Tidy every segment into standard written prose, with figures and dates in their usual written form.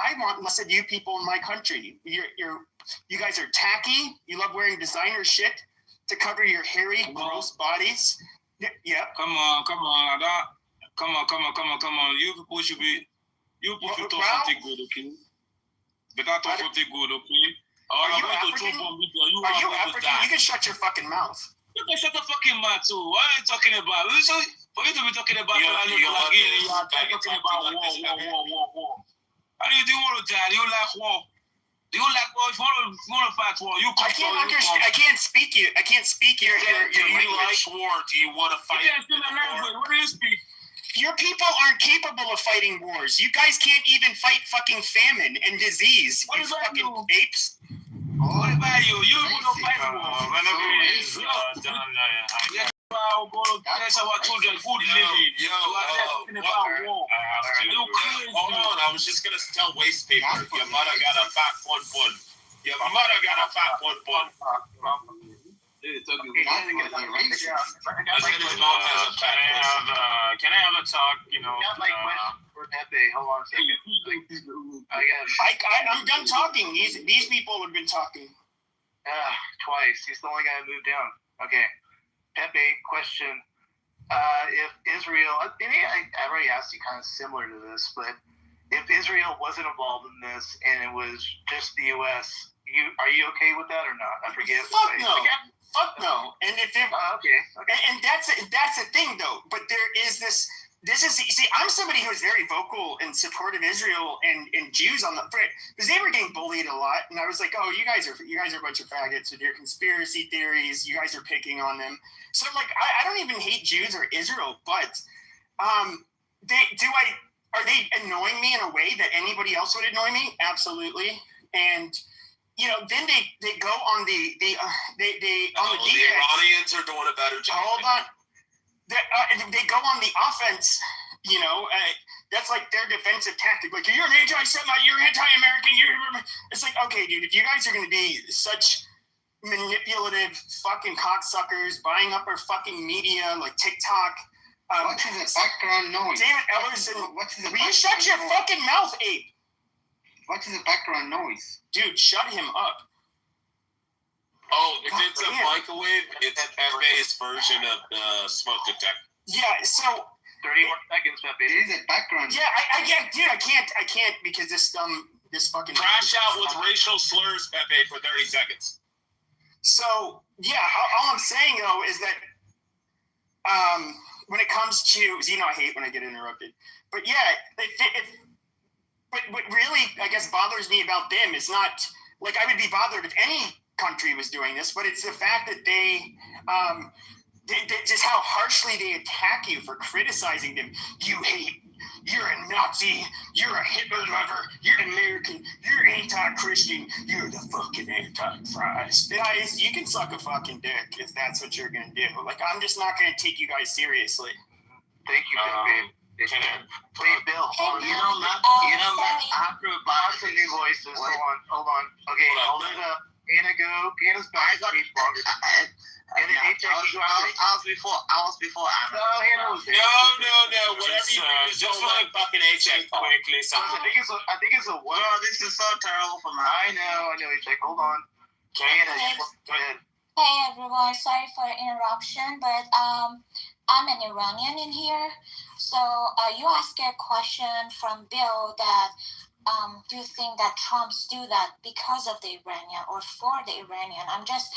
I want less of you people in my country. You guys are tacky. You love wearing designer shit to cover your hairy, gross bodies. Yeah. Come on. Come on. You people should talk something good, okay? Better talk something good, okay? Are you African? Are you African? You can shut your fucking mouth. You can shut the fucking mouth too. What are you talking about? For you to be talking about war. How do you want to die? Do you like war? Do you like war? If you want to fight war, you come. I can't speak your language. Do you like war? Do you want to fight? You can't speak the language. What do you speak? Your people aren't capable of fighting wars. You guys can't even fight fucking famine and disease. What you about fucking you? apes. What about you? You don't fight war. Whenever it's done, I'll go to test our children good living. Yo, talking about war. Hold on, I was just gonna tell waste paper. Your mother got a fat bun. Your mother got a fat bun. Can I have a talk? You know, for Pepe. Hold on a second. I'm done talking. These people have been talking. Twice. He's the only guy who moved down. Okay. Pepe, question. If Israel, I already asked you kind of similar to this, but if Israel wasn't involved in this and it was just the U.S., are you okay with that or not? I forget. Fuck no. Fuck no. And if okay. And that's the thing though. But there is this. See, I'm somebody who is very vocal in support of Israel and Jews on the because they were getting bullied a lot, and I was like, oh, you guys are a bunch of faggots with your conspiracy theories. You guys are picking on them. So like, I don't even hate Jews or Israel, but are they annoying me in a way that anybody else would annoy me? Absolutely. And you know, then they go on the Iranians are doing a better job. Hold on. They go on the offense, you know. That's like their defensive tactic. Like, you're an anti-Semite, you're anti-American. It's like, okay, dude, if you guys are going to be such manipulative fucking cocksuckers, buying up our fucking media like TikTok. What is the background noise? David Ellerson, will you shut your fucking mouth, ape? What is the background noise? Dude, shut him up. Oh, if it's a microwave, it's Pepe's version of the smoke detector. Yeah, so 30 more seconds, Pepe. There is a background. Yeah, I can't because this fucking crash out with racial slurs, Pepe, for 30 seconds. So yeah, all I'm saying though is that when it comes to, you know, I hate when I get interrupted, but yeah, but what really I guess bothers me about them is not like I would be bothered if any country was doing this, but it's the fact that they just how harshly they attack you for criticizing them. You hate, you're a Nazi, you're a Hitler lover, you're American, you're anti-Christian, you're the fucking anti-Christ. Guys, you can suck a fucking dick if that's what you're gonna do. Like, I'm just not gonna take you guys seriously. Thank you, babe. Please, Bill. You know, after lots of new voices. Hold on. Okay, hold it up. Anna, go. Piano's back. And then I was before Anna. No, Hannah was there. No. Whatever you do, just like fucking HX quickly. I think it's a what? Oh, this is so terrible for me. I know, HX. Hold on. Hannah, go ahead. Hey everyone, sorry for the interruption, but I'm an Iranian in here. So you asked a question from Bill that do you think that Trumps do that because of the Iranian or for the Iranian? I'm just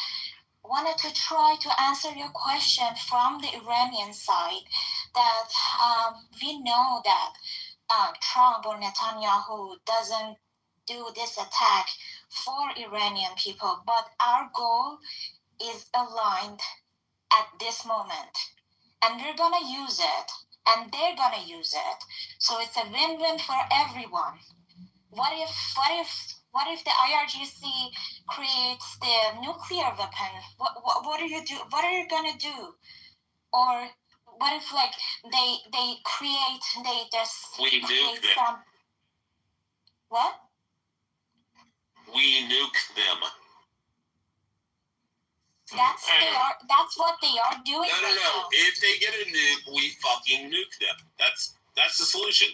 wanted to try to answer your question from the Iranian side that we know that Trump or Netanyahu doesn't do this attack for Iranian people, but our goal is aligned at this moment, and we're gonna use it, and they're gonna use it. So it's a win-win for everyone. What if the IRGC creates the nuclear weapon? What do you do? What are you gonna do? Or what if like they just we nuke them? Some... What? We nuke them. That's what they are doing. No. If they get a nuke, we fucking nuke them. That's the solution.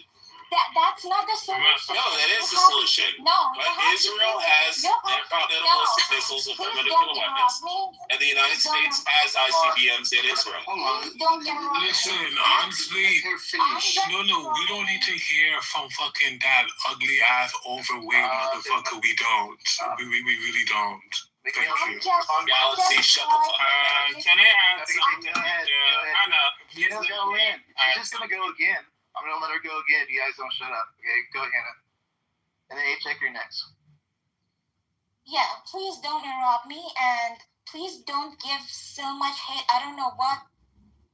That's not the solution. No, that is the You have- solution. No, you But have Israel to, has you have to- intercontinental no. ballistic missiles with Please limited don't weapons, interrupt me. and the United States has ICBMs in Israel. Please don't interrupt me. Listen, honestly, no, we don't need to hear from fucking that ugly ass overweight motherfucker. We don't. We really don't. Thank you. Galaxy, shut the fuck up. Can I add Go something? ahead. Hannah, She's gonna go in. She's just gonna go again. I'm gonna let her go again. You guys don't shut up. Okay, go Hannah. And then A-Check, you're next. Yeah, please don't interrupt me, and please don't give so much hate. I don't know what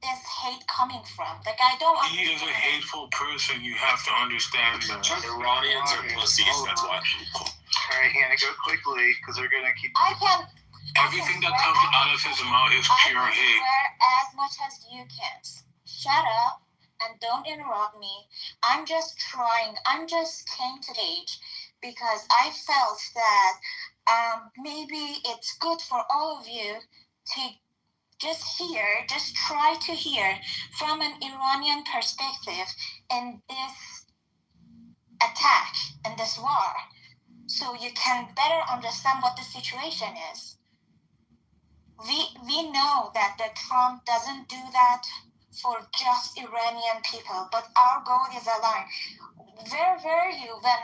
is hate coming from. Like, I don't He is a understand. hateful person. You have to understand that. Iranians are pussies, that's why. All right, Hannah, go quickly because they're gonna keep. I can Everything that comes out of his mouth is I pure can hate. swear as much as you can. Shut up and don't interrupt me. I'm just trying. I'm just came to the age because I felt that maybe it's good for all of you to just try to hear from an Iranian perspective in this attack, in this war, so you can better understand what the situation is. We know that the Trump doesn't do that for just Iranian people, but our goal is aligned. Where were you when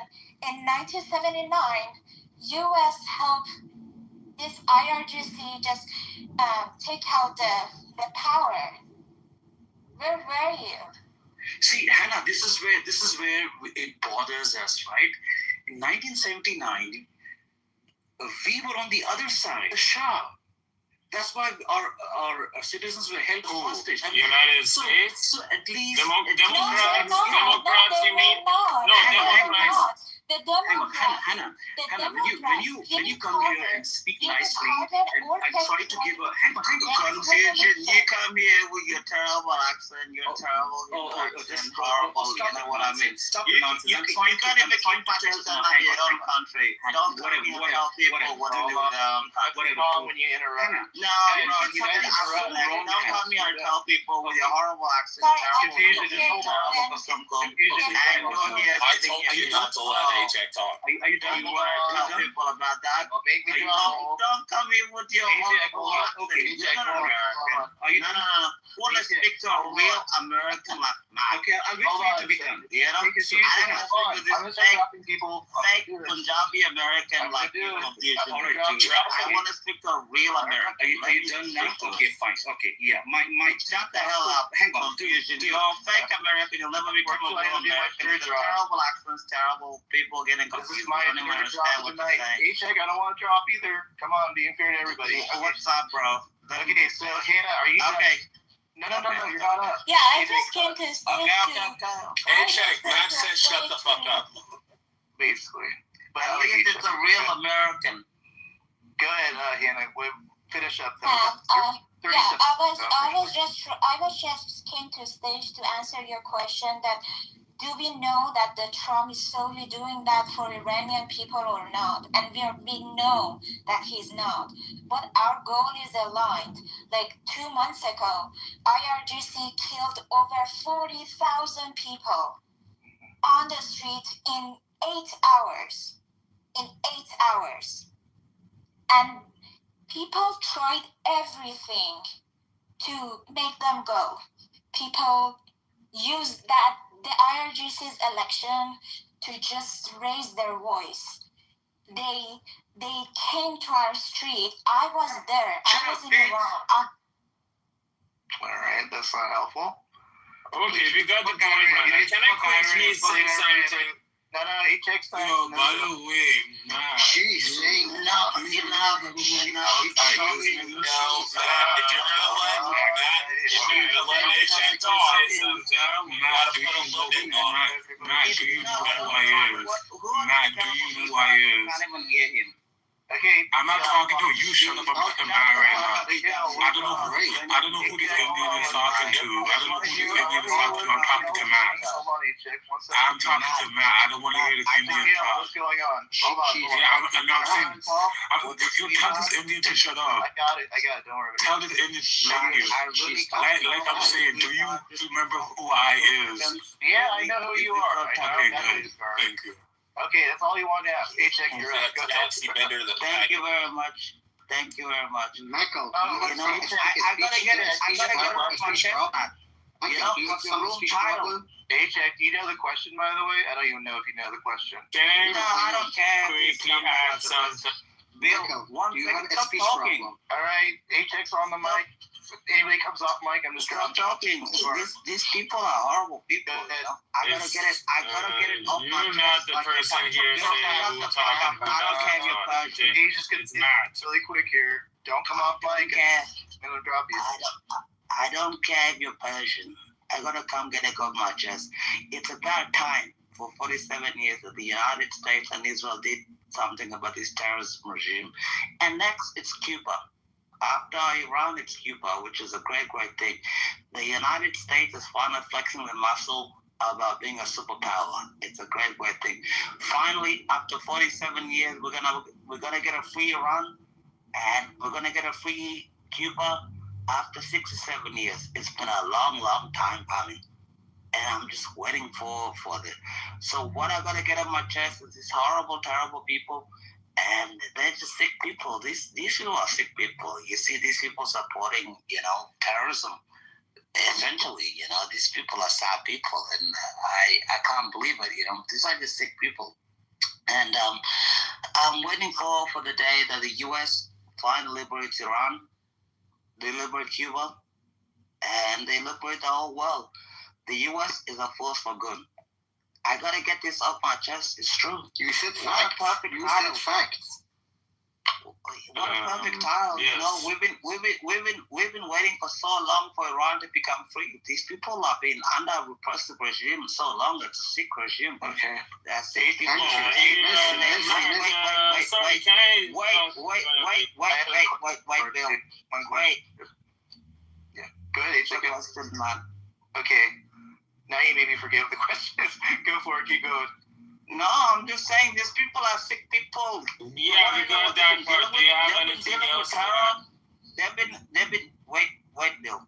in 1979 U.S. helped this IRGC just take out the power? Where were you? See, Hannah, this is where it bothers us, right? In 1979, we were on the other side, the Shah. That's why our citizens were held hostage. United So States? at least Democrats, you mean? No, No, Democrats. The Hang on, Democrats. Hannah, The when you come here and speak nicely and try to give a hang on. Confusion, you come here with your terrible accent, your terrible accent, horrible, you know what I mean? Stop You the nonsense. I'm trying can't even keep yourself in your own country. Don't tell people what to do with them. Wrong when you interrupt. Hannah, No, bro, you didn't interrupt me. Don't come here and tell people with your horrible accent, Sorry, terrible, Confusion, just hold on. some Confusion. and go here. I told you not to let A-Check talk. are you done? You want to tell people about that? Make me Don't come here with your A-Check, horrible hold on. accent. Okay, You're A-Check, not hold on. American. Are you No, done? no, no. Well, let's speak to a real American like man. Okay, I'll wait for you to be done. You know? Confusion, I don't hold on. want to I'm gonna this start fake, dropping people. fake Punjabi American I'm like gonna do people it. do. I'm gonna Alright, drop I want to speak to a real American. Are you done now? Okay, fine. Okay, yeah. My Shut the hell up. Hang on. Confusion. You're a fake American. You'll never become a real American. With terrible accents, terrible people getting This confused. is my I don't even third drop understand of what the you're night. saying. A-Check, I don't want to drop either. Come on, being fair to everybody. What's up, bro? Okay, so Hannah, are you done? Okay. No, you're not up. Yeah, I just came to speak Okay. A-Check, Max says shut the fuck up. Basically. But At least it's a real American. Go ahead, Hannah. We'll finish up. Yeah, I was just came to stage to answer your question that do we know that the Trump is solely doing that for Iranian people or not? And we know that he's not. But our goal is aligned. Like 2 months ago, IRGC killed over 40,000 people on the street in 8 hours. In 8 hours. And people tried everything to make them go. People used the IRGC's election to just raise their voice. They came to our street. I was there. I was in Iran. All right, that's not helpful. Okay, we got the point, man. Can I quickly say something? No, A-Check's time. Yo, by the way, nah. She's saying no, you know. If you're gonna let A-Check talk, you gotta put a limit on it. Matt, do you know who I is? Matt, do you know who I is? Can't even hear him. Okay. I'm not talking to you. Shut up. I'm talking about right now. I don't know who this Indian is talking to. I don't know who this Indian is talking to. I'm talking to Matt. Hold on, H-Check. One second. I'm talking to Matt. I don't want to hear this Indian talk. What's going on? Hold on. Yeah, I'm not saying. You tell this Indian to shut up. I got it. Don't worry about it. Tell this Indian to shut up. Like I'm saying, do you remember who I is? Yeah, I know who you are. Okay, good. Thank you. Okay, that's all you want to ask. H-Check, you're up. Go ahead. Thank you very much. Thank you very much. Oh, Michael, I gotta get it. I gotta get off my chest. You know, what's the room title? H-Check, do you know the question, by the way? I don't even know if you know the question. No, I don't care. Bill, one second, stop talking. All right, H-Check's on the mic. Anybody comes off mic, I'm just Stop talking. These people are horrible people. You know? I gotta get it off my chest. You're not the person here saying who talking about. I don't care your person. He's just gonna It's not. really quick here. Don't come off mic. I'm gonna drop you. I don't care if you're Persian. I gotta come get it off my chest. It's about time. For 47 years that the United States and Israel did something about this terrorist regime. And next, it's Cuba. After Iran, it's Cuba, which is a great thing. The United States is finally flexing the muscle about being a superpower. It's a great thing. Finally, after 47 years, we're gonna get a free Iran, and we're gonna get a free Cuba after 6 or 7 years. It's been a long time coming, and I'm just waiting for this. So what I gotta get on my chest is these horrible, terrible people. And they're just sick people. These people are sick people. You see these people supporting, terrorism. Essentially, these people are sad people. And I can't believe it, These are just sick people. And I'm waiting for the day that the U.S. finally liberates Iran. They liberate Cuba. And they liberate the whole world. The U.S. is a force for good. I gotta get this off my chest. It's true. You said What a perfect title. facts. What a perfect title. Yes. We've been waiting for so long for Iran to become free. These people have been under a repressive regime so long. It's a sick regime. Okay. They're sick people. Wait. Go ahead, H-Check. Question, man. Okay. Now you made me forget what the question is. Go for it. Keep going. No, I'm just saying these people are sick people. Yeah, we got that part. Do you have anything else? They've been wait, Bill.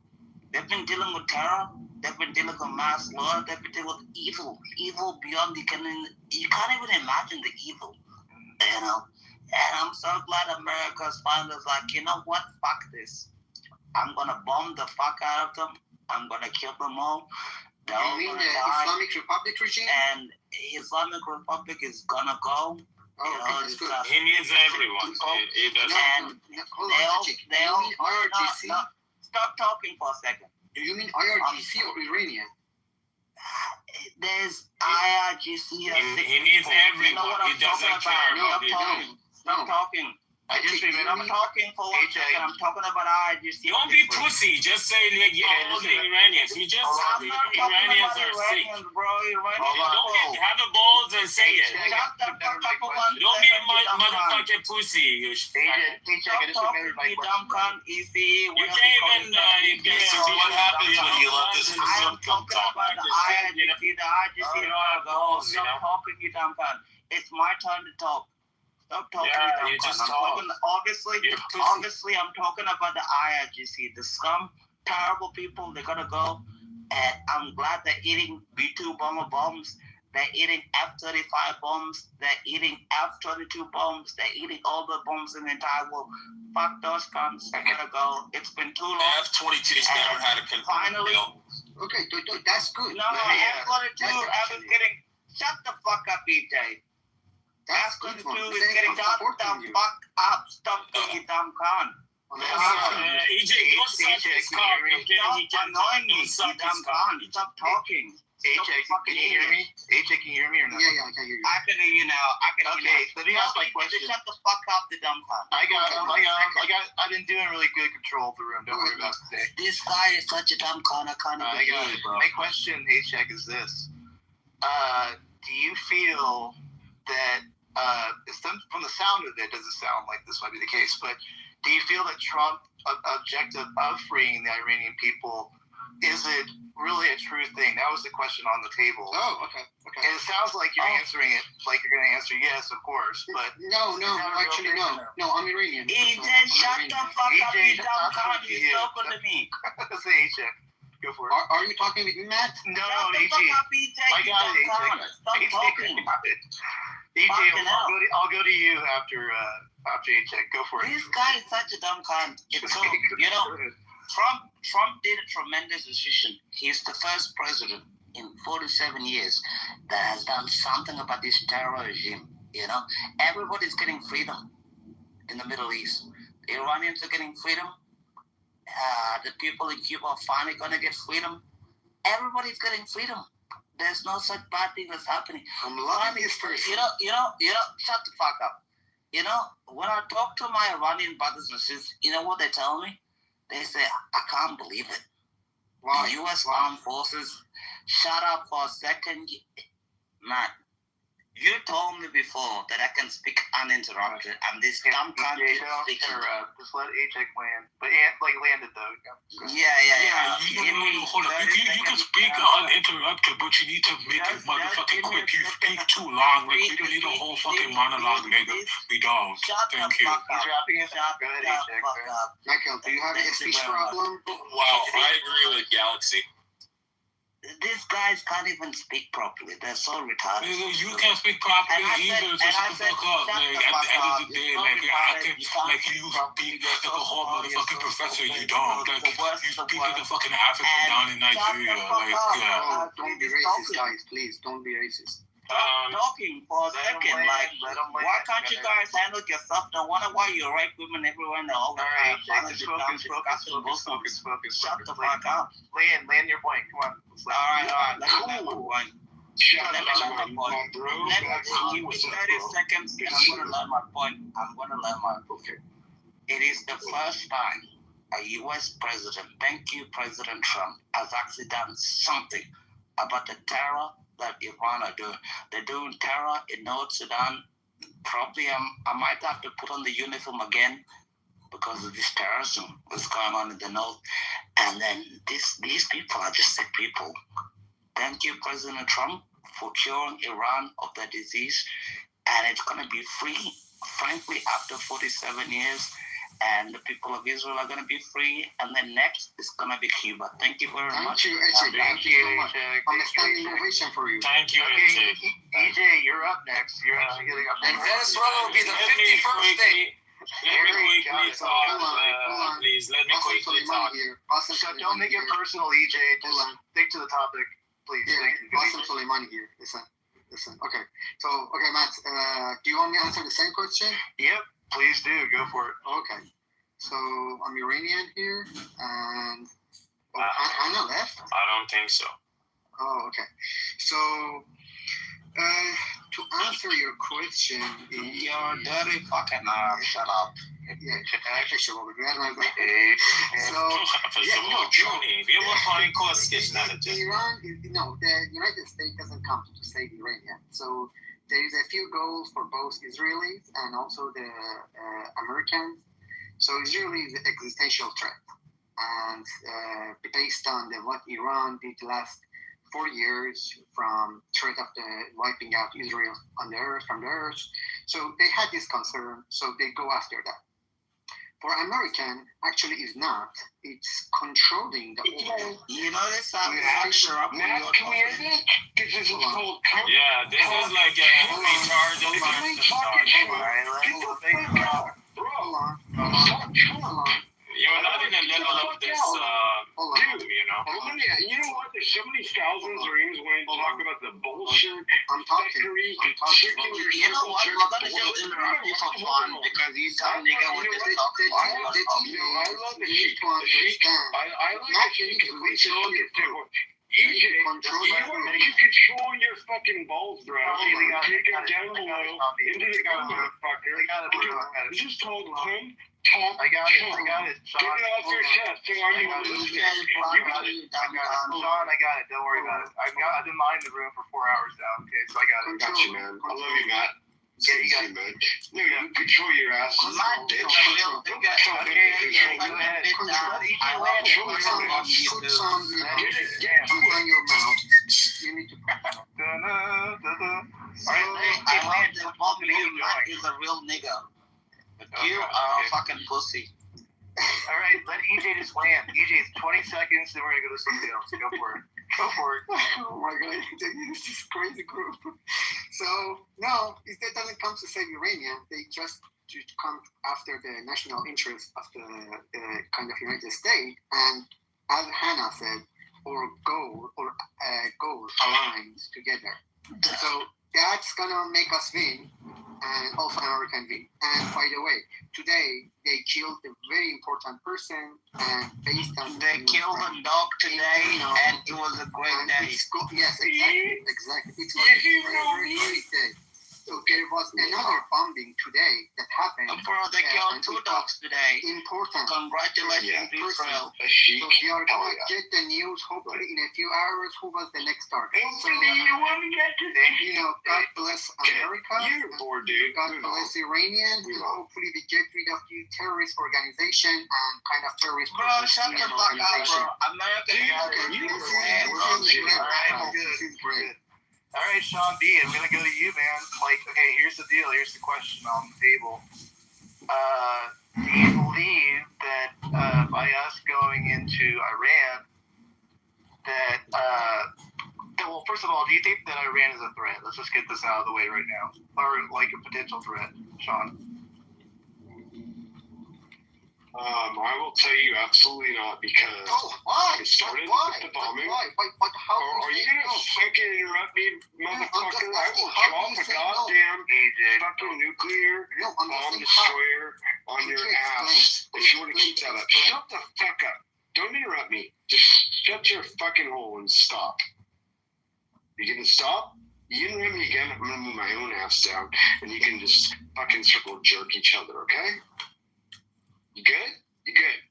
They've been dealing with terror. They've been dealing with mass law. They've been dealing with evil beyond you can't even imagine the evil, And I'm so glad America's finally like, you know what? Fuck this. I'm gonna bomb the fuck out of them. I'm gonna kill them all. You mean the Islamic Republic regime? And Islamic Republic is gonna go. That's good. He needs everyone. He doesn't. And they all IRGC? no, stop talking for a second. Do you mean IRGC or Iranian? There's IRGC. He needs everyone. You know what I'm He doesn't talking care. about. Stop talking. I just remember. I'm talking for 1 second. I'm talking about IRGC. Don't be pussy. Just say like all the Iranians. You just I'm the not talking Iranians about are sick. Iranians, bro. Iranians. Don't have the balls and say it. Shut the fuck up for 1 Don't be a second, motherfucking pussy. You Stop talking, you dumb cunt. You can't even So what happens when you let this I am talking about the IRGC. The IRGC is gonna go. you know? Stop talking, you dumb cunt. It's my turn to talk. Stop talking, Yeah, you you dumb just cunt. talk. Obviously, I'm talking about the IRGC. The scum, terrible people, they're gonna go. And I'm glad they're eating B-2 bomber bombs. They're eating F-35 bombs. They're eating F-22 bombs. They're eating all the bombs in the entire world. Fuck those cunts. They're gonna go. It's been too long. F-22's never had a Finally. Okay, that's good. No, F-22, I was getting... Shut the fuck up, EJ. F-22 is getting shut the fuck up. Stop being dumb cunt. EJ, don't suck his cock. Don't annoy me, you dumb cunt. Stop talking. H-Check, can you hear me? H-Check, can you hear me or not? Yeah, I can hear you. I can hear you now. Okay, let me ask my question. Shut the fuck up, the dumb cunt. I've been doing really good control of the room. Don't worry about it today. This guy is such a dumb cunt. I can't even hear you, bro. My question, H-Check, is this. Do you feel that from the sound of it, doesn't sound like this might be the case. But do you feel that Trump's objective of freeing the Iranian people, is it really a true thing? That was the question on the table. Oh, okay. And it sounds like you're answering it like you're going to answer yes, of course. But No, actually, no. No, I'm Iranian. EJ, shut the fuck up, you dumb cunt. You talking to me. Say EJ. Go for it. Are you talking with me, Matt? No, Shut the EJ. fuck up, EJ, I you got dumb it, cunt. Stop talking. EJ, Fucking hell. I'll go to you after EJ. Go for it. This guy is such a dumb cunt. It's so, Trump did a tremendous decision. He's the first president in 47 years that has done something about this terror regime. Everybody's getting freedom in the Middle East. The Iranians are getting freedom. The people in Cuba are finally going to get freedom. Everybody's getting freedom. There's no such bad thing that's happening. I'm loving this person. Shut the fuck up. When I talk to my Iranian brothers and sisters, you know what they tell me? They say, I can't believe it. Wow. The U.S. Armed Forces, shut up for a second. Matt, you told me before that I can speak uninterrupted, and this dumb cunt is speaking. Just let EJ land. But land it though. Yeah. Hold up. You can speak uninterrupted, but you need to make it motherfucking quick. You speak too long. Like, we don't need a whole fucking monologue, nigga. We don't. Thank you. He's wrapping us up. Go ahead, EJ. Michael, do you have a speech problem? Wow, I agree with Galaxy. These guys can't even speak properly. They're so retarded. You can't speak properly either. So shut the fuck up. Like, at the end of the day, like you speak like a whole motherfucking professor. You don't. Like, you speak like a fucking African down in Nigeria. Like, yeah. Don't be racist, guys. Please, don't be racist. Talking for a second, why can't you guys handle yourself? No wonder why you rape women everywhere in the whole time. Focus. Shut the fuck up. Land your point. Come on. Alright. Let me land my point. Let me land my point. Give me 30 seconds and I'm going to land my point. It is the first time a U.S. president, thank you, President Trump, has actually done something about the terror that Iran are doing. They're doing terror in North Sudan. Probably I might have to put on the uniform again because of this terrorism that's going on in the north. And then these people are just sick people. Thank you, President Trump, for curing Iran of the disease. And it's going to be free, frankly, after 47 years. And the people of Israel are going to be free. And then next is going to be Cuba. Thank you very much. Thank you, EJ. Thank you so much. I'm a standing ovation for you. Thank you, EJ, you're up next. You're actually getting up next. And Venezuela will be the 51st state. Let me quickly talk, please. Let me quickly talk. So don't make it personal, EJ. Just stick to the topic, please. Yeah, Qasem Soleimani here. Listen. Okay. So, Matt, do you want me to answer the same question? Yep. Please do. Go for it. Okay. So, I'm Iranian here, and Anna left? I don't think so. Oh, okay. So, to answer your question, You're dirty fucking shut up. yeah, actually, what we had my the United States doesn't come to save Iranian. So there is a few goals for both Israelis and also the Americans. So Israel is an existential threat, and based on what Iran did last 4 years from threat of the wiping out Israel from the earth. So they had this concern, so they go after that. For American, actually is not. It's controlling the oil. You know this sounds Matt, can we hear that? This is called... Yeah, this is like a retarded... Hold on. You're not in the middle of this, Dude, you know? You know what? There's so many thousands of reams going to talk about the bullshit. I'm talking. You know what? We're gonna just interrupt you for fun because you some nigga with this talk. I love the shit. I like the shit because we show you EJ, you control your fucking balls, bro. Take it down below into the gut, motherfucker. This is called come. I got it. Get it off your chest. So I got it. Sean, I got it. Don't worry about it. I've been minding the room for 4 hours now. Okay, so I got it. Got you, man. I love you, Matt. Yeah, you got man. No, you control your ass. Matt is a real nigga. Put some, on your mouth. You need to. I believe Matt is a real nigga. But you are a fucking pussy. All right, let EJ just land. EJ, it's 20 seconds, then we're gonna go to somebody else. Go for it. Go for it. Oh my god, this is crazy group. So no, if that doesn't come to save Iranian, they just come after the national interest of the kind of United States, and as Hannah said, or goal aligned together. So that's gonna make us win, and also American win. And by the way, today they killed a very important person, and based on they killed a dog today, and it was a great day. Yes, exactly. It was a very great day. So there was another bombing today that happened. Bro, they killed 2 dogs today. Important. Congratulations, Israel. So we are going to get the news hopefully in a few hours who was the next target. So, God bless America. You're bored, dude. God bless Iranians. And hopefully we get rid of the terrorist organization and kind of terrorist bro, shut the fuck up, bro. America is great. All right, Sean B, I'm going to go to you, man. Okay, here's the deal. Here's the question on the table. Do you believe that by us going into Iran, that, well, first of all, do you think that Iran is a threat? Let's just get this out of the way right now. Or like a potential threat, Sean. I will tell you absolutely not, because why? It started Why? with the bombing. Why? How are you going to fucking interrupt me, motherfucker? I will drop a goddamn fucking nuclear bomb destroyer on your ass if you want to keep that up. Shut the fuck up. Don't interrupt me. Just shut your fucking hole and stop. You gonna stop? You interrupt me again, I'm gonna move my own ass down, and you can just fucking circle jerk each other, okay? You good? You good?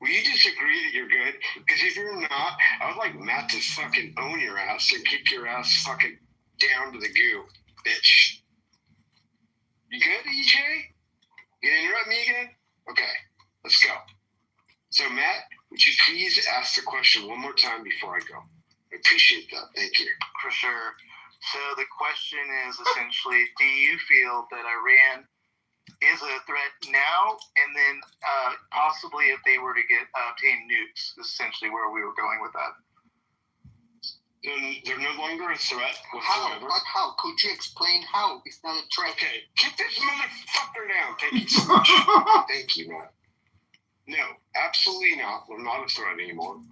Will you just agree that you're good? Because if you're not, I would like Matt to fucking own your ass and keep your ass fucking down to the goo, bitch. You good, EJ? You gonna interrupt me again? Okay, let's go. So Matt, would you please ask the question one more time before I go? I appreciate that. Thank you. For sure. So the question is essentially, do you feel that Iran is a threat now, and then possibly if they were to obtain nukes, is essentially where we were going with that. They're no longer a threat whatsoever. How? Could you explain how it's not a threat? Okay, get this motherfucker down. Thank you so much. Thank you, Matt. No, absolutely not. We're not a threat anymore.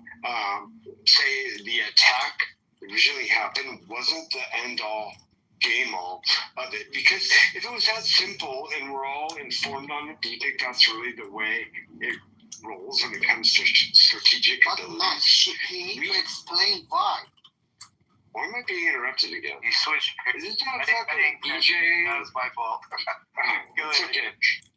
Say the attack originally happened wasn't the end-all game all of it, because if it was that simple and we're all informed on it, do you think that's really the way it rolls when it comes to strategic abilities? You need to explain why. Why am I being interrupted again? You switched. Is this not fucking EJ? That was my fault. It's okay.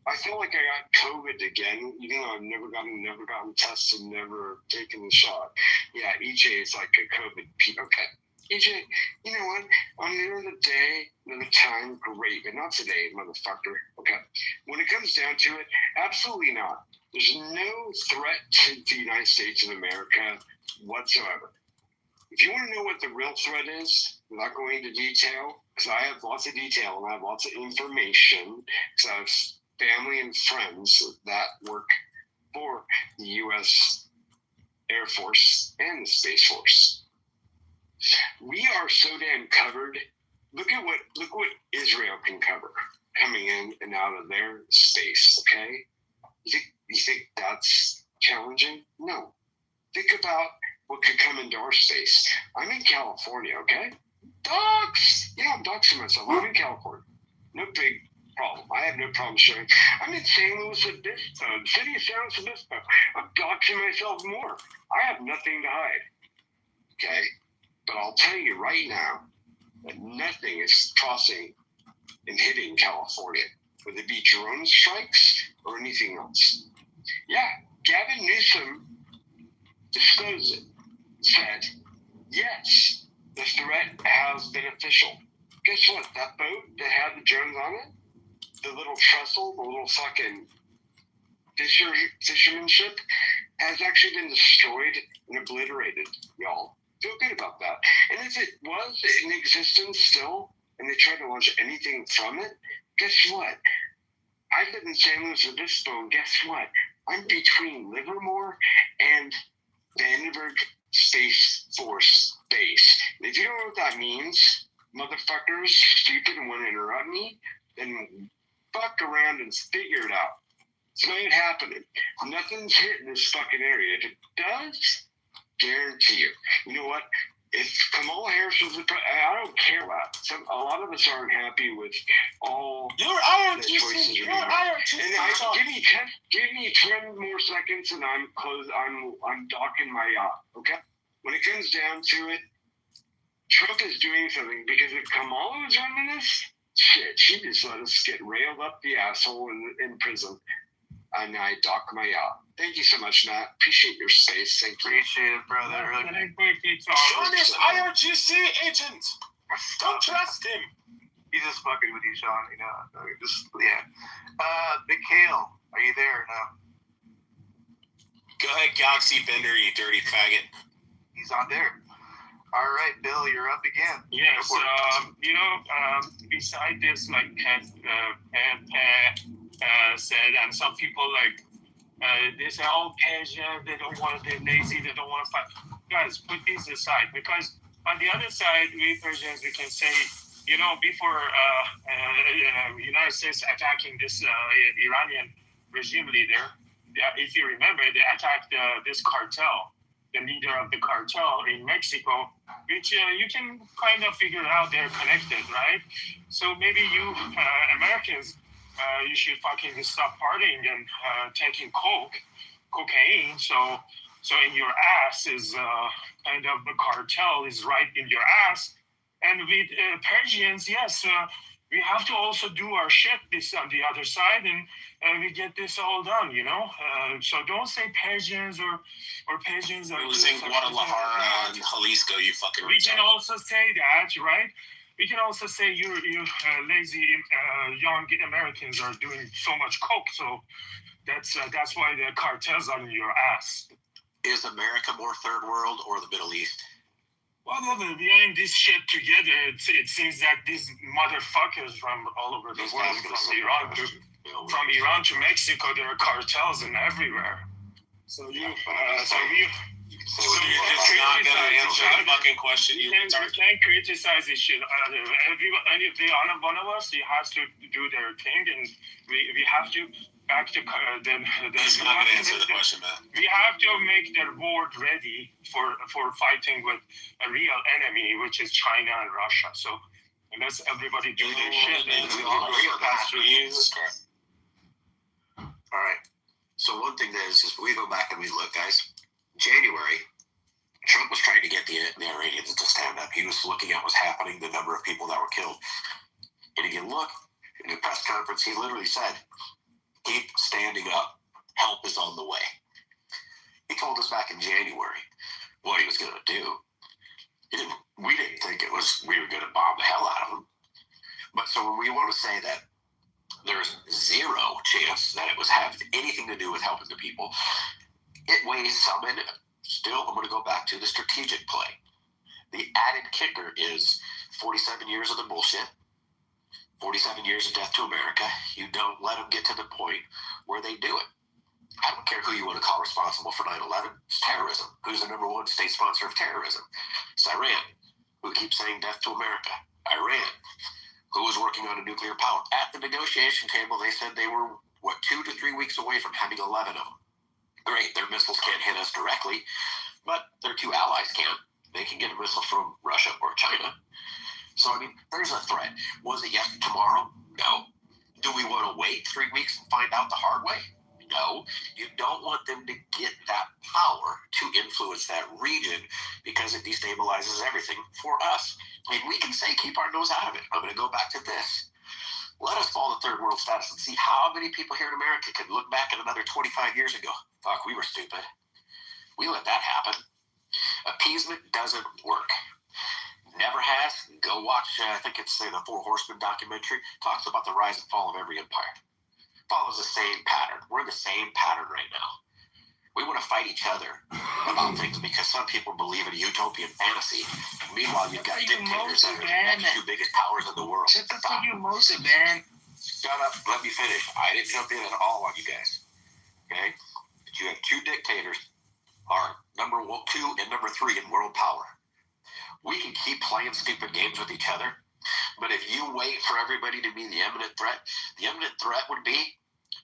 I feel like I got COVID again, even though I've never gotten tested, never taken the shot. Yeah, EJ is like a COVID. Okay. EJ, you know what? On the end of the day, another time, great, but not today, motherfucker. Okay. When it comes down to it, absolutely not. There's no threat to the United States of America whatsoever. If you want to know what the real threat is, without going into detail, because I have lots of detail and I have lots of information, because I have family and friends that work for the U.S. Air Force and the Space Force. We are so damn covered. Look what Israel can cover coming in and out of their space. Okay, you think that's challenging? No. Think about what could come into our space. I'm in California. Okay, dogs. Yeah, I'm doxing myself. I'm in California. No big problem. I have no problem sharing. I'm in San Luis Obispo, city of San Luis Obispo. I'm doxing myself more. I have nothing to hide. Okay. But I'll tell you right now that nothing is crossing and hitting California, whether it be drone strikes or anything else. Yeah, Gavin Newsom disclosed it, said, yes, the threat has been official. Guess what? That boat that had the drones on it, the little trestle, the little fucking fisherman ship, has actually been destroyed and obliterated, y'all. Feel good about that. And if it was in existence still, and they tried to launch anything from it, guess what? I live in San Luis Obispo, and guess what? I'm between Livermore and Vandenberg Space Force Base. And if you don't know what that means, motherfuckers, stupid and want to interrupt me, then fuck around and figure it out. It's not even happening. Nothing's hitting this fucking area. If it does, guarantee you. You know what? If Kamala Harris was the president, I don't care what. A lot of us aren't happy with all the choices you're making. Give me 10 more seconds, and I'm docking my yacht. Okay. When it comes down to it, Trump is doing something because if Kamala was running this, shit, she just let us get railed up the asshole in prison. And I dock my yacht. Thank you so much, Matt. Appreciate your space. Thank you. Appreciate it, brother. Sean is IRGC agent. Don't trust him. He's just fucking with you, Sean. You know, yeah. Big Kale, are you there? No. Go ahead, Galaxy Bender, you dirty faggot. He's on there. All right, Bill, you're up again. Yes. Beside this, like Pat said, and some people they say, "Oh, Persian, they don't want to. They're lazy. They don't want to fight." Guys, put these aside, because on the other side, we Persians, we can say, before United States attacking this Iranian regime leader, if you remember, they attacked this cartel, the leader of the cartel in Mexico, which you can kind of figure out they're connected, right? So maybe you Americans, you should fucking stop partying and taking cocaine. So in your ass is kind of the cartel is right in your ass. And with Persians, yes, we have to also do our shit this on the other side, and we get this all done, So don't say Persians or Persians are losing Guadalajara and Jalisco, you fucking. We can also say that, right? We can also say you lazy young Americans are doing so much coke, so that's why the cartels are in your ass. Is America more third world or the Middle East? Well, we're in this shit together. It seems that these motherfuckers from all over the world, from Iran to Mexico, there are cartels and everywhere. So you're just not gonna answer the fucking question. You can't criticize this shit. One of us, he has to do their thing, and we have to back to He's not gonna answer the question, man. We have to make their board ready for fighting with a real enemy, which is China and Russia. So unless everybody do their shit, we all agree on that. All right. So one thing that is, if we go back and we look, guys, January, Trump was trying to get the Iranians to stand up. He was looking at what's happening, the number of people that were killed. And if you look, in the press conference, he literally said, "Keep standing up. Help is on the way." He told us back in January what he was going to do. We didn't think we were going to bomb the hell out of him. But so when we want to say that there's zero chance that it was having anything to do with helping the people, it weighs some in it. Still, I'm going to go back to the strategic play. The added kicker is 47 years of the bullshit, 47 years of death to America. You don't let them get to the point where they do it. I don't care who you want to call responsible for 9/11. It's terrorism. Who's the number one state sponsor of terrorism? It's Iran, who keeps saying death to America. Iran, who was working on a nuclear power. At the negotiation table, they said they were, 2 to 3 weeks away from having 11 of them. Great, their missiles can't hit us directly, but their two allies can. They can get a missile from Russia or China. So, there's a threat. Was it yes tomorrow? No. Do we want to wait 3 weeks and find out the hard way? No. You don't want them to get that power to influence that region because it destabilizes everything for us. We can say keep our nose out of it. I'm going to go back to this. Let us fall to third world status and see how many people here in America can look back at another 25 years ago. Fuck, we were stupid. We let that happen. Appeasement doesn't work. never has, go watch, I think it's the Four Horsemen documentary. Talks about the rise and fall of every empire. Follows the same pattern. We're in the same pattern right now. We want to fight each other about things because some people believe in a utopian fantasy. Meanwhile, you've got dictators that are the two biggest powers in the world. Shut the fuck you, Moses, man. Shut up. Let me finish. I didn't jump in at all on you guys. Okay? But you have two dictators, are number 2 and number 3 in world power. We can keep playing stupid games with each other, but if you wait for everybody to be the imminent threat would be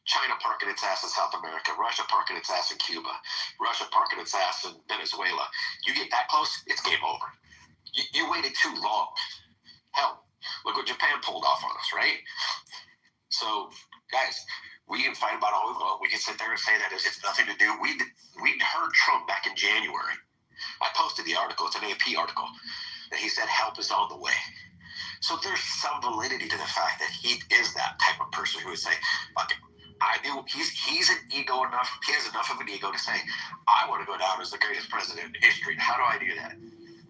China parking its ass in South America, Russia parking its ass in Cuba, Russia parking its ass in Venezuela. You get that close, it's game over. You waited too long. Hell, look what Japan pulled off on us, right? So, guys, we can fight about all we want. We can sit there and say that it's nothing to do. We heard Trump back in January. I posted the article. It's an AP article that he said help is on the way. So there's some validity to the fact that he is that type of person who would say, fuck it. I do. He's an ego enough. He has enough of an ego to say, I want to go down as the greatest president in history. How do I do that?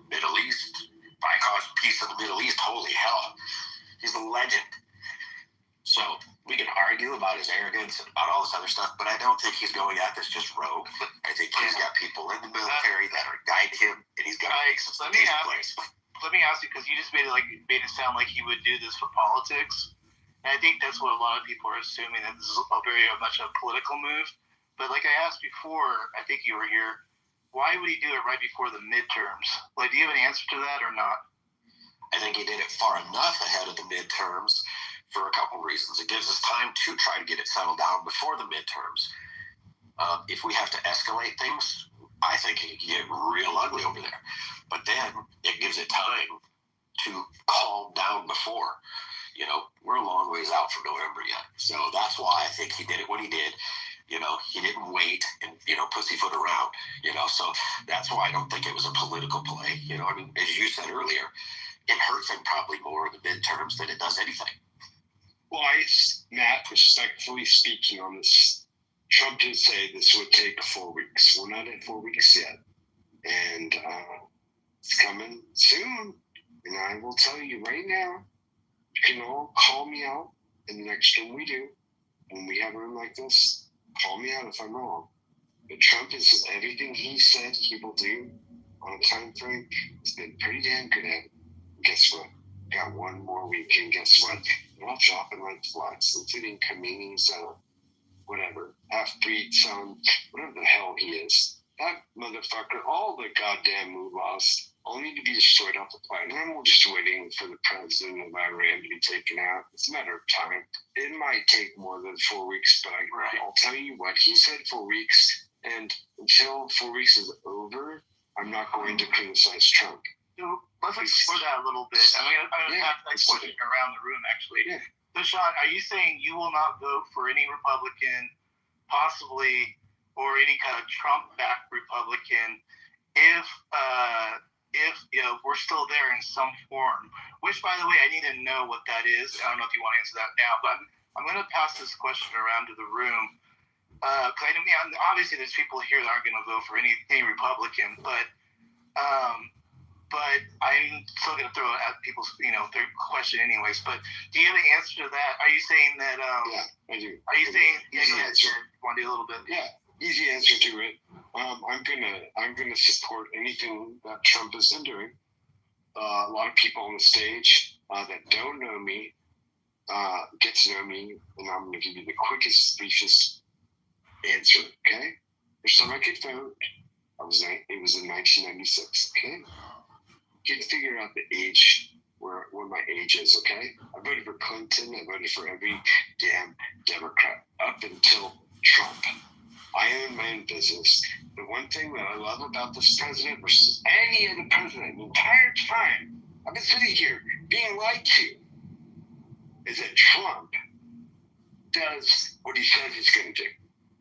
Middle East. If I cause peace in the Middle East, holy hell. He's a legend. So we can argue about his arrogance and about all this other stuff, but I don't think he's going at this just rogue. I think he's got people in the military that are guiding him, and he's got to make some Let me ask you, because you just made it sound like he would do this for politics. And I think that's what a lot of people are assuming, that this is very much a political move. But like I asked before, I think you were here, why would he do it right before the midterms? Like, do you have an answer to that or not? I think he did it far enough ahead of the midterms for a couple reasons. It gives us time to try to get it settled down before the midterms. If we have to escalate things, I think it can get real ugly over there. But then it gives it time to calm down before. You know, we're a long ways out from November yet. So that's why I think he did it when he did. You know, he didn't wait and, pussyfoot around. So that's why I don't think it was a political play. I mean, as you said earlier, it hurts him probably more in the midterms than it does anything. Well, Matt, respectfully speaking on this, Trump did say this would take 4 weeks. We're not at 4 weeks yet. And it's coming soon. And I will tell you right now, you can all call me out in the next room we do. When we have a room like this, call me out if I'm wrong. But Trump is everything he said he will do on a time frame. He's been pretty damn good at it. Guess what? Got 1 more week, and guess what? They're all dropping like flies, including Khamenei's, whatever, half-breed son, whatever the hell he is. That motherfucker, all the goddamn mullahs all need to be destroyed off the planet. And we're just waiting for the president of Iran to be taken out. It's a matter of time. It might take more than 4 weeks, but I'll tell you what, he said 4 weeks, and until 4 weeks is over, I'm not going to criticize Trump. So let's explore that a little bit. I'm going to pass that question around the room, actually. Yeah. So, Sean, are you saying you will not vote for any Republican, possibly, or any kind of Trump-backed Republican, if we're still there in some form? Which, by the way, I need to know what that is. I don't know if you want to answer that now, but I'm going to pass this question around to the room. Because obviously there's people here that aren't going to vote for any Republican, but I'm still going to throw it at people's, their question anyways. But do you have an answer to that? Are you saying that? Yeah, I do. Are you saying? Easy answer. Want to do a little bit? Yeah, easy answer to it. I'm gonna support anything that Trump has been doing. A lot of people on the stage that don't know me get to know me, and I'm gonna give you the quickest, briefest answer. Okay, first time I could vote, it was in 1996. Okay. You can figure out the age, where my age is, okay? I voted for Clinton. I voted for every damn Democrat up until Trump. I own my own business. The one thing that I love about this president versus any other president the entire time I've been sitting here being lied to is that Trump does what he says he's going to do.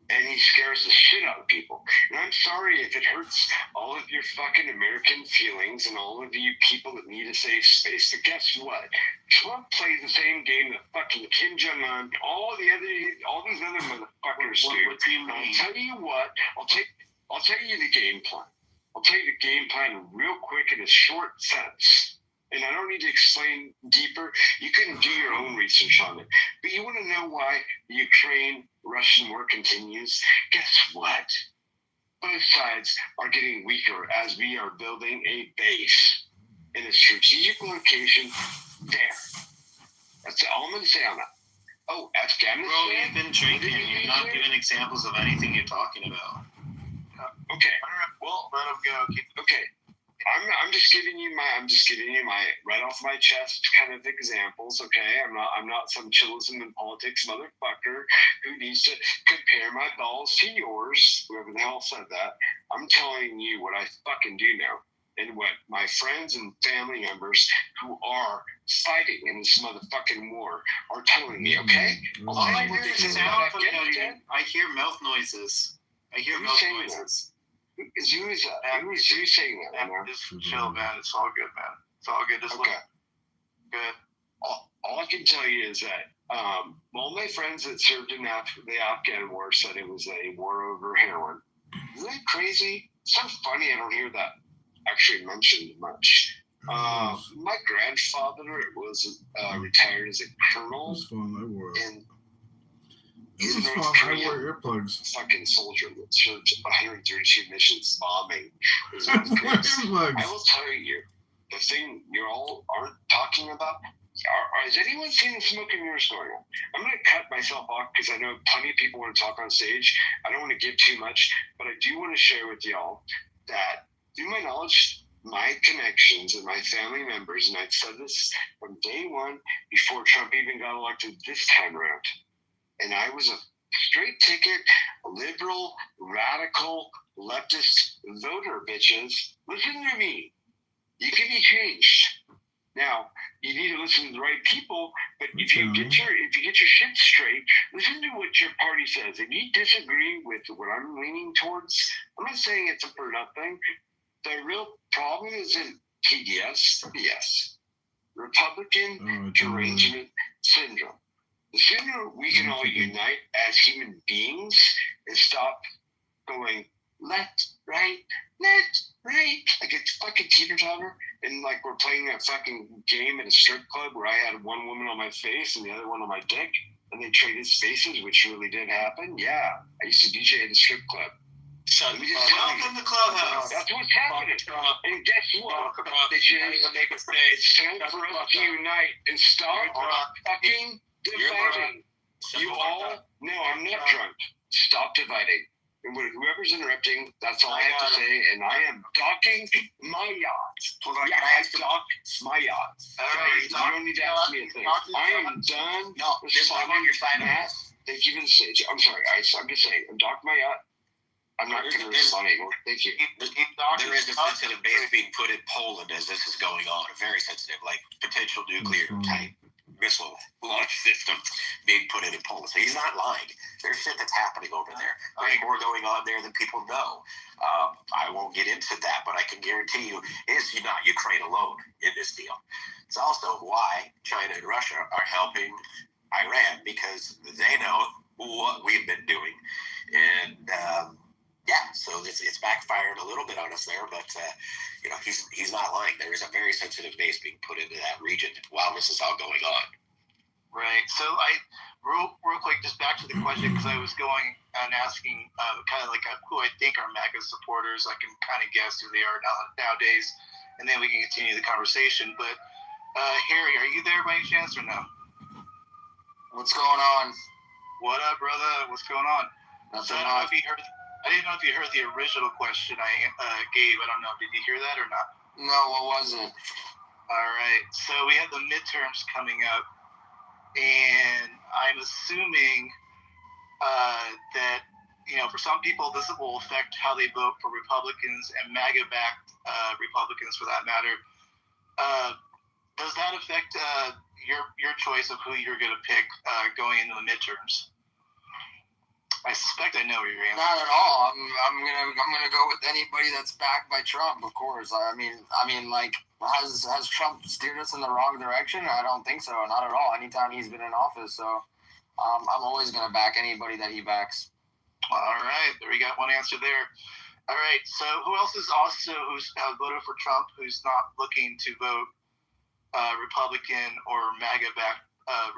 And he scares the shit out of people. And I'm sorry if it hurts all of your fucking American feelings and all of you people that need a safe space. But guess what? Trump plays the same game that fucking Kim Jong-un, all these other motherfuckers do. I'll tell you what. I'll tell you the game plan. I'll tell you the game plan real quick in a short sentence. and I don't need to explain deeper. You can do your own research on it. But you want to know why the Ukraine-Russian war continues? Guess what? Both sides are getting weaker as we are building a base in a strategic location there. That's all I'm going to say on that. Oh, Afghanistan? Bro, you've been drinking. You're not giving examples of anything you're talking about. Okay. Well, let him go. Okay. I'm just giving you my right off my chest kind of examples. Okay. I'm not some chillism in politics motherfucker who needs to compare my balls to yours. Whoever the hell said that. I'm telling you what I fucking do know. And what my friends and family members who are fighting in this motherfucking war are telling me, okay? All I hear is I hear mouth noises. I hear mouth noises. Who is that? Who's saying that? Just chill, man. It's all good, man. It's all good. Just okay. Good. All I can tell you is that all my friends that served in the Afghan war said it was a war over heroin. Isn't that crazy? It's so funny I don't hear that actually mentioned much. My grandfather was retired as a colonel. This fun. I wore it. And This is fun. I wear earplugs. Fucking soldier that served 132 missions bombing. I will tell you, the thing you all aren't talking about. Has anyone seen the smoke and mirrors going on? I'm going to cut myself off because I know plenty of people want to talk on stage. I don't want to give too much, but I do want to share with y'all that through my knowledge, my connections and my family members, and I've said this from day one before Trump even got elected this time around, and I was a straight ticket, liberal, radical, leftist voter, bitches. Listen to me. You can be changed. Now, you need to listen to the right people, but if you get your shit straight, listen to what your party says. If you disagree with what I'm leaning towards, I'm not saying it's a for nothing. The real problem isn't TDS, BS. Republican derangement syndrome. The sooner we can all unite as human beings and stop going left, right, like it's fucking teeter-totter, and like we're playing a fucking game at a strip club where I had one woman on my face and the other one on my dick, and they traded spaces, which really did happen. Yeah, I used to DJ at a strip club. Welcome to the clubhouse. That's what's happening. And guess what? It's time for us to unite and stop fucking dividing. You all? No, I'm not drunk. Stop dividing. And whoever's interrupting, that's all I have to say. And I am docking my yacht. Hold on, I dock my yacht. You don't need to ask me a thing. I am done. No, I'm on your side. Thank you for the stage. I'm sorry, guys. I'm just saying. I'm docking my yacht. I'm not going to respond anymore. Thank you. There is a sensitive base being put in Poland as this is going on. Very sensitive, like potential nuclear type missile launch system being put in Poland. So he's not lying. There's shit that's happening over there. There's more going on there than people know. I won't get into that, but I can guarantee you it's not Ukraine alone in this deal. It's also why China and Russia are helping Iran, because they know what we've been doing. And yeah, so it's backfired a little bit on us there, but he's not lying. There is a very sensitive base being put into that region while this is all going on. Right. So real quick, just back to the question, because I was going and asking kind of like who I think are MAGA supporters. I can kind of guess who they are nowadays, and then we can continue the conversation. But Harry, are you there by any chance or no? What's going on? What up, brother? What's going on? Nothing so I didn't know if you heard the original question I gave. I don't know. Did you hear that or not? No, what was it? All right. So we have the midterms coming up, and I'm assuming that for some people this will affect how they vote for Republicans and MAGA-backed Republicans, for that matter. Does that affect your choice of who you're going to pick going into the midterms? I suspect I know your answer. Not at all. I'm gonna go with anybody that's backed by Trump, of course. I mean, like, has Trump steered us in the wrong direction? I don't think so. Not at all. Anytime he's been in office, so I'm always gonna back anybody that he backs. All right, there we got one answer there. All right, so who else is also who's voted for Trump who's not looking to vote Republican or MAGA-backed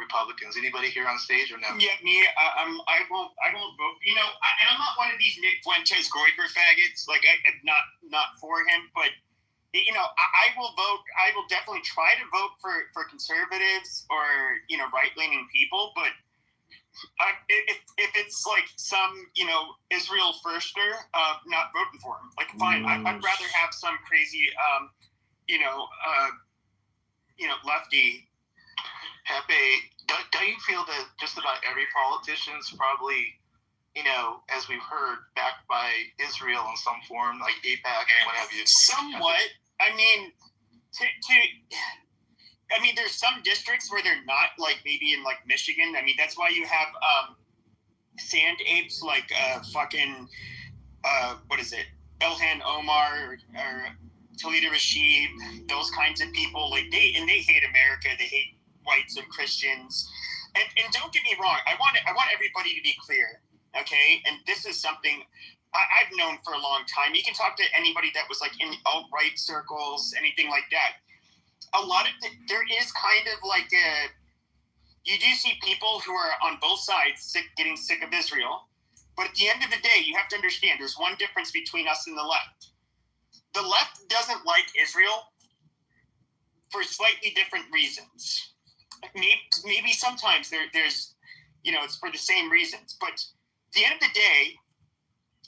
Republicans. Anybody here on stage or no? Yeah, me. I won't vote. You know, and I'm not one of these Nick Fuentes Goiker faggots. Like, I'm not for him, but you know, I will vote. I will definitely try to vote for conservatives or right-leaning people. But if it's like some Israel firster, not voting for him. Like, fine. I'd rather have some crazy lefty. Pepe, don't you feel that just about every politician's probably, as we've heard, backed by Israel in some form, like AIPAC and what have you? Somewhat. I mean, there's some districts where they're not, like maybe in like Michigan. I mean, that's why you have sand apes like fucking what is it, Ilhan Omar or Talita Rashid, those kinds of people. Like they hate America. They hate whites and Christians. And don't get me wrong. I want everybody to be clear. Okay, and this is something I've known for a long time. You can talk to anybody that was like in alt-right circles, anything like that. A lot of there is kind of like you do see people who are on both sides getting sick of Israel. But at the end of the day, you have to understand there's one difference between us and the left. The left doesn't like Israel for slightly different reasons. Maybe sometimes there's it's for the same reasons. But at the end of the day,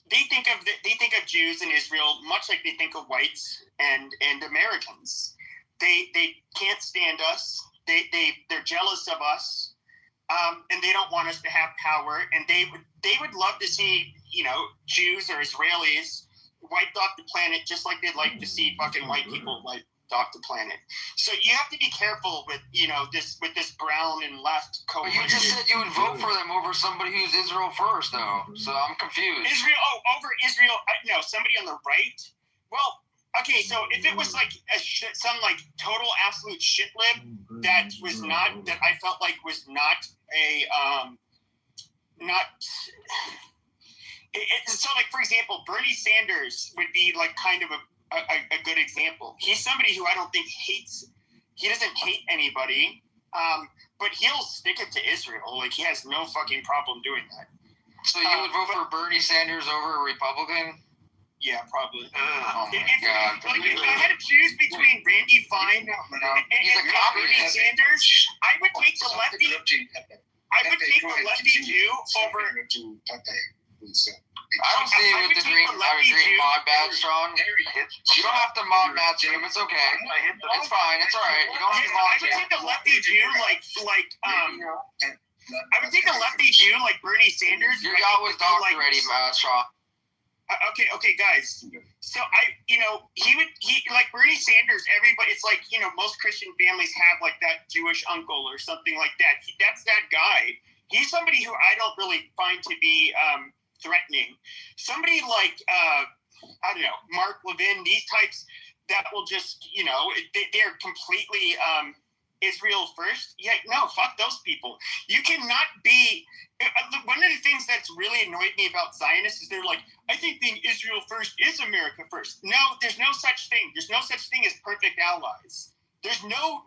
they think of Jews in Israel much like they think of whites and Americans. They can't stand us. They're jealous of us, and they don't want us to have power. And they would love to see Jews or Israelis wiped off the planet, just like they'd like to see fucking white people wiped off the planet. So you have to be careful with this brown and left coalition. But you just said you would vote for them over somebody who's Israel first, though. So I'm confused. Over Israel? No, somebody on the right. Well, okay, so if it was like some like total absolute shit lib that I felt like was not a so like, for example, Bernie Sanders would be like kind of a good example. He's somebody who I don't think he doesn't hate anybody, but he'll stick it to Israel. Like, he has no fucking problem doing that. So you would vote for Bernie Sanders over a Republican? Yeah, probably. Oh my God. Like, if I had to choose between Randy Fine and Bernie Sanders, I would take the lefty. I would take the lefty Jew over. I don't see it with the green mod badge, Sean. You don't have to mod match him. It's okay. It's fine. It's all right. You don't have to mod I would take the lefty Jew I would take the lefty Jew like Bernie Sanders. You're always dog ready, Sean. Okay, guys. So he like Bernie Sanders. Everybody, it's like most Christian families have like that Jewish uncle or something like that. That's that guy. He's somebody who I don't really find to be threatening. Somebody like I don't know, Mark Levin. These types that will just they're completely Israel first. Yeah, no, fuck those people. You cannot be. One of the things that's really annoyed me about Zionists is they're like, I think being Israel first is America first. No, there's no such thing. There's no such thing as perfect allies. There's in no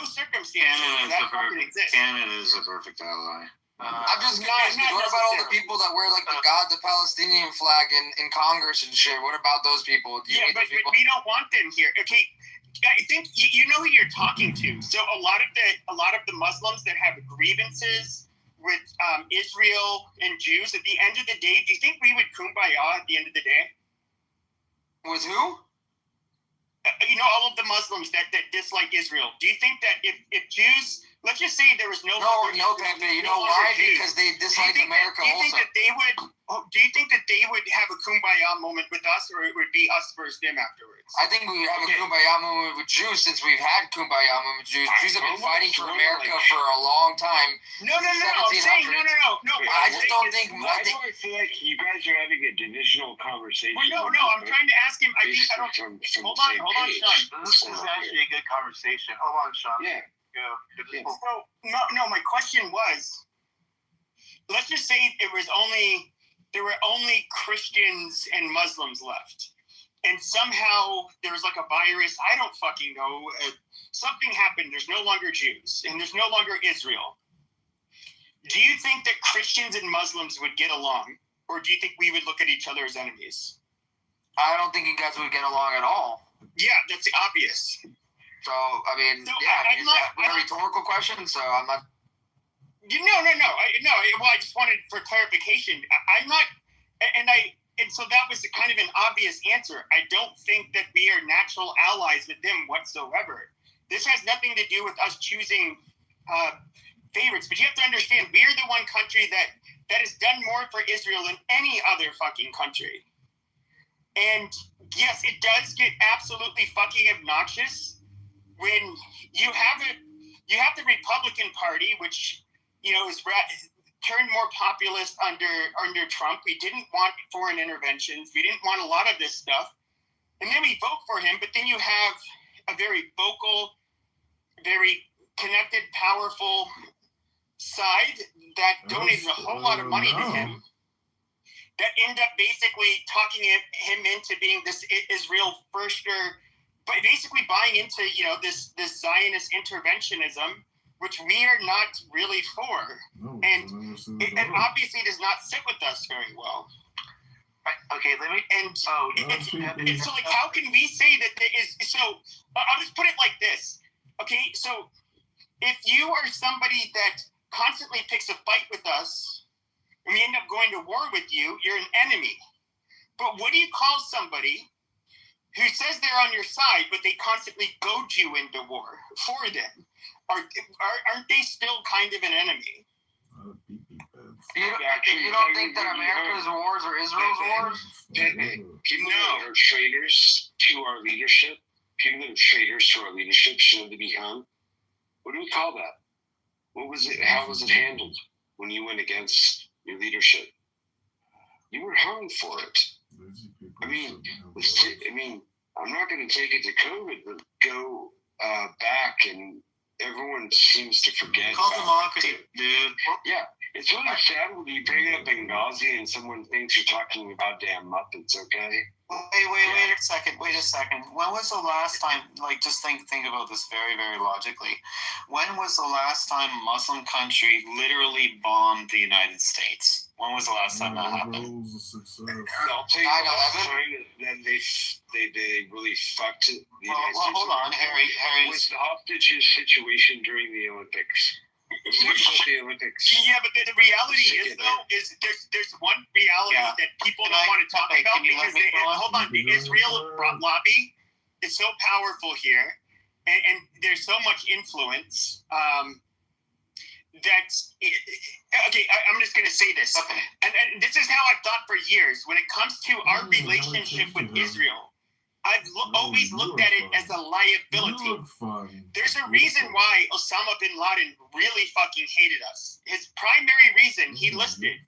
circumstance that fucking exists. Canada is a perfect ally. I'm just confused. What about all the people that wear like the Palestinian flag in Congress and shit? What about those people? But we don't want them here. Okay, I think you know who you're talking to. So a lot of the Muslims that have grievances with Israel and Jews, at the end of the day, do you think we would kumbaya at the end of the day? With who? All of the Muslims that dislike Israel. Do you think that if Jews, let's just say there was no Pepe, you know why? Because they dislike America also. Do you think that they would have a kumbaya moment with us, or it would be us versus them afterwards? I think we would have a kumbaya moment with Jews, since we've had kumbaya moment with Jews. Jews have been fighting for America for a long time. No. I'm saying no. I just don't think. I feel like you guys are having a divisional conversation. Well, no. I'm trying to ask him. Hold on, Sean. This is actually a good conversation. Hold on, Sean. Yeah. So, no. My question was, let's just say there were only Christians and Muslims left. and somehow there's like a virus. I don't fucking know. Something happened. There's no longer Jews, and there's no longer Israel. Do you think that Christians and Muslims would get along, or do you think we would look at each other as enemies? I don't think you guys would get along at all. Yeah, that's obvious. So, I mean, it's a rhetorical question, so I'm not... No. Well, I just wanted for clarification. I'm not, and so that was kind of an obvious answer. I don't think that we are natural allies with them whatsoever. This has nothing to do with us choosing favorites, but you have to understand, we are the one country that has done more for Israel than any other fucking country. And yes, it does get absolutely fucking obnoxious when you have the Republican Party, which is turned more populist under Trump. We didn't want foreign interventions. We didn't want a lot of this stuff, and then we vote for him. But then you have a very vocal, very connected, powerful side that donated a whole lot of money to him, that end up basically talking him into being this Israel firster, but basically buying into this Zionist interventionism, which we are not really for, and it obviously does not sit with us very well. Okay, let me. And so like, how can we say that there is? So I'll just put it like this. Okay, so if you are somebody that constantly picks a fight with us, and we end up going to war with you, you're an enemy. But what do you call somebody who says they're on your side, but they constantly goad you into war for them? Aren't they still kind of an enemy? You don't think that America's wars are Israel's wars? People that are traitors to our leadership, shouldn't be hung. What do we call that? What was it? How was it handled when you went against your leadership? You were hung for it. I mean, I'm not going to take it to COVID, but go back, and everyone seems to forget. Call democracy, dude. Yeah, it's really sad when you bring up Benghazi and someone thinks you're talking about damn Muppets. Okay. Wait a second. When was the last time, just think about this very, very logically. When was the last time a Muslim country literally bombed the United States? When was the last time that happened? I'll tell you the last time that they really fucked it. Well, hold on, Harry. Was the hostages situation during the Olympics. The Olympics. Yeah, but the reality is there's one reality that people don't want to talk about, because the Israel lobby is so powerful here, and there's so much influence that I'm just going to say this, and this is how I've thought for years. When it comes to our relationship with Israel, I've always looked at it as a liability. There's a reason why Osama bin Laden really fucking hated us. His primary reason he listed,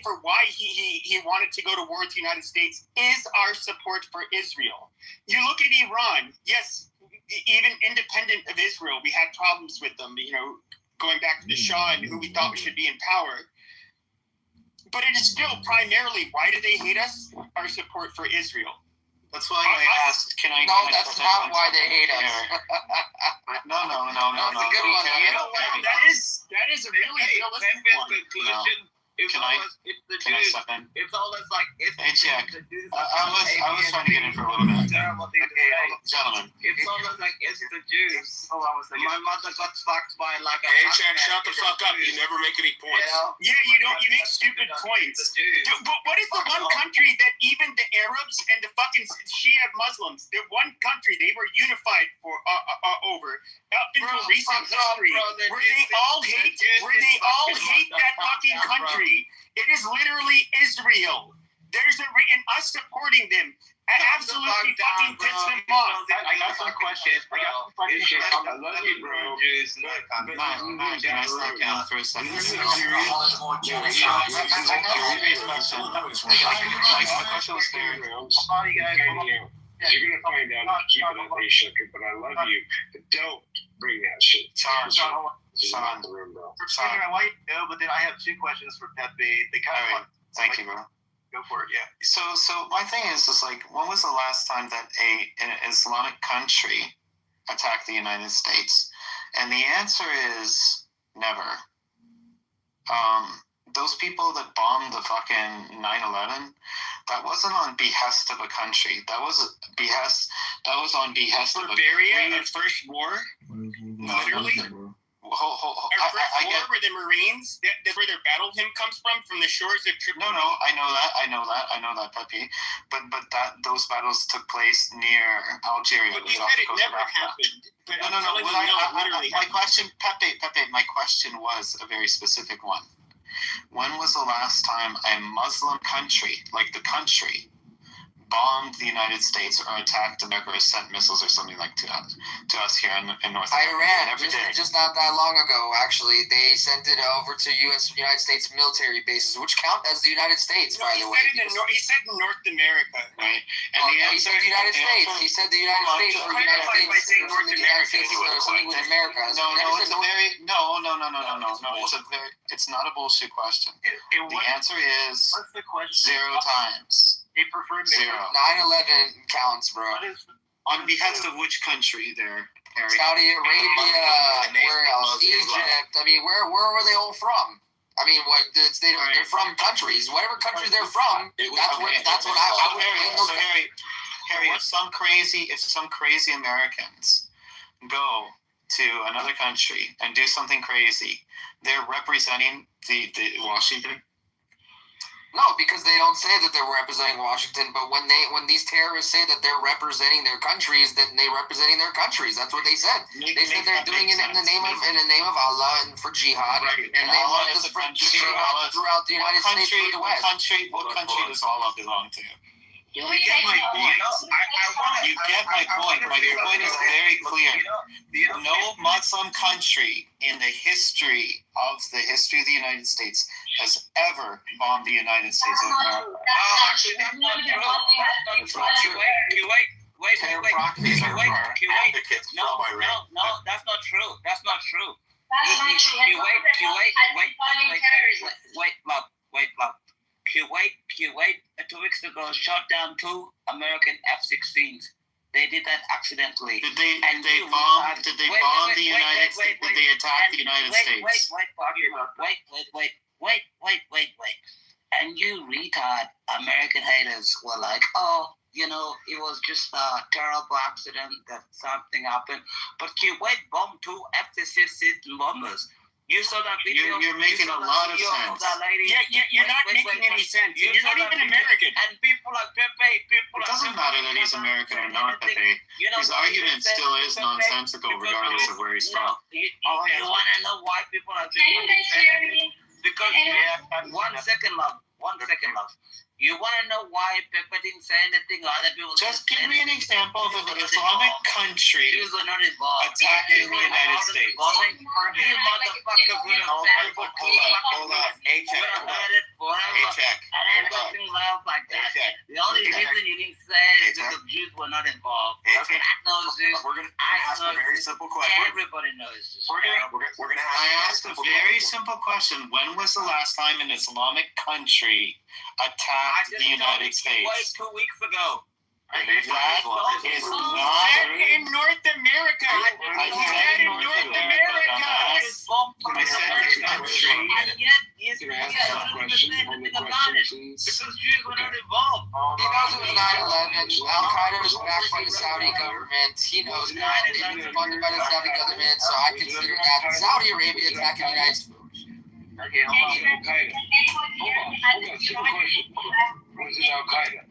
for why he wanted to go to war with the United States is our support for Israel. You look at Iran, yes, even independent of Israel, we had problems with them, going back to the Shah and who we thought should be in power. But it is still primarily, why do they hate us? Our support for Israel. That's why I asked, No, that's not why they hate us. No. That's a good one. That is a really realistic one. It's almost like the Jews. I was trying to get in for a little bit. Gentlemen. It's almost like it's the Jews. My mother got fucked by like a... Hey, Chad, shut the fuck up. You never make any points. Yeah, you make stupid points. But what is the one country that even the Arabs and the fucking Shia Muslims, the one country they were unified for over up until recent history, where they all hate that fucking country? It is literally Israel. There's and us supporting them absolutely fucking pissed them off. I got some questions. I love you, bro. Can I stop down for a second? My question was there. You're gonna find out if you keep it up, Sugar, but I love you. But don't bring that shit. Sorry. Not in the room, bro. I want you to know, but then I have two questions for Pepe. They kind of Thank you, bro. Go for it. Yeah. So my thing is like, when was the last time that an Islamic country attacked the United States? And the answer is never. Those people that bombed the fucking 9/11, that wasn't on behest of a country. That was on behest of a Bulgaria, our first war. Literally. Our first war were the Marines. That's where their battle hymn comes from the shores of Tripoli. No, I know that, Pepe. But those battles took place near Algeria. But you said it never happened. But No. My question, Pepe, my question was a very specific one. When was the last time a Muslim country, like the country, bombed the United States or attacked America or sent missiles or something like to us here in North America? Iran, just not that long ago, actually, they sent it over to United States military bases, which count as the United States, by the way. He said in North America, right? And he said the United States. He said the United States or United States or the United States or something with America. No. It's not a bullshit question. The answer is What's the question? 0 times. They prefer 0. 9/11 counts, bro. On behest of which country there, Harry? Saudi Arabia, where else? Egypt. I mean, where were they all from? I mean, they're from countries. Whatever country they're from, that's what I So Harry, if some crazy Americans go to another country and do something crazy, they're representing the Washington. No, because they don't say that they're representing Washington, but when these terrorists say that they're representing their countries, then they're representing their countries. That's what they said. They said they're doing it in the name of Allah and for jihad, right. and they want to spread throughout the United States through the West. What country does Allah belong to? You get my point. You get my point. My point is very clear. No Muslim country in the history of the United States has ever bombed the United States of America. Actually, that's not true. Wait. No, that's not true. That's not true. Kuwait 2 weeks ago shot down 2 American F-16s. They did that accidentally. Did they bomb the United States? Did they attack the United States? Wait. And you retard American haters were like, oh, it was just a terrible accident that something happened. But Kuwait bombed 2 F-16 bombers. You saw that video. You're making a lot of sense. You're not making any sense. You're not even American. And people like Pepe, It doesn't matter that he's American or not, Pepe. His argument still is nonsensical regardless of where he's from. You want to know why people are saying because 1 second, love. You want to know why Pepe didn't say anything? Other people just give me an example of an Islamic country attacking the United States. You motherfuckers will Hold on. A-check. And everything else like that. The only reason you didn't say is because Jews were not involved. I know Jews. We're going to ask a very simple question. Everybody knows this. We're going to ask a very simple question. When was the last time an Islamic country attacked the United States? 2 weeks ago. That is not in North America. I said in North America. And yet, yes, we don't even say anything about it because Jews were not involved. He knows it was 9/11. Al-Qaeda was backed by the Saudi government. He knows that it was funded by the Saudi government, so I consider that Saudi Arabia attacking the United States. Okay, hold on. Hold on. Simple question. Was it Al-Qaeda?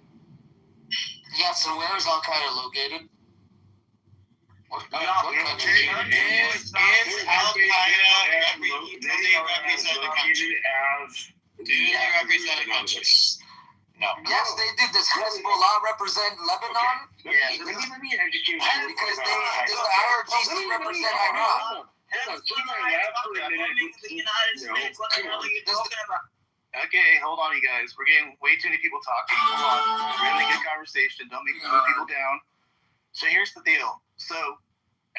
Yes, and where is Al-Qaeda located? What country? Is Al-Qaeda do they represent the country? Do they represent a country? No. Yes, they did. Does Hezbollah represent Lebanon? Yeah, let me educate you. Because the IRGC represent Iraq. Okay, hold on, you guys. We're getting way too many people talking. Hold on. We're having a good conversation. Don't make move people down. So here's the deal. So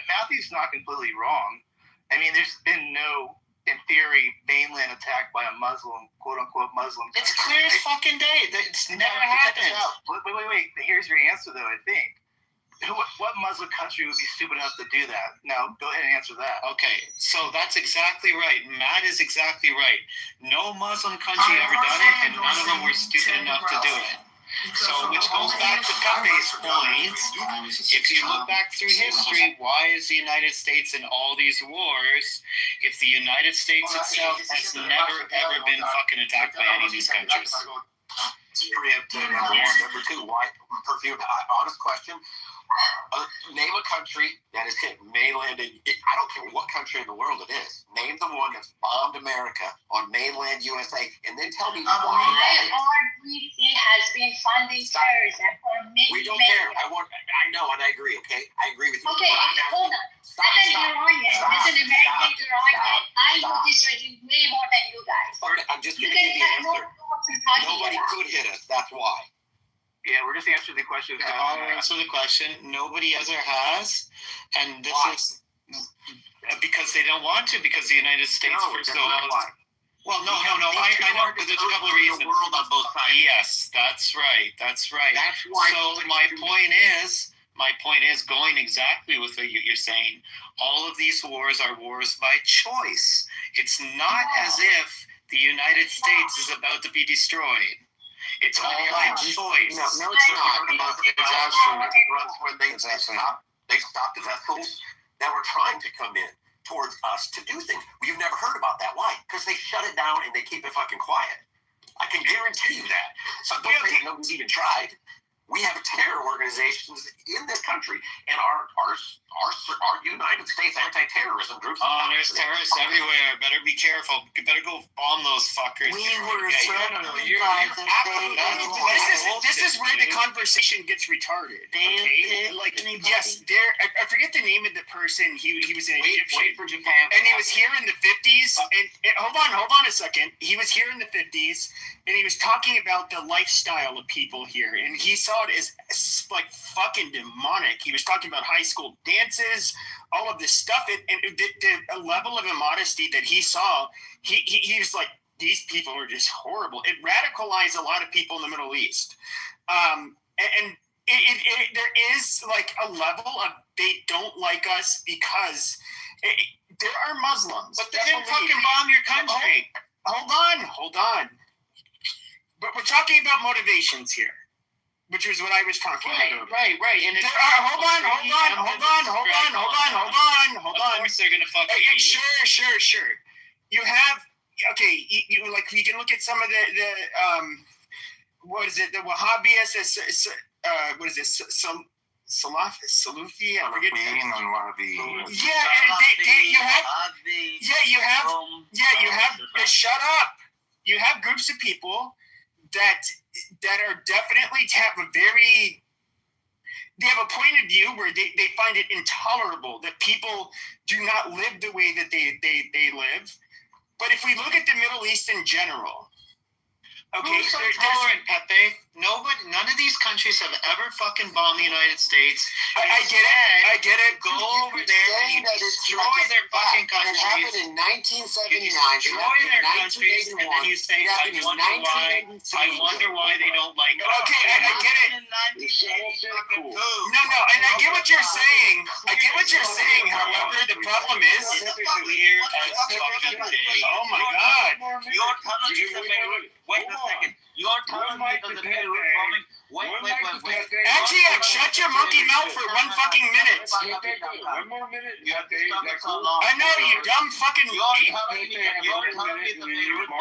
Matthew's not completely wrong. I mean, there's been no in theory, mainland attacked by a Muslim, quote unquote Muslim. It's clear as fucking day. It's never happened. Wait. Here's your answer, though, I think. What Muslim country would be stupid enough to do that? Now, go ahead and answer that. Okay, so that's exactly right. Matt is exactly right. No Muslim country ever done it, and none of them were stupid enough to do it. So, which goes back to Pepe's point. If you look back through history, why is the United States in all these wars if the United States itself has never, ever been fucking attacked by any of these countries? It's preemptive, number one. Number two, why perfume? Honest question. Name a country that has hit mainland. I don't care what country in the world it is. Name the one that's bombed America on mainland USA, and then tell me why. RBC has been funding terrorism for many. We don't care. I know, and I agree. Okay, I agree with you. Okay, hold on. As an Iranian, as an American Iranian, I know this regime way more than you guys. I'm just going to give you an answer. Nobody could hit us. That's why. Yeah, we're just answering the question. I'll answer the question. Nobody ever has, and this is because they don't want to. Because the United States, first of all, well, no. I know, but there's a couple of reasons. World on both sides. Yes, that's right. That's why. So my point is, going exactly with what you're saying. All of these wars are wars by choice. It's not as if the United States is about to be destroyed. It's all by choice. No, it's not. When they stopped the vessels that were trying to come in towards us to do things. You've never heard about that. Why? Because they shut it down and they keep it fucking quiet. I can guarantee you that. So don't think nobody's even tried. We have terror organizations in this country, and our United States anti-terrorism groups. Oh, there's terrorists everywhere. Better be careful. You better go bomb those fuckers. We were This is where the conversation gets retarded. Okay, like yes, I forget the name of the person. He was an Egyptian. Wait for Japan. And he was here in the 50s. And hold on a second. He was here in the 50s, and he was talking about the lifestyle of people here, and he saw it as like fucking demonic. He was talking about high school dances, all of this stuff, and the level of immodesty that he saw, he was like, these people are just horrible. It radicalized a lot of people in the Middle East, and there is like a level of they don't like us because there are Muslims, but they didn't fucking bomb your country. Hold on. But we're talking about motivations here, which is what I was talking about. Right. And hold on. Of course they're gonna fucking. Sure. You have you like you can look at some of the what is it? The Wahhabis. What is this? Salafi. I forget. You have. Shut up. You have groups of people that are definitely have a point of view where they find it intolerable that people do not live the way that they live. But if we look at the Middle East in general, who's intolerant, Pepe? None of these countries have ever fucking bombed the United States. I get it. Go over there and destroy their fucking countries. It happened in 1979. Destroy their countries, and then you say, I wonder why they don't like us. Okay, I get it. No, and I get what you're saying. However, the problem is clear as fucking day. Oh my God. You're telling me wait a second. You're telling me that the Beirut bombing. Wait. Actually, shut your monkey mouth for 1 fucking minute. 1 more minute. I know, you dumb fucking. You're telling me the Beirut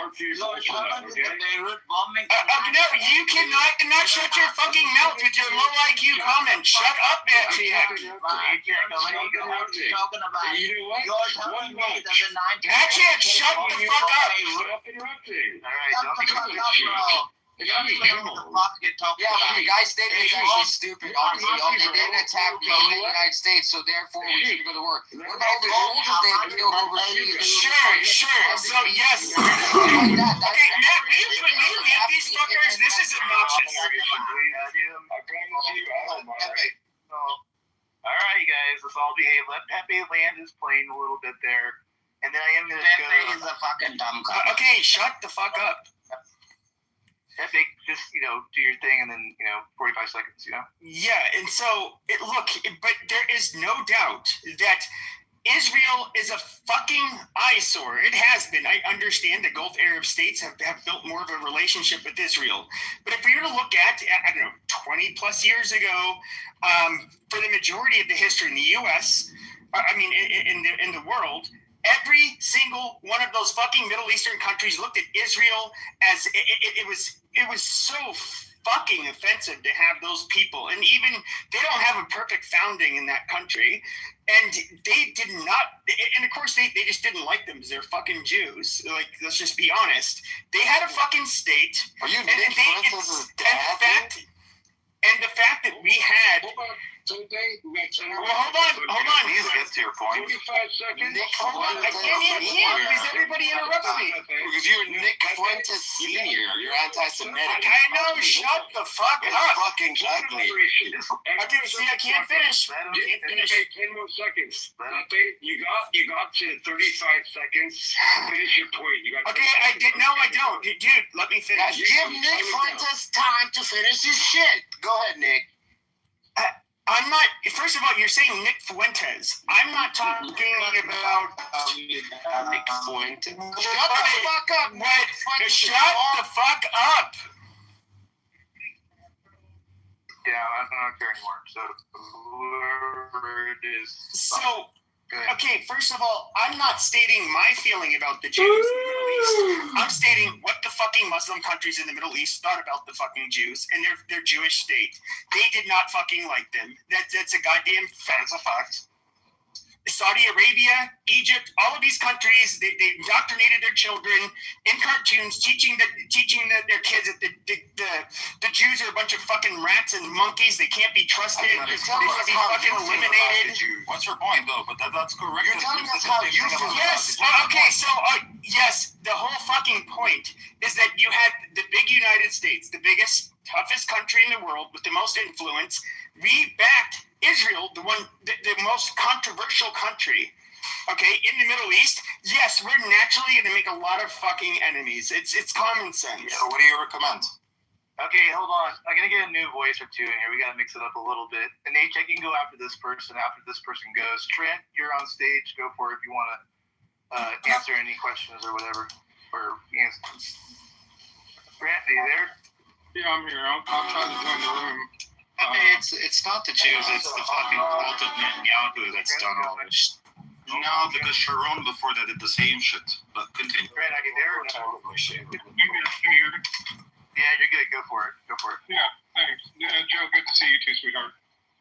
bombing. No, you cannot shut your fucking mouth with your low IQ comment. Shut up, Achiak. Achiak, shut the fuck up. Stop interrupting. All right, don't be stupid. Yeah, but the guy statement is actually stupid, honestly. They didn't attack me in the United States, so therefore we shouldn't go to war. What about all the soldiers they have killed overseas? Sure. So, yes. Okay, Matt, mute these fuckers. This is obnoxious. I promise you, all right, you guys, let's all behave. Let Pepe land his plane a little bit there. And then I am going to go. Pepe is a fucking dumb guy. Okay, shut the fuck up. Pepe, just, do your thing, and then, 45 seconds, Yeah, and so, but there is no doubt that Israel is a fucking eyesore. It has been. I understand that Gulf Arab states have built more of a relationship with Israel. But if we were to look at, 20 plus years ago, for the majority of the history in the U.S., in the world, every single one of those fucking Middle Eastern countries looked at Israel as it was so fucking offensive to have those people, and even they don't have a perfect founding in that country, and they did not, and of course they just didn't like them because they're fucking Jews. Like, let's just be honest. They had a fucking state. Are you and the fact that we had. Well, hold on. Please get to your point. 45 seconds. Hold on. I can't because everybody interrupts me. Because you're Nick Fuentes Senior. You're anti-Semitic. I know. Shut the fuck up. Fucking ugly. Okay, see, I can't finish. Okay, 10 more seconds. Okay, you got to 35 seconds. Finish your point. Okay, I did. No, I don't. Dude, let me finish. Give Nick Fuentes time to finish his shit. Go ahead, Nick. I'm not. First of all, you're saying Nick Fuentes. I'm not talking about Nick Fuentes. Shut the fuck up. Shut the fuck up. Yeah, I don't care anymore. So whoever it is. So. Okay, first of all, I'm not stating my feeling about the Jews in the Middle East. I'm stating what the fucking Muslim countries in the Middle East thought about the fucking Jews and their Jewish state. They did not fucking like them. That's a goddamn fact. That's a fact. Saudi Arabia, Egypt, all of these countries, they indoctrinated their children in cartoons, teaching their kids that the Jews are a bunch of fucking rats and monkeys. They can't be trusted. They should be fucking eliminated. What's your point, though? But that's correct. You're telling us how you feel. Yes. Okay. So yes, the whole fucking point is that you had the big United States, the biggest, toughest country in the world with the most influence. We backed Israel, the most controversial country, okay, in the Middle East. Yes, we're naturally going to make a lot of fucking enemies. It's common sense. So what do you recommend? Okay, hold on. I'm going to get a new voice or two in here. We got to mix it up a little bit. And Nate, I can go after this person goes. Trent, you're on stage. Go for it if you want to answer any questions or whatever. Or Trent, are you there? Yeah, I'm here. I'll try to join the room. It's not the Jews, it's the fucking cult of Netanyahu that's done all this. No, because Sharon before that did the same shit. But continue. Brad, are you there? Yeah, you're good. Go for it. Yeah, thanks. Joe, good to see you too, sweetheart.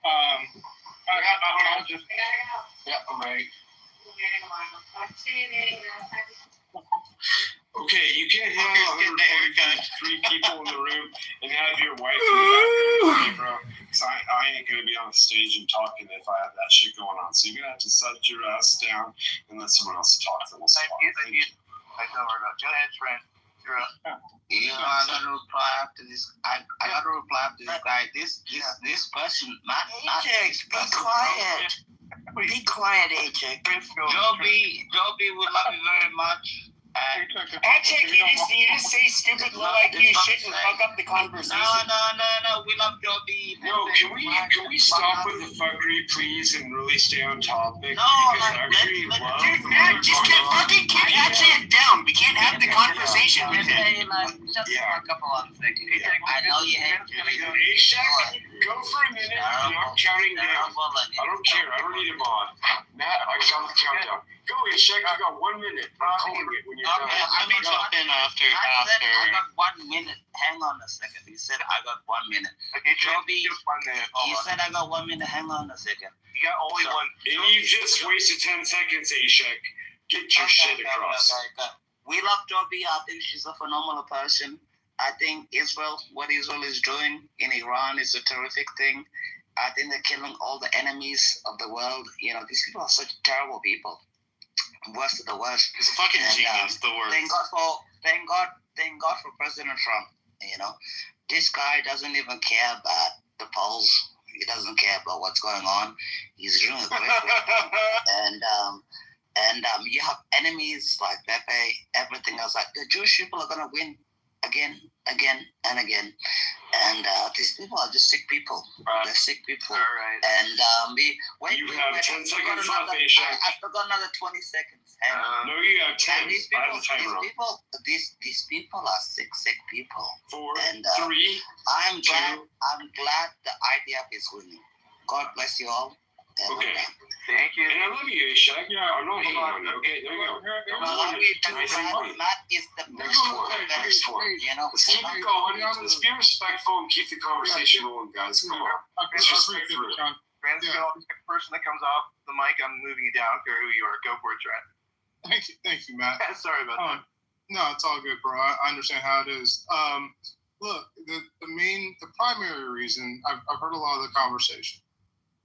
I'll just... Yeah, I'm ready. Okay, you can't have 3 people in the room and have your wife in the background, bro. Because I ain't gonna be on the stage and talking if I have that shit going on. So you're gonna have to set your ass down and let someone else talk. That will stop. I don't worry about it. Go ahead, Trent. You're up. I got to reply after this. I got to reply after this guy. This person, not AJ, be quiet. Be quiet, AJ. Joby, we love you very much. Actually, you just say stupid low IQ shit and fuck up the conversation. No. We love Joby. Yo, can we stop with the fuckery, please, and really stay on topic? No, dude, man, just fucking kick Ajay down. We can't have the conversation with him. Just a couple of seconds. I know you hate Shaq, go for a minute. I'm counting down. I don't care. I don't need a mod. Matt, I count down. Go ahead, Shaq. You got 1 minute. I'm calling it when you're done. Let me jump in after. I got 1 minute. Hang on a second. He said I got 1 minute. Okay, Joby, just 1 minute. He said I got 1 minute. Hang on a second. You got only one. And you just wasted 10 seconds, Ashek. Get your shit across. We love Joby. I think she's a phenomenal person. I think what Israel is doing in Iran is a terrific thing. I think they're killing all the enemies of the world. You know, these people are such terrible people. Worst of the worst. He's a fucking genius, the worst. Thank God for President Trump. You know, this guy doesn't even care about the polls. He doesn't care about what's going on. He's doing a great thing. And and you have enemies like Pepe, everything else. Like the Jewish people are gonna win again, and again. And these people are just sick people. They're sick people. All right. And you have 10 seconds left, Aisha. I forgot another 20 seconds. And, no, you have 10. these people are sick people. 4, and, 3. I'm glad the IDF is winning. God bless you all. Okay. Thank you. And I love you, Aisha. Yeah, I'm not hating on you. Okay, there you go. Love you too, Matt is the best word. You know, Let's keep it going. Let's be respectful and keep the conversation rolling, guys. Come on. Let's just get through it. Francisco, the person that comes off the mic, I'm moving you down. I don't care who you are. Go for it, Trent. Thank you, Matt. Sorry about that. No, it's all good, bro. I understand how it is. Look, the primary reason I've heard a lot of the conversation.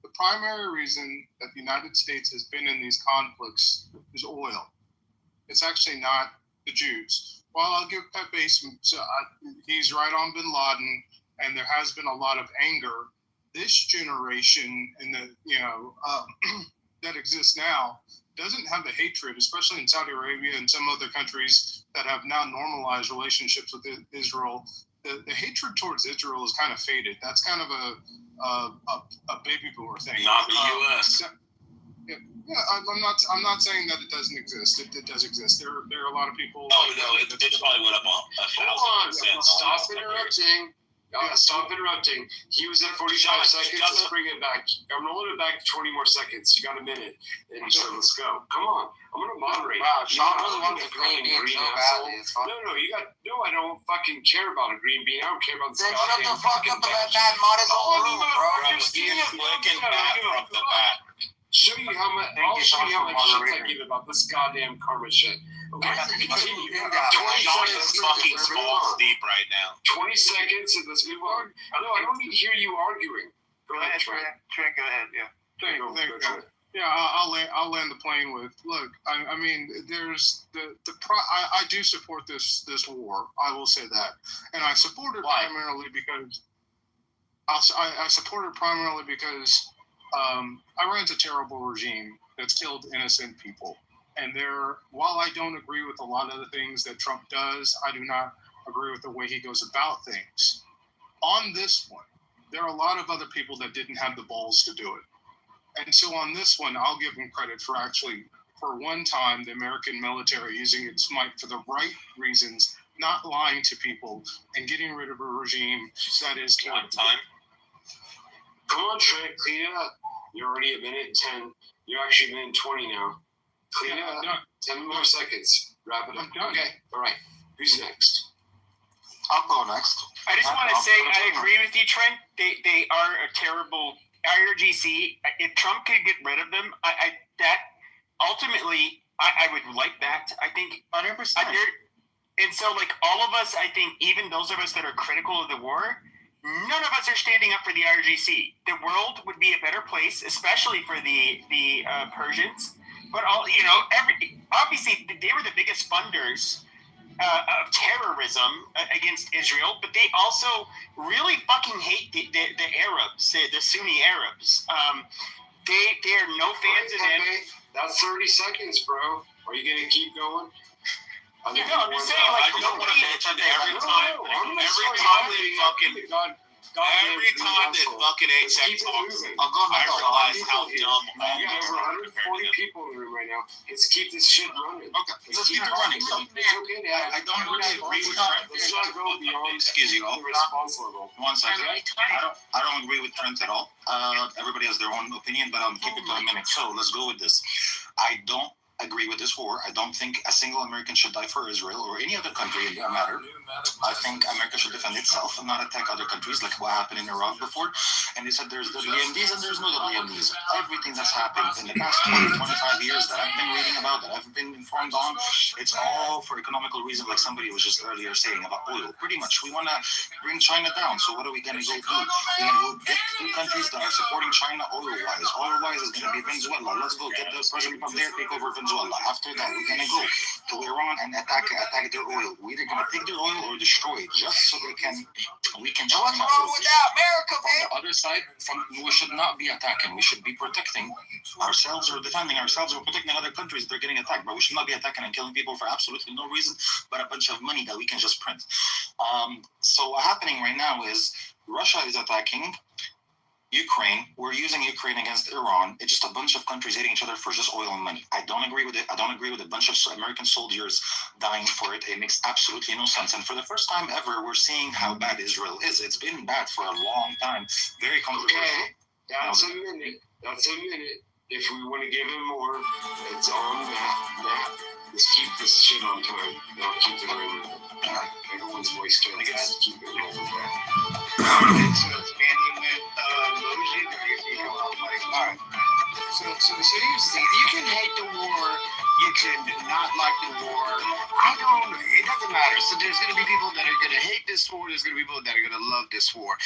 The primary reason that the United States has been in these conflicts is oil. It's actually not the Jews. While I'll give Pepe some, he's right on Bin Laden, and there has been a lot of anger. This generation and that exists now doesn't have the hatred, especially in Saudi Arabia and some other countries that have now normalized relationships with Israel. The hatred towards Israel is kind of faded. That's kind of a baby boomer thing. Not the U.S. I'm not saying that it doesn't exist. It does exist. There are a lot of people. Oh no, it probably went up 1,000%. Stop interrupting. Stop interrupting. He was at 45 seconds. Let's bring it back. I'm rolling it back 20 more seconds. You got a minute. And so let's go. Come on. I'm going to moderate. Wow, Sean really wants a green bean so badly. It's fun. No, I don't fucking care about a green bean. I don't care about the Then shut the fuck up and let Matt mod his own room, bro. Flicking back from the back. Show you how much. I'll show you how much shit I give about this goddamn karma shit. Okay. 20 seconds fucking small deep right now. 20 seconds and let's move on. No, I don't need to hear you arguing. Go ahead, Trent. Go ahead. Yeah. Thank you. Yeah, I'll land the plane with. Look, I mean, there's I do support this war. I will say that, and I support it primarily because I support it primarily because Iran's a terrible regime that's killed innocent people. And while I don't agree with a lot of the things that Trump does, I do not agree with the way he goes about things. On this one, there are a lot of other people that didn't have the balls to do it. And so on this one, I'll give him credit for one time, the American military using its might for the right reasons, not lying to people and getting rid of a regime that is one time. Come on, Trent, clean it up. You're already at minute 10. You're actually minute 20 now. Clean it up. 10 more seconds. Wrap it up. Okay. All right. Who's next? I'll go next. I just want to say I agree with you, Trent. They are a terrible IRGC. If Trump could get rid of them, that ultimately I would like that. I think 100%. And so, like all of us, I think even those of us that are critical of the war, none of us are standing up for the IRGC. The world would be a better place, especially for the Persians. But obviously they were the biggest funders of terrorism against Israel, but they also really fucking hate the Arabs, the Sunni Arabs. They are no fans of them. That's 30 seconds, bro. Are you gonna keep going? I'm just saying, like, I don't want to mention every time that fucking ATEC talks, I realize how dumb all you got over 140 people in the room right now. Let's keep this shit running. Okay, let's keep it running. I don't agree with Trent. Let's not go beyond the response level. 1 second. I don't agree with Trent at all. Everybody has their own opinion, but I'll keep it to a minute. So let's go with this. I don't agree with this war. I don't think a single American should die for Israel or any other country in that matter. I think America should defend itself and not attack other countries like what happened in Iraq before. And they said there's WMDs and there's no WMDs. Everything that's happened in the past 20, 25 years that I've been reading about, that I've been informed on, it's all for economical reasons, like somebody was just earlier saying about oil. Pretty much, we want to bring China down. So what are we going to go do? We're going to go get two countries that are supporting China oil-wise. Oil-wise is going to be Venezuela. Let's go get the president from there, take over Venezuela. Venezuela. After that, we're gonna go to Iran and attack their oil. We're either gonna take their oil or destroy it, just so we can. What's wrong with that, America, man? On the other side, we should not be attacking. We should be protecting ourselves or defending ourselves or protecting other countries. They're getting attacked, but we should not be attacking and killing people for absolutely no reason but a bunch of money that we can just print. So what's happening right now is Russia is attacking Ukraine. We're using Ukraine against Iran. It's just a bunch of countries hating each other for just oil and money. I don't agree with it. I don't agree with a bunch of American soldiers dying for it. It makes absolutely no sense. And for the first time ever, we're seeing how bad Israel is. It's been bad for a long time. Very controversial. Okay, that's a minute. If we want to give him more, it's on Matt. Let's keep this shit on time. I'll keep it rolling. Everyone's voice counts. Let's keep it rolling. So it's Manny with Moji. Alright. So you see, you can hate the war, you can not like the war. It doesn't matter. So there's going to be people that are going to hate this war, there's going to be people that are going to love this war.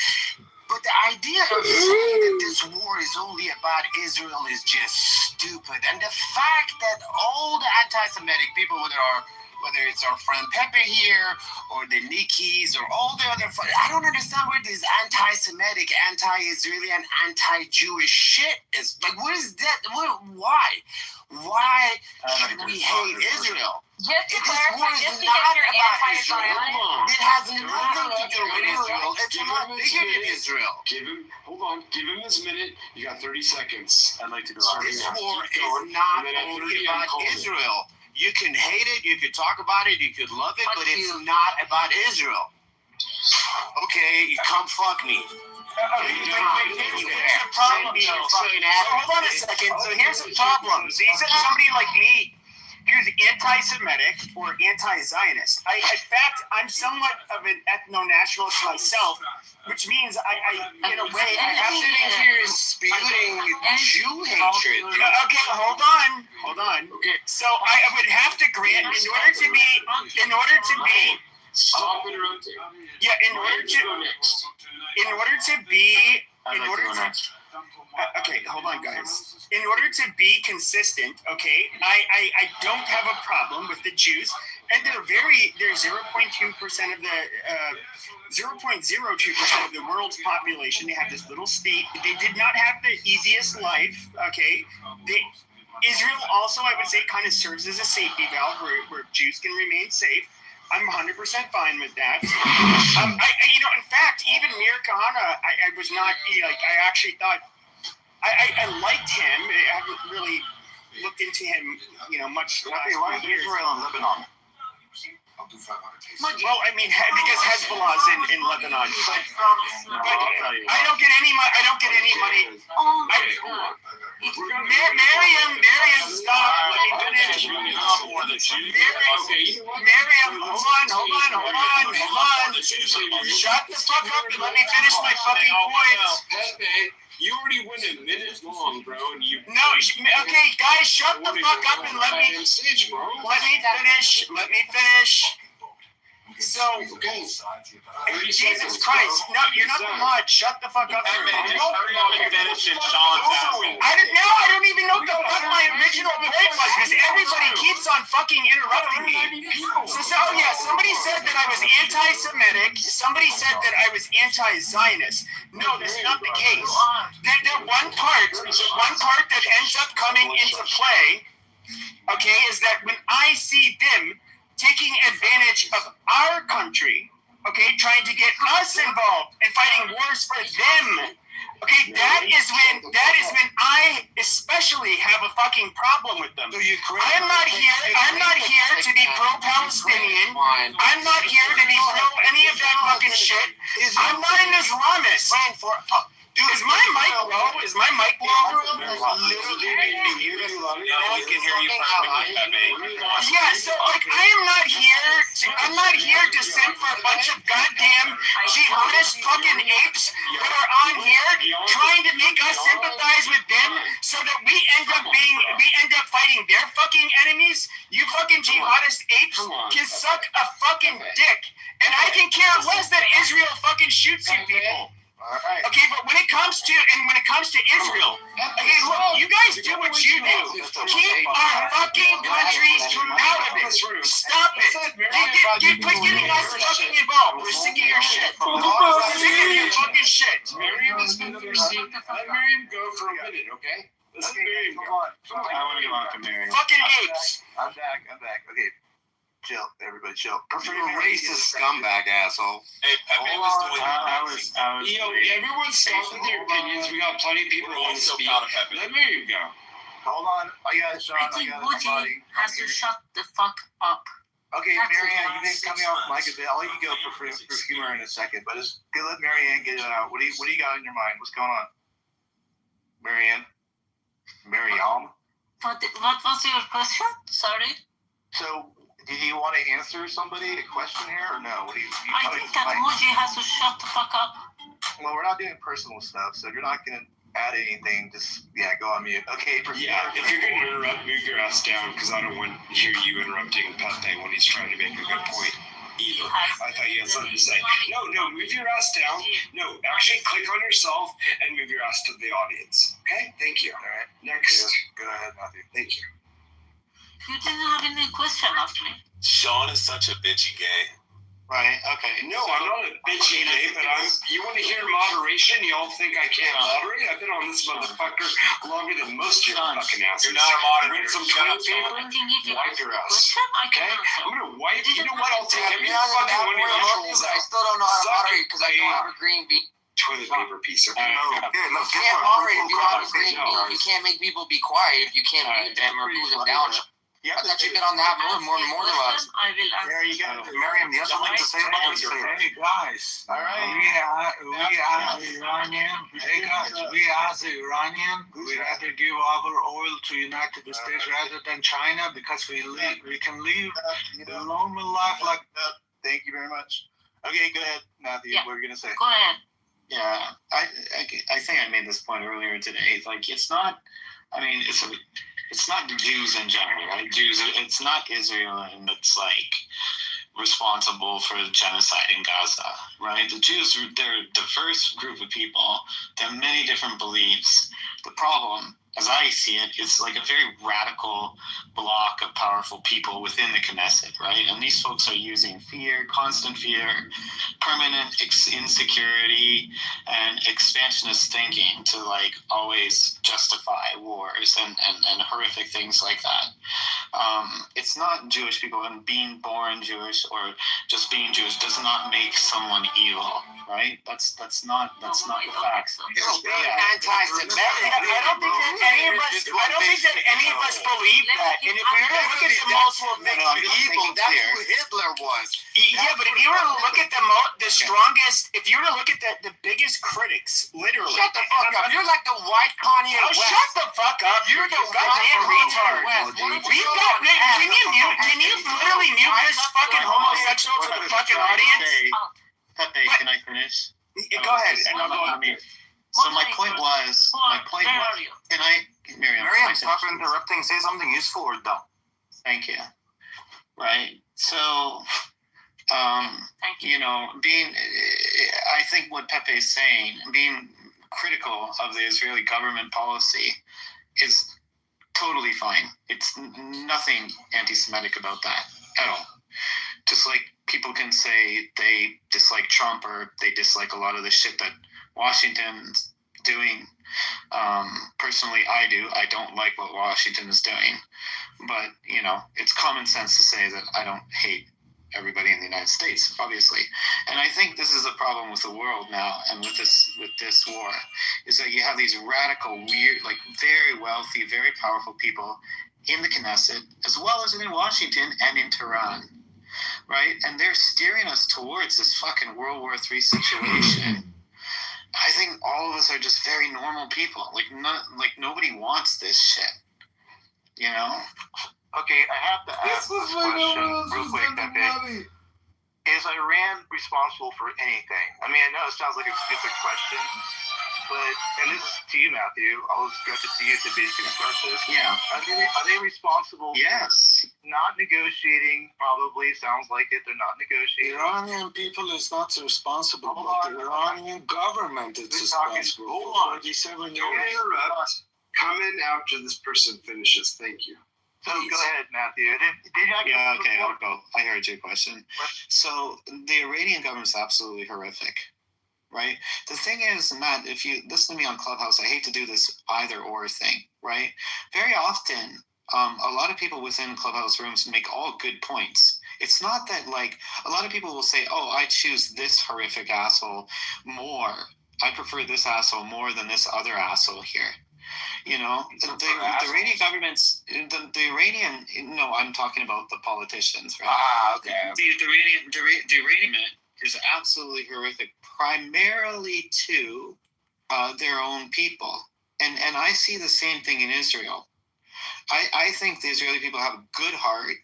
But the idea of saying that this war is only about Israel is just stupid. And the fact that all the anti-Semitic people, whether it's our friend Pepe here, or the Nikis, or all the other, I don't understand where this anti-Semitic, anti-Israeli, and anti-Jewish shit is. Like, what is that? Why? Why should we hate Israel? Just to This clarify, war is just not because you're about anti-Zionist. Israel. It has nothing to do with Israel. It's a lot bigger than Israel. Hold on. Give him this minute. You got 30 seconds. I'd like to go. This war is not only about Israel. You can hate it, you can talk about it, you could love it, but it's not about Israel. Okay, you come fuck me. Here's the problem. Hold on a second. So here's the problem. So you said somebody like me who's anti-Semitic or anti-Zionist. In fact, I'm somewhat of an ethno-nationalist myself, which means I in a way, I have to be here spewing Jew hatred. Okay, hold on. Okay. So I would have to grant, in order to be. Stop interrupting. Yeah, in order to be. Okay, hold on, guys. In order to be consistent, okay, I don't have a problem with the Jews, and they're 0.2% of the 0.02% of the world's population. They have this little state. They did not have the easiest life. Okay, Israel also, I would say, kind of serves as a safety valve where Jews can remain safe. I'm 100% fine with that. In fact, even Mir Kahana, I was not I actually thought I liked him. I haven't really looked into him, much. Why Israel and Lebanon? Well, I mean, because Hezbollah's in Lebanon, but I don't get any money. Miriam, stop. Let me finish. Miriam, hold on. Shut the fuck up and let me finish my fucking point. You already went a minute long, bro. Okay, guys, shut the fuck up and let me finish. So, Jesus Christ, no, you're not the mod. Shut the fuck up. I don't even know what the fuck my original point was, because everybody keeps on fucking interrupting me. So somebody said that I was anti-Semitic. Somebody said that I was anti-Zionist. No, that's not the case. The one part that ends up coming into play, okay, is that when I see them taking advantage of our country, okay, trying to get us involved and fighting wars for them, okay, that is when I especially have a fucking problem with them. I'm not here to be pro-Palestinian. I'm not here to be pro any of that fucking shit. I'm not an Islamist. Dude, is my mic low? Literally, you can hear you perfectly. Yeah, so I'm not here to simp for a bunch of goddamn jihadist fucking apes that are on here trying to make us sympathize with them so that we end up fighting their fucking enemies. You fucking jihadist apes can suck a fucking dick, and I can care less that Israel fucking shoots you people. All right. Okay, but when it comes to Israel, okay, look, you guys do what you do. Keep our fucking countries out of it. Stop it. Quit getting us fucking involved. We're sick of your shit. We're sick of your fucking shit. Miriam has been thirsty. Let Miriam go for a minute, okay? Let's let Miriam go. I want to go after Miriam. Fucking apes. I'm back. Okay. Chill, everybody, chill. You're a racist scumbag, asshole. Hey, Pepe was doing I was. Everyone stop with their opinions. We got plenty of people who want to speak. Let Miriam go. Hold on. I got Sean. I think Muji has to shut the fuck up. Okay, That's Marianne, the you last can come 6 off months. mic a bit. I'll let you go for humor in a second, but just let Marianne get it out. What do you got in your mind? What's going on? Marianne? Miriam? What was your question? Sorry. So, do you want to answer somebody a question here or no? What do you I think that Muji has to shut the fuck up. Well, we're not doing personal stuff, so if you're not going to add anything, just, go on mute. Okay, If you're going to interrupt, move your ass down, because I don't want to hear you interrupting Pepe when he's trying to make a good point either. I thought you had something to say. No, move your ass down. No, actually click on yourself and move your ass to the audience. Okay? Thank you. All right. Next. Go ahead, Matthew. Thank you. You didn't have any question of me. Sean is such a bitchy gay. Right, okay. No, I'm not a bitchy gay, but you want to hear moderation? Y'all think I can't moderate? I've been on this motherfucker longer than most of your fucking asses. You're not a moderator. Read some Shut toilet up, Sean. paper, I think if you wipe ask your a ass. question, I can Okay? answer. I'm gonna wipe. You know what? I'll take every Yeah, fucking one of your assholes I out. still don't know how to Suck moderate it, because I don't have a green bean. Toilet paper piece, okay? You can't moderate if you don't have a green bean. You can't make people be quiet if you can't mute them or move them down. I thought you've been on that more than us. I will answer. There you go. Miriam, you have something to say about this? Hey guys, All right. we as Iranian, we rather give our oil to United States rather than China because we can live a normal life like. Thank you very much. Okay, go ahead, Matthew. Yeah. What are you gonna say? Go ahead. Yeah, I think I made this point earlier today. Like, it's not. I mean, it's not Jews in general, right? It's not Israel, and it's like responsible for the genocide in Gaza, right? The Jews, they're a diverse group of people. They have many different beliefs. The problem, as I see it, is like a very radical block of powerful people within the Knesset, right? And these folks are using fear, constant fear, permanent insecurity, and expansionist thinking to like always justify wars and horrific things like that. It's not Jewish people, and being born Jewish or just being Jewish does not make someone evil, right? That's not the facts. Anti-Semitic. I don't think that any of us believe that. And if we were to look at the most evil, that's who Hitler was. Yeah, but if you were to look at the strongest, if you were to look at the biggest critics, literally. Shut the fuck up. You're like the white Kanye West. Shut the fuck up. You're the goddamn retard. Can you literally mute this fucking homosexual to the fucking audience? Pepe, can I finish? Go ahead. And I'll go on mute. So my point was, can I, Miriam, stop interrupting. Say something useful or dumb. Thank you. Right. So, I think what Pepe is saying, being critical of the Israeli government policy is totally fine. It's nothing anti-Semitic about that at all. Just like people can say they dislike Trump or they dislike a lot of the shit that Washington's doing. Personally, I do. I don't like what Washington is doing. But, it's common sense to say that I don't hate everybody in the United States, obviously. And I think this is a problem with the world now and with this war, is that you have these radical, weird, like very wealthy, very powerful people in the Knesset, as well as in Washington and in Tehran, right? And they're steering us towards this fucking World War III situation. I think all of us are just very normal people. Like nobody wants this shit, Okay, I have to ask this question real quick, Pepe. Is Iran responsible for anything? I mean, I know it sounds like a stupid question, But, and this is to you, Matthew, I'll address it to you to basically start this. Yeah. Are they responsible Yes. for not negotiating? Probably sounds like it. They're not negotiating. Iranian people is not responsible, but the Iranian government is responsible. Hold on. 47 Don't years. interrupt. Come in after this person finishes. Thank you. So go ahead, Matthew. Did I get Yeah, okay, I'll go. I heard your question. So the Iranian government's absolutely horrific, right? The thing is, Matt, if you listen to me on Clubhouse, I hate to do this either or thing, right? Very often, a lot of people within Clubhouse rooms make all good points. It's not that, like, a lot of people will say, oh, I choose this horrific asshole more. I prefer this asshole more than this other asshole here. You know, the Iranian government's, the Iranian, no, I'm talking about the politicians, right? Ah, okay. The Iranian is absolutely horrific, primarily to their own people. And I see the same thing in Israel. I think the Israeli people have a good heart,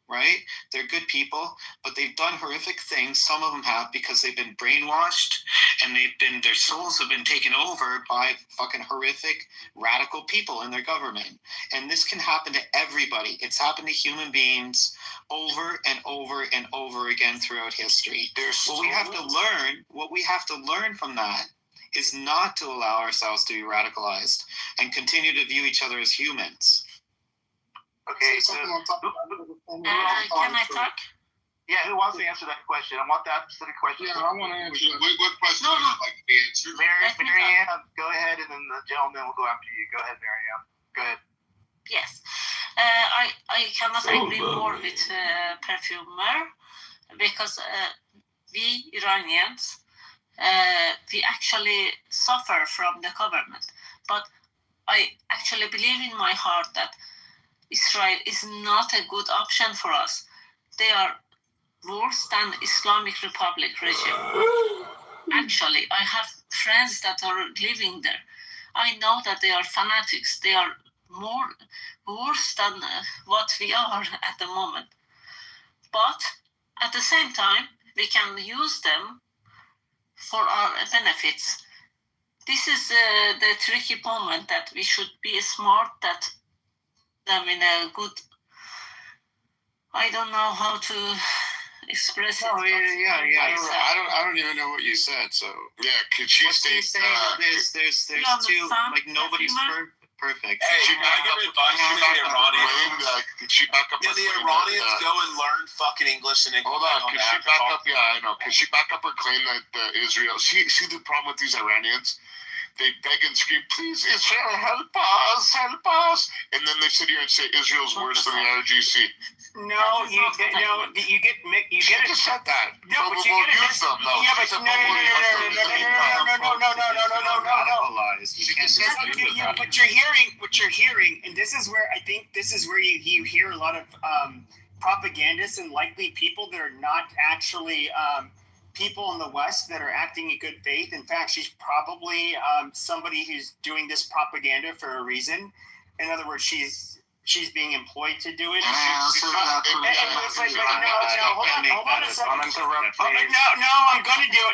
right? They're good people, but they've done horrific things. Some of them have because they've been brainwashed and their souls have been taken over by fucking horrific radical people in their government. And this can happen to everybody. It's happened to human beings over and over and over again throughout history. What we have to learn from that is not to allow ourselves to be radicalized and continue to view each other as humans. Okay, so can I talk? Yeah, who wants to answer that question? I want that specific question. Yeah, I want to answer that. What question would you like to be answered? Marianne, go ahead, and then the gentleman will go after you. Go ahead, Marianne. Go ahead. Yes. I cannot agree more with Perfumer because we Iranians, we actually suffer from the government. But I actually believe in my heart that Israel is not a good option for us. They are worse than Islamic Republic regime. Actually, I have friends that are living there. I know that they are fanatics. They are worse than what we are at the moment. But at the same time, we can use them for our benefits. This is the tricky moment that we should be smart, that them in a good, I don't know how to express it. I don't even know what you said. So yeah, could she state? There's two, like, nobody's perfect. Hey, can I give advice to the Iranians? Could she back up? Can the Iranians go and learn fucking English and hold on, could she back up? Yeah, I know. Could she back up her claim that Israel? See the problem with these Iranians? They beg and scream, please, Israel, help us. And then they sit here and say Israel's worse than the IRGC. No, you get it. Just said that. No, but you get it. Them, though. Yeah, but no. What you're hearing, and this is where you hear a lot of propagandists and likely people that are not actually people in the West that are acting in good faith. In fact, she's probably somebody who's doing this propaganda for a reason. In other words, she's being employed to do it. Hold on a second. No, I'm gonna do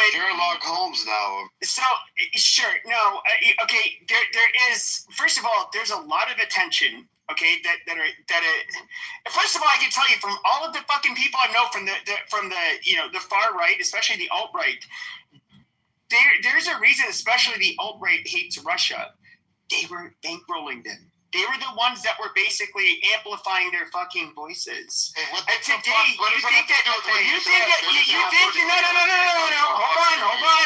it. Sherlock Holmes now. So sure, no, okay. There is, first of all, there's a lot of attention. Okay, first of all, I can tell you from all of the fucking people I know from the far right, especially the alt right, there's a reason, especially the alt right hates Russia. They were bankrolling them. They were the ones that were basically amplifying their fucking voices. Hey, and today, no.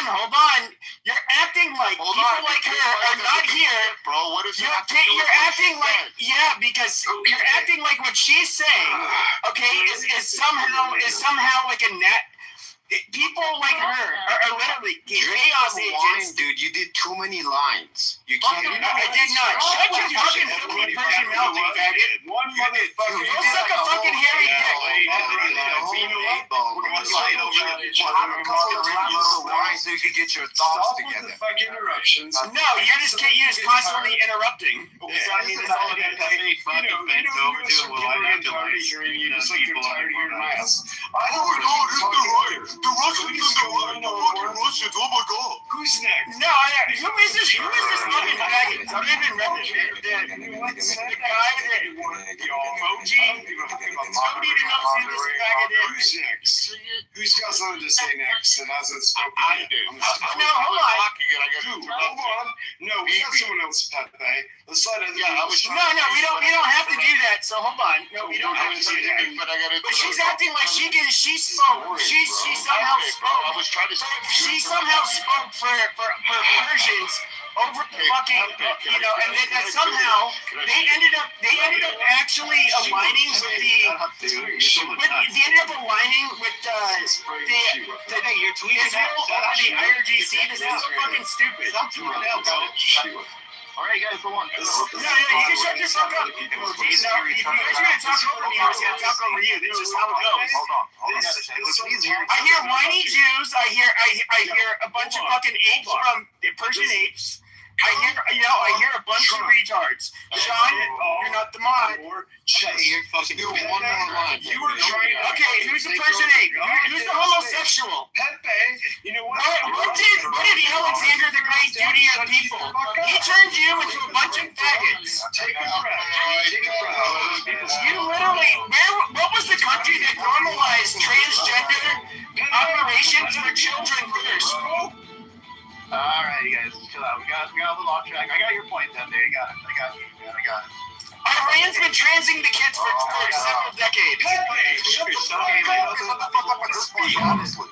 Hold on. You're acting like people like her are not here. Bro, what is you're acting like, yeah, because you're acting like what she's saying, okay, is somehow like a net. People like her are literally chaos agents. Dude, you did too many lines. You can't. I did not. Shut your fucking filthy Persian mouth, you faggot. One motherfucker. You suck a fucking hairy dick. So you could get your thoughts together. Interruptions. No, you're just constantly interrupting. I mean, that's all it is. The Russians are the fucking Russians. Oh my god. Who's next? No, who is this fucking faggot? I don't even remember the guy that emoji. Nobody even knows who this faggot is. Who's next? Who's got something to say next that hasn't spoken I yet? do. No, hold on. Dude, hold on. No, we got someone else, Pepe. Let's let other people. No, we don't have to do that. So hold on. No, we don't have to do that. But she's acting like she spoke. She somehow spoke. I was trying to. She somehow spoke for Persians over the fucking, and then somehow they ended up actually aligning with the Israel over the IRGC. This is so fucking stupid. All right, you guys, go on. No, you can shut your fuck up. If you guys are gonna talk over me, I was gonna talk over you. That's just how it goes. Hold on. I hear whiny Jews. I hear a bunch of fucking apes from Persian apes. I hear a bunch of retards. Sean, you're not the mod. You're fucking one more line. You were trying. Okay, who's the Persian ape? Who's the homosexual? Pepe, you know what? What did Alexander the Great do to your people? He turned you into a bunch of faggots. Take a breath. Take a breath. You literally, what was the country that normalized transgender operations for children first? All right, you guys, chill out. We got a little off track. I got your point, then. There, you got it. I got you, man. I got it. Iran's been transing the kids for several decades. Shut the fuck up at this point, honestly.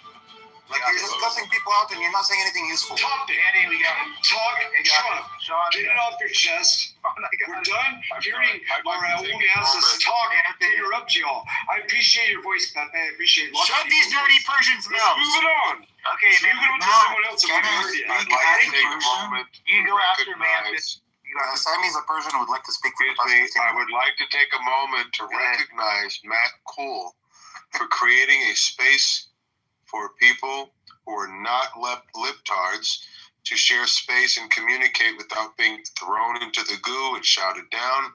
Like, you're just cussing people out and you're not saying anything useful. Topic. Danny, we got it. Talk. Trump. Sean, Get it off your chest. We're done hearing our own asses talk and interrupt y'all. I appreciate your voice, Pepe. I appreciate it. Shut these dirty Persians' mouths. Move it on. Okay, Move it on to someone else. I'd like to take a moment You go after man. Sammy's a Persian who would like to speak for the I would like to take a moment to recognize Matt Cool for creating a space for people who are not libtards to share space and communicate without being thrown into the goo and shouted down.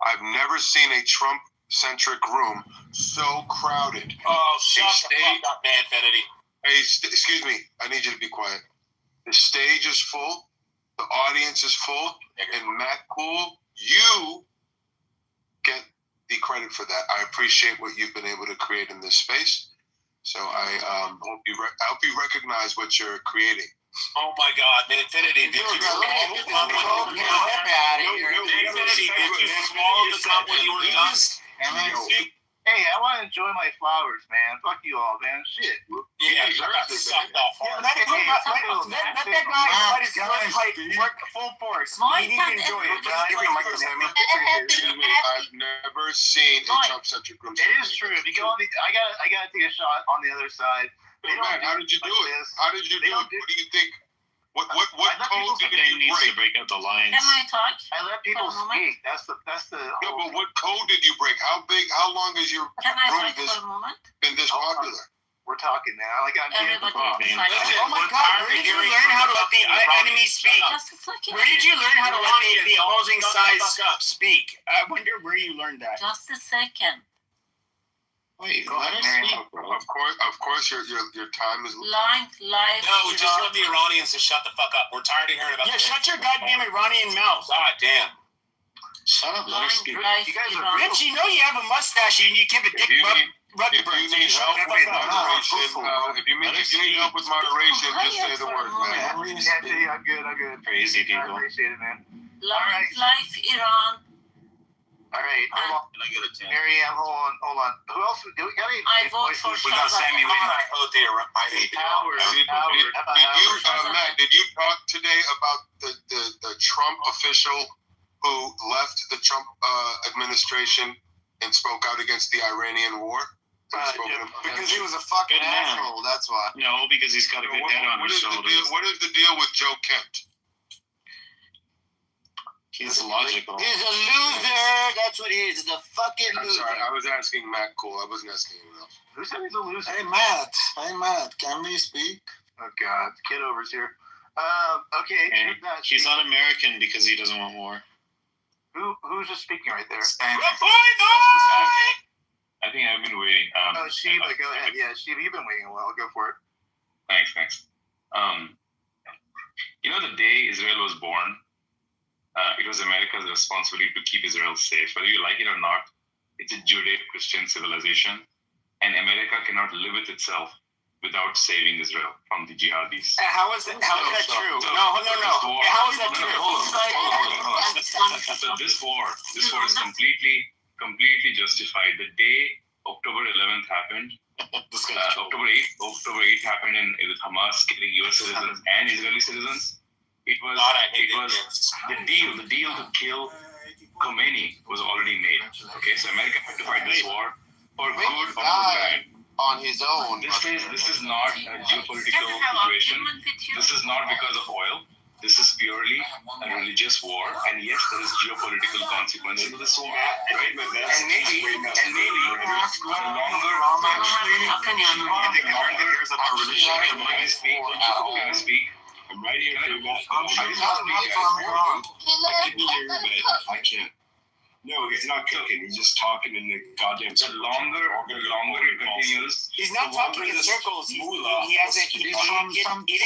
I've never seen a Trump-centric room so crowded. Oh, shut the fuck up, man, Fennedy. Hey, excuse me. I need you to be quiet. The stage is full. The audience is full. And Matt Cool, you get the credit for that. I appreciate what you've been able to create in this space. So I hope you recognize what you're creating. Oh my God, man, Infinity, did you swallow the cup when you were done? Infinity, did you swallow the cup when you were done? Hey, I want to enjoy my flowers, man. Fuck you all, man. Shit. Yeah, you got sucked off hard. Let that guy let his pipe work full force. He needs to enjoy it. Give me a mic, Sammy. Excuse me, I've never seen a Trump-centric room. It is true. If you go on the, I gotta take a shot on the other side. Hey, man, how did you do it? How did you do it? What do you think? What code did you break? Up the lines. Can I talk? I let people speak. That's the. No, but what code did you break? How long has your Can I room talk for a moment? been this popular? We're talking now. Like I'm Everybody Oh my God! Where did you learn how to let the enemy speak? Where did you learn how to let the opposing side speak? I wonder where you learned that. Just a second. Wait, let her speak. Of course, your time is. Live. No, just let the Iranians to shut the fuck up. We're tired of hearing about. Yeah, shut your goddamn Iranian mouth. God damn. Shut up, let her speak. You guys are Bitch, you know you have a mustache and you give a dick rub. If you need help with moderation, if you need help with moderation, just say the word, man. Yeah, I'm good. Crazy people. I appreciate it, man. Live Iran. All right, hold on. Can I get a 10? Marianne, hold on. Who else? Do we got any? I vote for We got Sammy waiting. Matt, did you talk today about the Trump official who left the Trump administration and spoke out against the Iranian war? Because he was a fucking asshole, that's why. No, because he's got a good head on his shoulders. What is the deal with Joe Kent? He's logical. He's a loser. That's what he is. He's a fucking loser. I'm sorry, I was asking Matt Cole. I wasn't asking anyone else. Who said he's a loser? Hey, Matt. Can we speak? Oh, God. Kitover's here. Okay. He's un-American because he doesn't want war. Who's just speaking right there? I think I've been waiting. Sheba, go ahead. Yeah, Sheba, you've been waiting a while. Go for it. Thanks. The day Israel was born, it was America's responsibility to keep Israel safe. Whether you like it or not, it's a Judeo-Christian civilization, and America cannot live with itself without saving Israel from the jihadis. How is that true? No. How is that true? Hold on. So this war is completely justified. The day October 11th happened, October 8th happened with Hamas killing U.S. citizens and Israeli citizens. It was the deal to kill Khomeini was already made. Okay, so America had to fight this war for good or for bad. On his own. This is not a geopolitical situation. This is not because of oil. This is purely a religious war, and yes, there is geopolitical consequences to this war. Right? And maybe the longer speak. I'm right here. I can't. No, he's not cooking. He's just talking in the goddamn. The longer it continues. He's not talking in circles. He hasn't. He's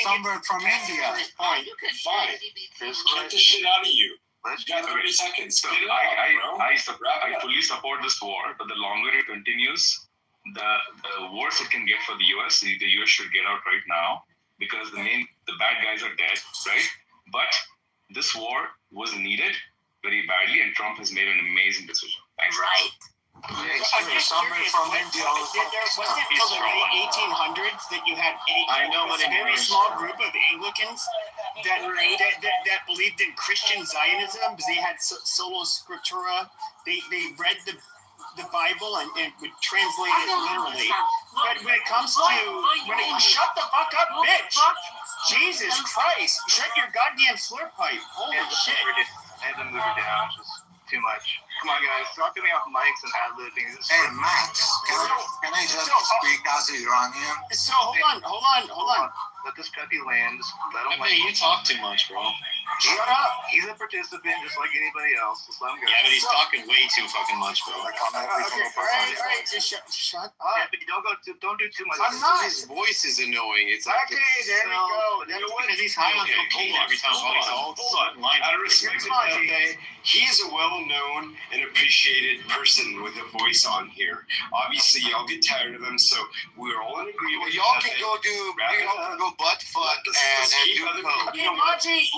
somewhere from India. Fine. Get the shit out of you. You got 30 seconds. I fully support this war, but the longer it continues, the worse it can get for the U.S. The U.S. should get out right now because the bad guys are dead, right? But this war was needed very badly, and Trump has made an amazing decision. Thanks. Right. I'm just curious, wasn't it until the late 1800s that you had a very small group of Anglicans that believed in Christian Zionism because they had sola scriptura. They read the Bible and would translate it literally. But when it comes to shut the fuck up, bitch! Jesus Christ! Shut your goddamn slurp pipe! Holy shit! I had to move it down. It's just too much. Come on, guys. Stop getting off mics and ad-libbing. Hey, Max. Can I just speak as an Iranian? So, hold on. Let this Pepe land. You talk too much, bro. Shut up. He's a participant just like anybody else. Just let him go. Yeah, but he's talking way too fucking much, bro. All right. Just shut up. Pepe, don't do too much. I'm not. His voice is annoying. It's like okay, there we go. You know what? He's high on cocaine every time he talks. Hold on. Out of respect to Pepe, he is a well-known and appreciated person with a voice on here. Obviously, y'all get tired of him, so we're all in agreement. Well, y'all can go butt fuck and do coke. Okay, Maji,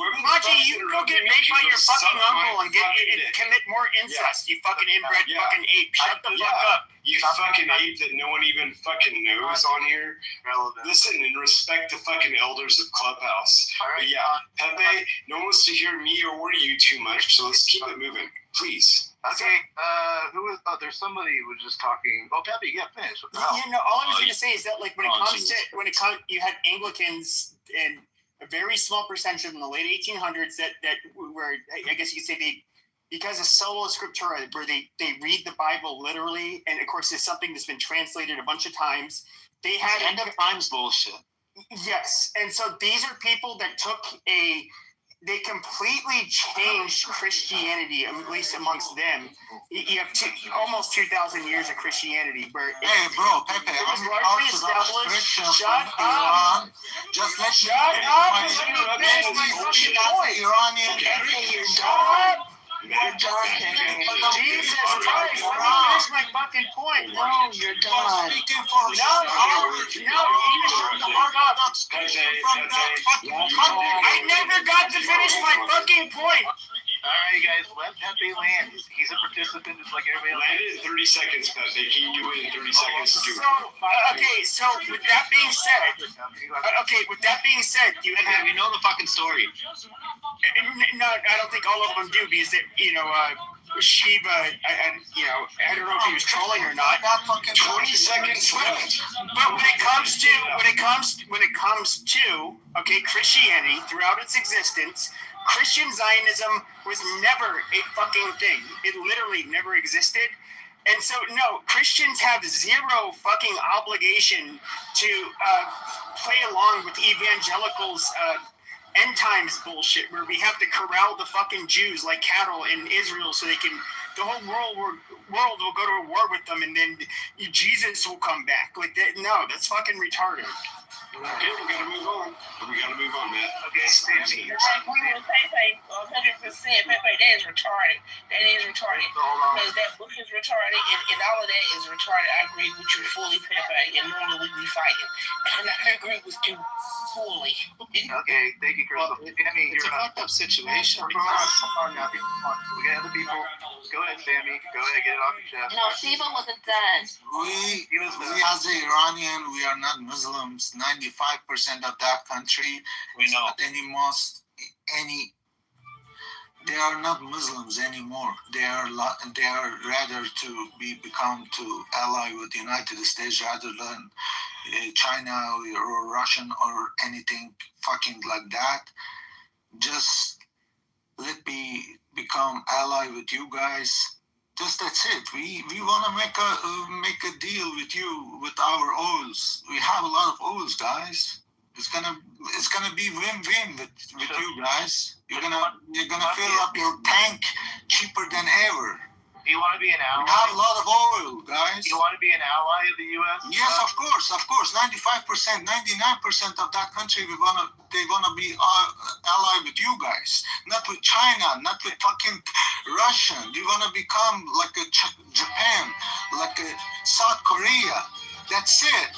you can go get raped by your fucking uncle and commit more incest. You fucking inbred fucking ape. Shut the fuck up. You fucking ape that no one even fucking knows on here. Listen and respect the fucking elders of Clubhouse. But yeah, Pepe, no one wants to hear me or you too much, so let's keep it moving, please. Okay, who is? Oh, there's somebody who was just talking. Oh, Pepe, get finished. All I was gonna say is that when it comes, you had Anglicans and a very small percentage in the late 1800s that were, I guess you could say because of sola scriptura, where they read the Bible literally, and of course it's something that's been translated a bunch of times. They had end of times bullshit. Yes, and so these are people that they completely changed Christianity, at least amongst them. You have almost 2,000 years of Christianity where hey, bro, Pepe, I'm largely established. Shut up. Just let me finish my fucking point. Iranian. Shut up. Jesus Christ, let me finish my fucking point. No, you're done. Speaking for I never got to finish my fucking point. All right, guys, let Pepe land. He's a participant just like everybody else. Land in 30 seconds, Pepe. Can you do it in 30 seconds? So with that being said, you have... We know the fucking story. No, I don't think all of them do because, Sheba, I don't know if he was trolling or not. 20 seconds left. But when it comes to Christianity throughout its existence, Christian Zionism was never a fucking thing. It literally never existed. And so, no, Christians have zero fucking obligation to play along with evangelicals' end times bullshit where we have to corral the fucking Jews like cattle in Israel so the whole world will go to war with them, and then Jesus will come back. Like that? No, that's fucking retarded. Okay, we gotta move on. Man. Okay, Sammy. I agree with Pepe 100%. Pepe, that is retarded. Because that book is retarded, and all of that is retarded. I agree with you fully, Pepe, and normally we be fighting. And I agree with you fully. Okay, thank you, Crystal. Sammy, It's a fucked up situation. Hold on now. We got other people. Go ahead, Sammy. Go ahead, get it off your chest. No, Shiva wasn't done. We as the Iranian, we are not Muslims. 95% of that country is not they are not Muslims anymore. They are rather to become to ally with the United States rather than China or Russian or anything fucking like that. Just let me become ally with you guys. Just that's it. We want to make a deal with you with our oils. We have a lot of oils, guys. It's gonna be win-win with you guys. You're gonna fill up your tank cheaper than ever. Do you want to be an ally? We have a lot of oil, guys. Do you want to be an ally of the U.S.? Yes, of course. 95%, 99% of that country, they wanna be ally with you guys, not with China, not with fucking Russia. You wanna become like a Japan, like a South Korea. That's it.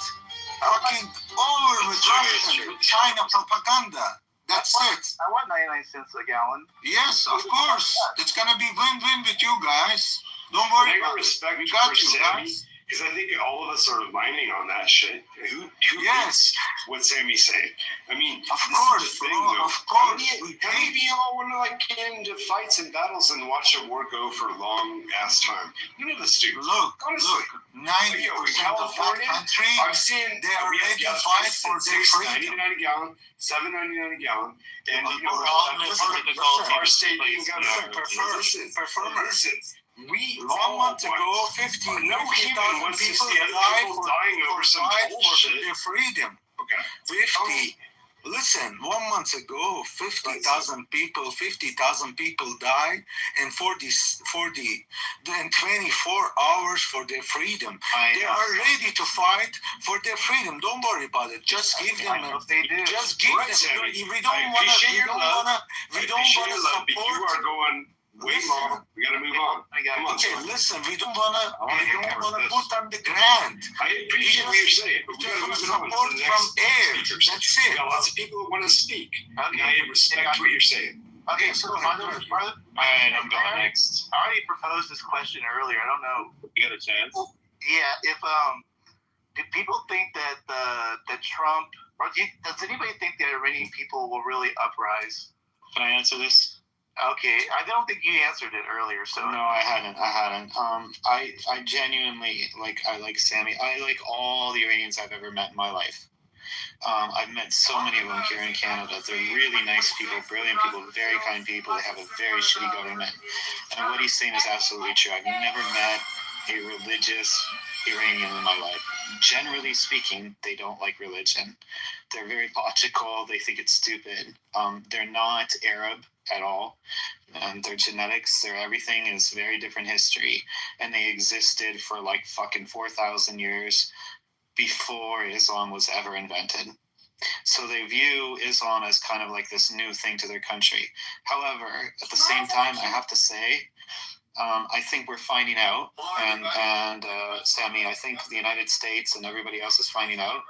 Fucking over with Russia, with China propaganda. That's it. I want 99 cents a gallon. Yes, of course. It's gonna be win-win with you guys. Don't worry about it. We got you, guys. Because I think all of us are aligning on that shit. Who yes. What Sammy's saying? I mean, of course, thing, bro, of course. How many of you all want to like get into fights and battles and watch a war go for a long ass time? You know this dude. Look, honestly, 90% of that country, I'm seeing they are ready to fight for their freedom. $6.99 a gallon, $7.99 a gallon, and you know our state being listen. We 1 month ago, 50,000 people died for dying over some bullshit. Their freedom. Okay. 50. Listen, 1 month ago, 50,000 people died, and then 24 hours for their freedom. They are ready to fight for their freedom. Don't worry about it. Just give them. Just give them. We don't want to support. You are going way long. We gotta move on. Okay, listen, we don't wanna put on the ground. I appreciate what you're saying, but we gotta move on. Support from air. That's it. We got lots of people that want to speak. And I respect what you're saying. Okay, so Alright, I'm going next. I already proposed this question earlier. I don't know. You got a chance? Yeah, if do people think that that Trump, or does anybody think the Iranian people will really uprise? Can I answer this? Okay, I don't think you answered it earlier, so no, I hadn't. I genuinely I like Sammy. I like all the Iranians I've ever met in my life. I've met so many of them here in Canada. They're really nice people, brilliant people, very kind people. They have a very shitty government, and what he's saying is absolutely true. I've never met a religious Iranian in my life. Generally speaking, they don't like religion. They're very logical. They think it's stupid. They're not Arab at all. Their genetics, their everything is very different history, and they existed for like fucking 4,000 years before Islam was ever invented. So they view Islam as kind of like this new thing to their country. However, at the same time, I have to say, I think we're finding out, and Sammy, I think the United States and everybody else is finding out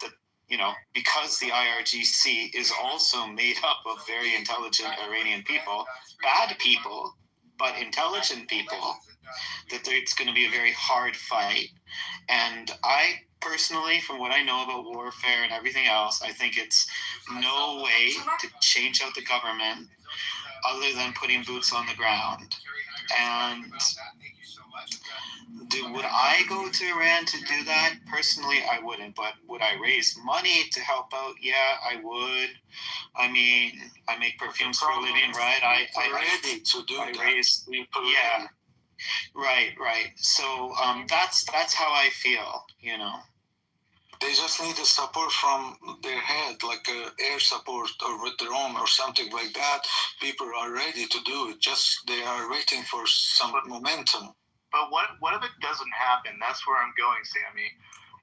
that, you know, because the IRGC is also made up of very intelligent Iranian people, bad people, but intelligent people, that it's going to be a very hard fight. And I personally, from what I know about warfare and everything else, I think it's no way to change out the government other than putting boots on the ground. And would I go to Iran to do that? Personally, I wouldn't. But would I raise money to help out? Yeah, I would. I mean, I make perfumes for a living, right? I ready to do that. Raise, yeah. Right. So that's how I feel, you know. They just just need a support from their head, like air support or with their own or something like that. People are ready to do it. Just they are waiting for some momentum. But what if it doesn't happen? That's where I'm going, Sammy.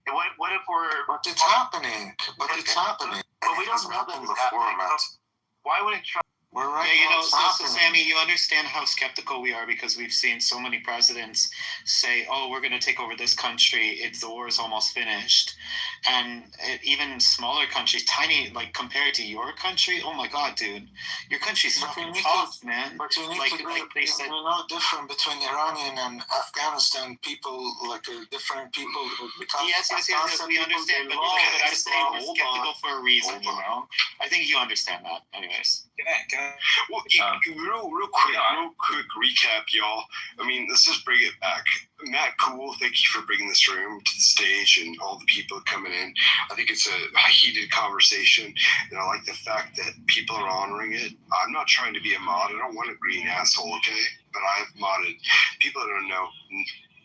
And what if we're? But it's happening. But it's happening. But we don't know that it's happening. Why wouldn't Trump? We're right. Yeah, you know, so happening. Sammy, you understand how skeptical we are because we've seen so many presidents say, "Oh, we're going to take over this country. The war is almost finished," and even smaller countries, tiny, like compared to your country. Oh my God, dude, your country's fucking tough, man. But you need like they said, you know, different between Iranian and Afghanistan people, like different people. Yes, we understand, but I say we're skeptical for a reason, you know. I think you understand that, anyways. Well, real quick recap, y'all. I mean, let's just bring it back. Matt Cool, thank you for bringing this room to the stage and all the people coming in. I think it's a heated conversation, and I like the fact that people are honoring it. I'm not trying to be a mod. I don't want a green asshole, okay? But I've modded. People that don't know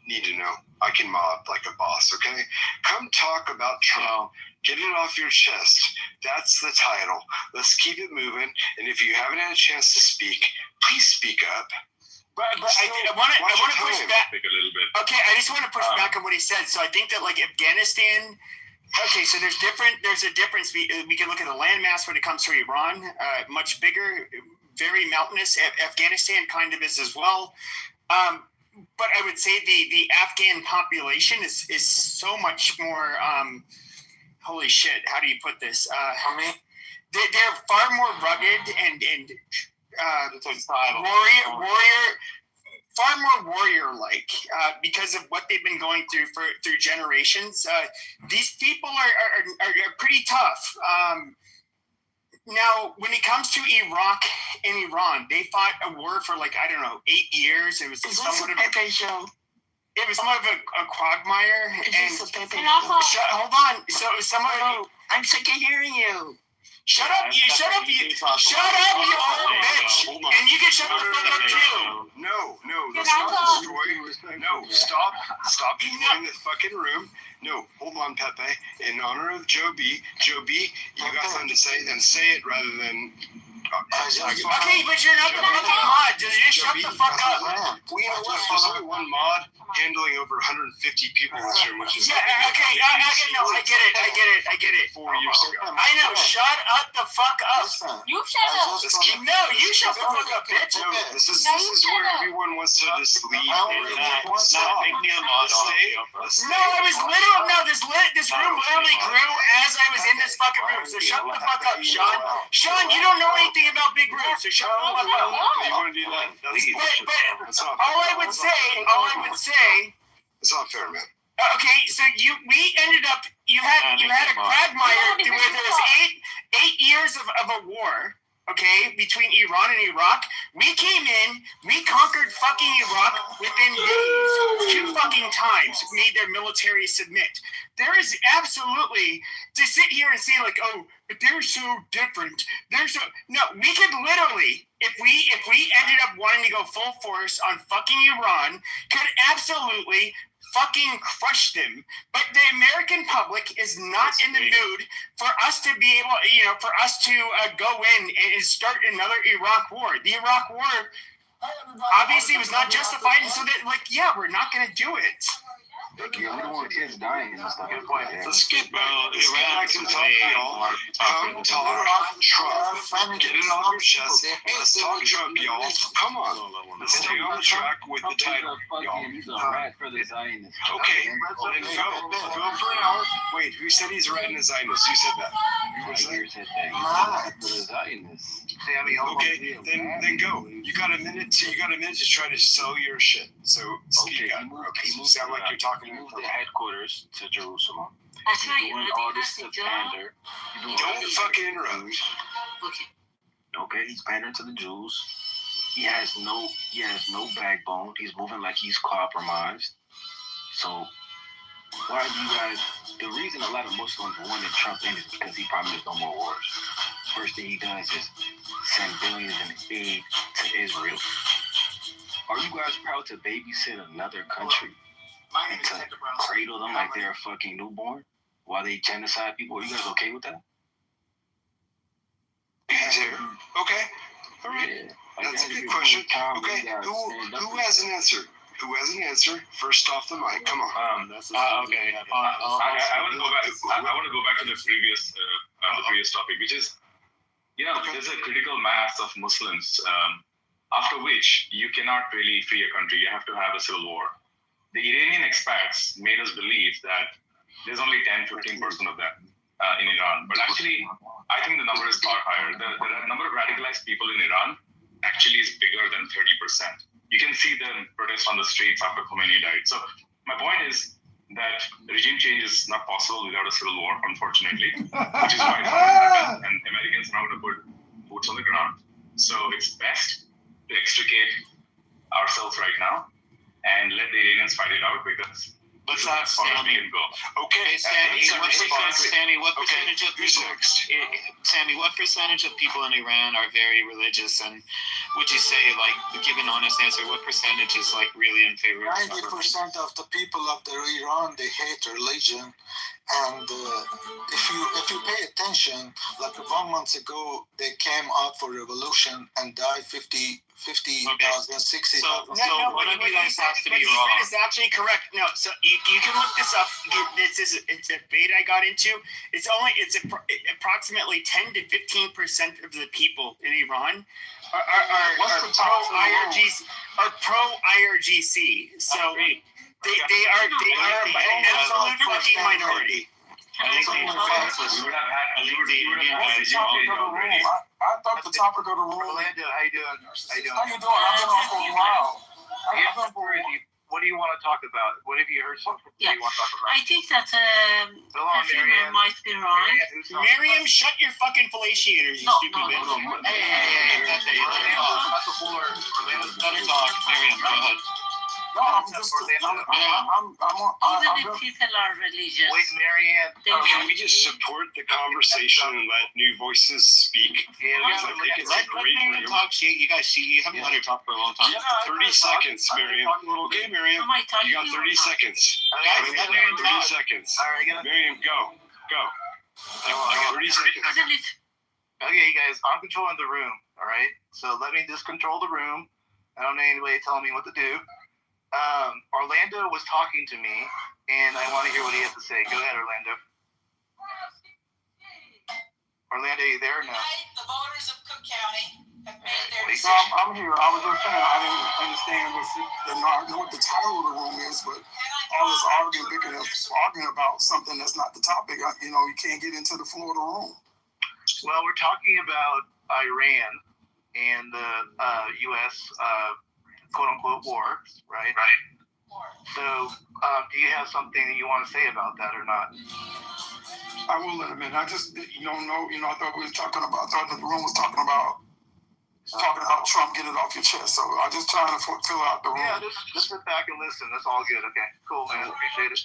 need to know. I can mod like a boss, okay? Come talk about Trump. Get it off your chest. That's the title. Let's keep it moving. And if you haven't had a chance to speak, please speak up. But I want to push back. A little bit. Okay, I just want to push back on what he said. So I think that like Afghanistan. Okay, so there's a difference. We can look at the landmass when it comes to Iran, much bigger, very mountainous. Afghanistan kind of is as well. But I would say the Afghan population is so much more. Holy shit! How do you put this? They're far more rugged and far more warrior-like because of what they've been going through generations. These people are pretty tough. Now, when it comes to Iraq and Iran, they fought a war for 8 years. It was somewhat of a show. It was more of a quagmire. Hold on. So it was somewhat. I'm sick of hearing you. Shut up, you old bitch. And you can shut the fuck up too. No, let's not destroy. No, stop destroying the fucking room. No, hold on, Pepe. In honor of Joe B, you got something to say, then say it rather than. Okay, but you're not the fucking mod. Just shut the fuck up. There's only one mod handling over 150 people in this room, which is okay. I get it. 4 years ago. I know. Shut up the fuck up. You shut up. No, you shut the fuck up, bitch. No, this is where everyone wants to just leave. No, I was literally this room literally grew as I was in this fucking room. So shut the fuck up, Sean. Sean, you don't know anything about big rooms, so shut the fuck up. You want to do that? That's not all I would say. It's not fair, man. Okay, so we ended up. You had a quagmire where there was eight years of a war. Okay, between Iran and Iraq, we came in, we conquered fucking Iraq within days, 2 fucking times, made their military submit. There is absolutely, to sit here and say oh, but they're so different. No, we could literally, if we ended up wanting to go full force on fucking Iran, could absolutely fucking crush them. But the American public is not in the mood for us to be able, for us to go in and start another Iraq war. The Iraq war obviously was not justified, and so that, we're not going to do it. You don't want kids dying and stuff. Let's get back to the topic, y'all. Come talk about Trump. Get it off your chest. Let's talk Trump, y'all. Come on. Let's stay on the track with the title, y'all. He's a rat for the Zionists. Okay, then go for an hour. Wait, who said he's a rat and a Zionist? Who said that? Who said that? He's a rat for the Zionists. Okay, then go. You got a minute to try to sell your shit. So speak up. Okay, you sound like you're talking. Move the headquarters to Jerusalem. Actually, Doing all this to pander. Don't fucking interrupt. Okay, he's pandering to the Jews. He has no backbone. He's moving like he's compromised. So why do you guys? The reason a lot of Muslims wanted Trump in is because he promised no more wars. First thing he does is send billions in aid to Israel. Are you guys proud to babysit another country and to cradle them like they're a fucking newborn? while they genocide people. Are you guys okay with that? He's here. Okay. All right. Yeah. That's a good question. Okay. Who has an answer? Who has an answer? First off the mic. Come on. Okay. I want to go back. I want to go back to the previous topic, which is, there's a critical mass of Muslims, after which you cannot really free a country. You have to have a civil war. The Iranian expats made us believe that there's only 10-15% of that in Iran. But actually, I think the number is far higher. The number of radicalized people in Iran actually is bigger than 30%. You can see the protests on the streets after Khomeini died. So my point is that regime change is not possible without a civil war, unfortunately, which is why it's not going to happen. And Americans are not going to put boots on the ground. So it's best to extricate ourselves right now and let the Iranians fight it out, because let's ask Sammy. Okay, Sammy, what percentage of people? Sammy, what percentage of people in Iran are very religious? And would you say, like, give an honest answer? What percentage is like really in favor of 90% of the people of Iran, they hate religion. And if you pay attention, like 1 month ago, they came out for revolution and died 50,000, 60,000. So one of you guys has to be wrong. That is actually correct. No, so you can look this up. It's a debate I got into. It's approximately 10 to 15% of the people in Iran are pro IRGC. So they are an absolute fucking minority. I thought the topic of the room. Orlando, how you doing? How you doing? I've been on for a while. What do you want to talk about? What have you heard so far? Yeah. What do you want to talk about? I think that perfumer might be right. Miriam, shut your fucking fellatiators, you stupid bitch. Hey, that's the floor. Let her talk. Miriam, go ahead. No, I'm just. Even if people are religious. Wait, Marianne. Can we just support the conversation and let new voices speak? Yeah, let Miriam talk. You guys, you haven't let her talk for a long time. Yeah, 30 seconds, Miriam. Okay, Miriam. You got 30 seconds. 30 seconds. Miriam, go. I got 30 seconds. Okay, guys, I'm controlling the room, all right? So let me just control the room. I don't need anybody telling me what to do. Orlando was talking to me, and I want to hear what he has to say. Go ahead, Orlando. Orlando, are you there or no? The voters of Cook County have made their decision. I'm here. I was just saying, I didn't understand I know what the title of the room is, but all this arguing about something that's not the topic, you can't get into the floor of the room. Well, we're talking about Iran and the U.S. Quote-unquote war, right? Right. So, do you have something that you want to say about that or not? I will in a minute. I just don't know. I thought we were talking about. I thought the room was talking about Trump. Get it off your chest. So I just trying to fill out the room. Yeah, just sit back and listen. That's all good. Okay, cool, man. Appreciate it.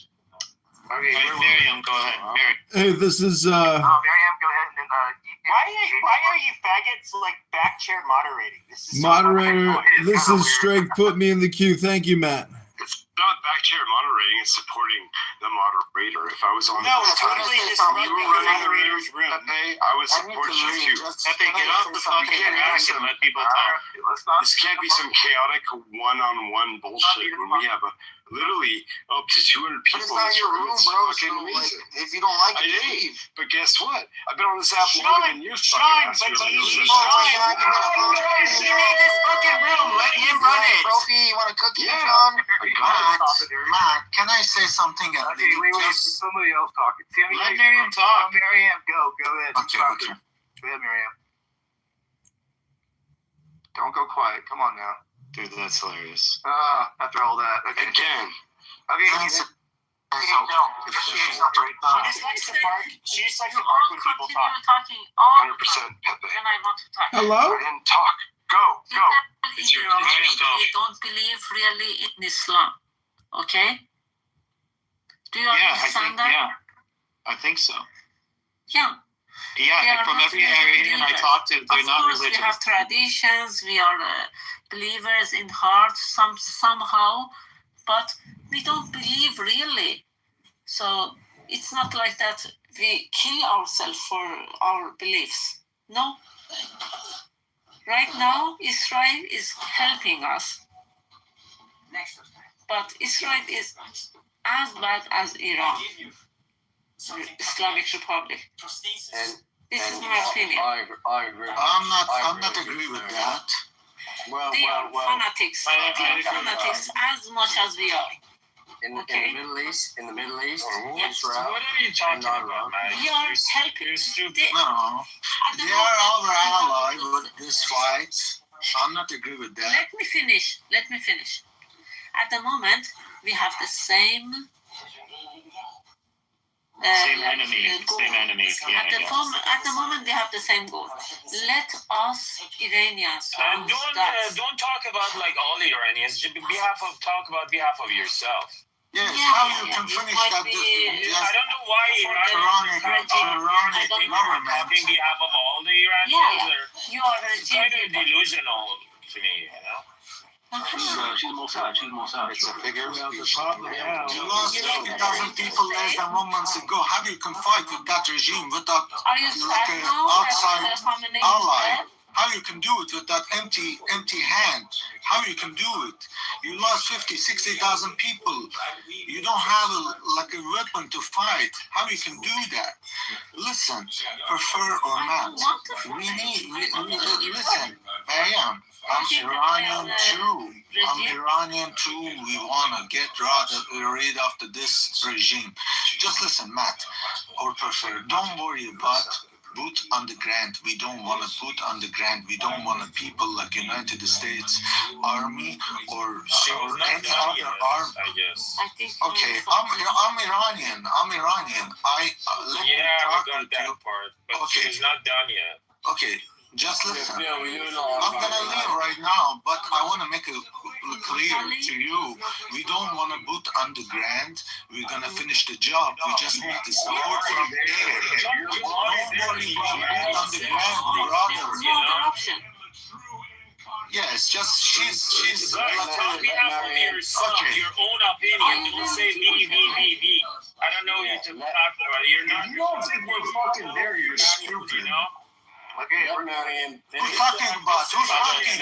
Okay, Miriam, go ahead. Hey, this is. Miriam, go ahead and. Why are you faggots like back chair moderating? This is Moderator, this is Strake. Put me in the queue. Thank you, Matt. It's not back chair moderating, it's supporting the moderator. If I was on it's totally disrupting the moderator's room. I would support you too. Pepe, get off the fucking track and let people talk. This can't be some chaotic one-on-one bullshit when we have literally up to 200 people. But it's not your room, bro. If you don't like it, leave. But guess what? I've been on this app longer than you. Sean, you need this fucking room. Let him run it. Trophy, you want a cookie, Sean? Matt, can I say something? Okay, wait, somebody else talking. Let Miriam talk. Miriam, go ahead. Okay. Go ahead, Miriam. Don't go quiet. Come on now. Dude, that's hilarious. After all that. Okay. Again. Okay. She just likes to bark when people talk. Talking 100% Pepe. when I want to talk. Hello? And talk. Go. It's your they don't believe really in Islam. Okay? Do you understand that? Yeah. I think so. Yeah. Yeah, from every Iranian I talk to, they're not religious. We have traditions, we are believers in heart somehow, but we don't believe really. So it's not like that we kill ourselves for our beliefs. No. Right now, Israel is helping us. But Israel is as bad as Iran, Islamic Republic. This is my opinion. I agree. I'm not agree with that. They are fanatics. They are fanatics as much as we are. In the Middle East, Yes. Israel. What are you talking about, man? We are helping. You're stupid. No, they are our ally with this fight. I'm not agree with that. Let me finish. At the moment, we have the same Same enemy. goal. Same enemy. Yeah, At the moment, we have the same goal. Let us Iranians And don't talk about like all Iranians. Talk about behalf of yourself. Yes, how you can finish that? I don't know why Iranian government. talking behalf of all the Iranians. Yeah. You are It's kind of delusional to me, you know. She's Mossad. It's a figure of speech. You lost 50,000 people less than 1 month ago. How you can fight with that regime without Are you like an outside ally? How you can do it with that empty hand? How you can do it? You lost 50, 60,000 people. You don't have a weapon to fight. How you can do that? Listen, prefer or not, listen, Mariam, I'm Iranian too. We want to get rid of this regime. Just listen, Matt, or prefer, don't worry about boot on the ground. We don't want to put on the ground. We don't want people like United States Army or any other army. I guess. Okay, I'm Iranian. Let me talk we got with that you. part, but Okay. she's not done yet. Okay, just listen. I'm gonna leave right now, but I want to make it clear to you. We don't want to put on the ground. We're gonna finish the job. We just need the support from there. Don't worry about put on the ground, brother. No other option. Yes, just she's Guys, on behalf of yourself, your own opinion. Don't say me. I don't know you to talk about. You're not. You don't think we're fucking there, you're stupid. You know. Okay, Who's talking about? Who's talking? Sir,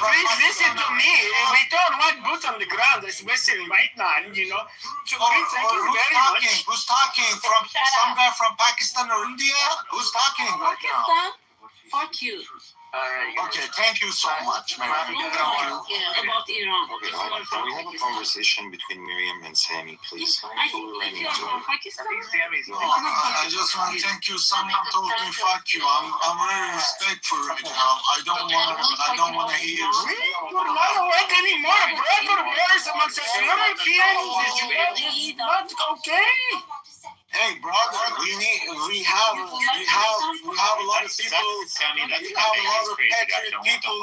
please listen to me. We don't want boots on the ground, especially right now, you know. So please, thank you very much. Who's talking? From some guy from Pakistan or India? Who's talking right now? Pakistan? Fuck you. Okay, thank you so much, man. Thank you. About Iran. Okay, hold on. Can we have a conversation between Miriam and Sammy, please? I think you are from Pakistan. I just want to thank you. Someone told me fuck you. I'm very respectful right now. I don't want to hear. We would not like any more brother wars amongst us Europeans. It's not okay. Hey, brother, we have a lot of people. We have a lot of patriot people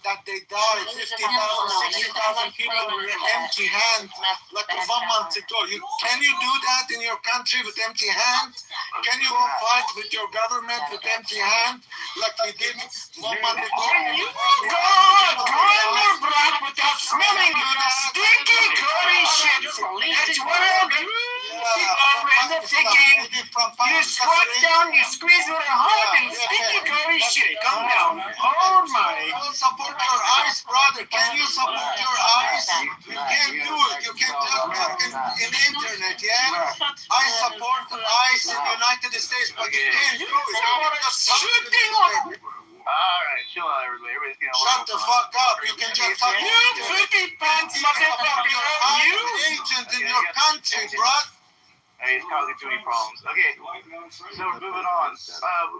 that they died. 50,000, 60,000 people with empty hands like 1 month ago. Can you do that in your country with empty hands? Can you go fight with your government with empty hands like we did 1 month ago? You go in your block without smelling the stinky curry shit. That's what people end up thinking. You squat down, you squeeze with a hard and sticky curry shit. Come down. Oh my. Support your eyes, brother. Can you support your eyes? You can't do it. You can talk in the internet, yeah? I support the eyes in the United States, but you can't do it. Shooting on. Alright, chill out, everybody. Everybody's getting Shut the fuck up. You can just talk. You pretty pants motherfucker. You agent in your country, bro. Hey, it's causing too many problems. Okay, so moving on.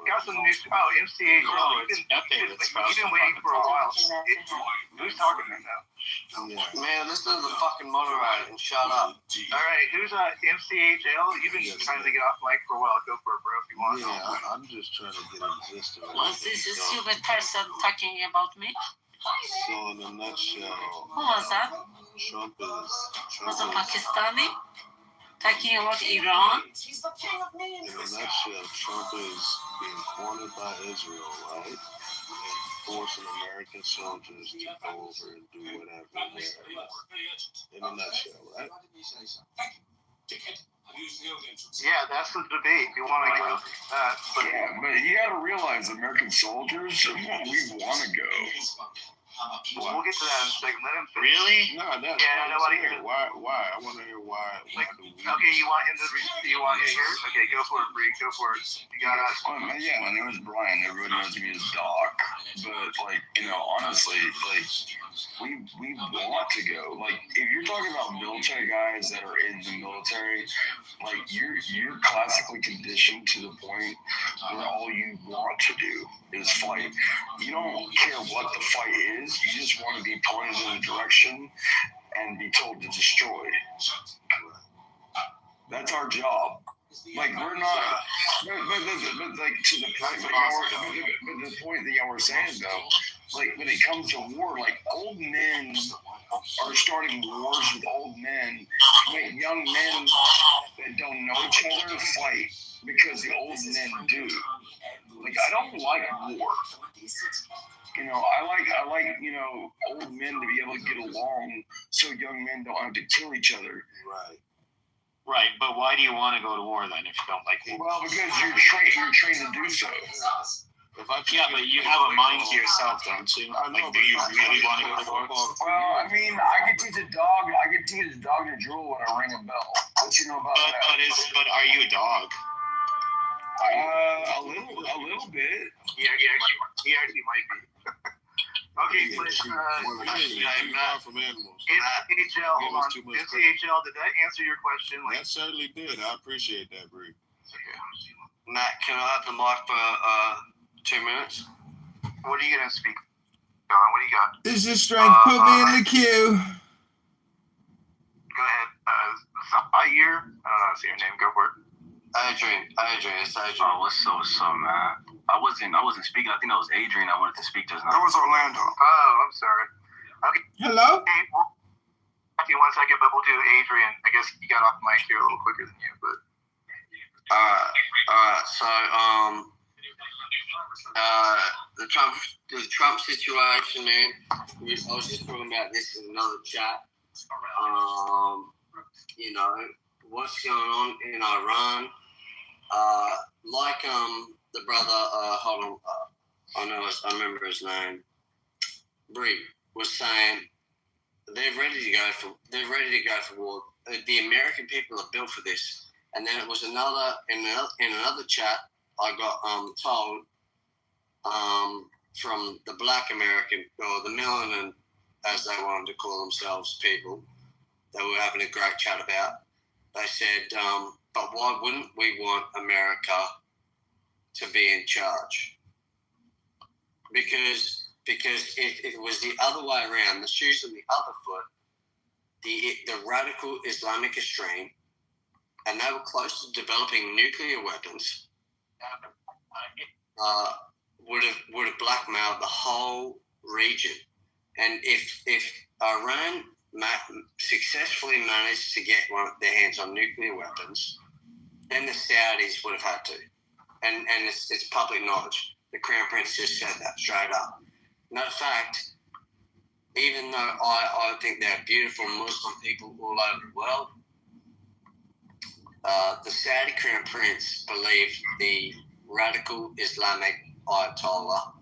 Got some news. Oh, MCH. You've been waiting for a while. Who's talking right now? Man, listen to the fucking motor ride and shut up. Alright, who's MCHL? You've been trying to get off mic for a while. Go for it, bro, if you want. Yeah, I'm just trying to get existence. Was this a stupid person talking about me? So in a nutshell, Who was that? Trump Was it Pakistani? Talking about Iran? in a nutshell, Trump is being cornered by Israel, right? And forcing American soldiers to go over and do whatever there. In a nutshell, right? Yeah, that's the debate. You want to go that? But Yeah, but you got to realize American soldiers, we want to go. we'll get to that in a second. Let him finish. Really? No, that's Yeah, nobody here. Why? I want to hear why. Okay, you want him to? You want him to hear? Okay, go for it, Bree. Go for it. You got us. Yeah, my name is Brian. Everybody knows me as Doc. But honestly, we want to go. Like, if you're talking about military guys that are in the military, like you're classically conditioned to the point where all you want to do is fight. You don't care what the fight is. You just want to be pointed in a direction and be told to destroy. That's our job. Like, we're not, but like, to the point, but the point that y'all were saying though, like, when it comes to war, like, old men are starting wars with old men, make young men that don't know each other fight because the old men do. Like, I don't like war. I like old men to be able to get along so young men don't have to kill each other. Right, but why do you want to go to war then if you don't like war? Well, because you're trained to do so. Yeah, but you have a mind to yourself, don't you? Like, do you really want to go to war? Well, I mean, I could teach a dog to drool when I ring a bell. What you know about that? But are you a dog? A little bit. Yeah, he actually might be. Okay, but far from animals. NCHL, hold on. NCHL, did that answer your question? That certainly did. I appreciate that, Bree. Matt, can I have the mic for 2 minutes? What are you gonna speak on? What do you got? This is Strength. Put me in the queue. Go ahead. Zaire. Say your name. Go for it. Adrian, it's Adrian. Oh, what's up, man? I wasn't speaking. I think that was Adrian I wanted to speak just now. That was Orlando. Oh, I'm sorry. Okay. Hello? Okay, well, give you 1 second, but we'll do Adrian. I guess he got off the mic here a little quicker than you, but. Alright. So, the Trump situation, man. I was just talking about this in another chat. What's going on in Iran? The brother, hold on, I remember his name. Bree was saying they're ready to go for war. The American people are built for this. And then it was in another chat I got told from the Black American or the melanin, as they wanted to call themselves, people that we were having a great chat about. They said, but why wouldn't we want America to be in charge? Because if it was the other way around, the shoes on the other foot, the radical Islamic extreme, and they were close to developing nuclear weapons, would have blackmailed the whole region. And if Iran successfully managed to get their hands on nuclear weapons, then the Saudis would have had to. And it's public knowledge. The Crown Prince just said that straight up. Matter of fact, even though I think they're beautiful Muslim people all over the world, the Saudi Crown Prince believed the radical Islamic Ayatollah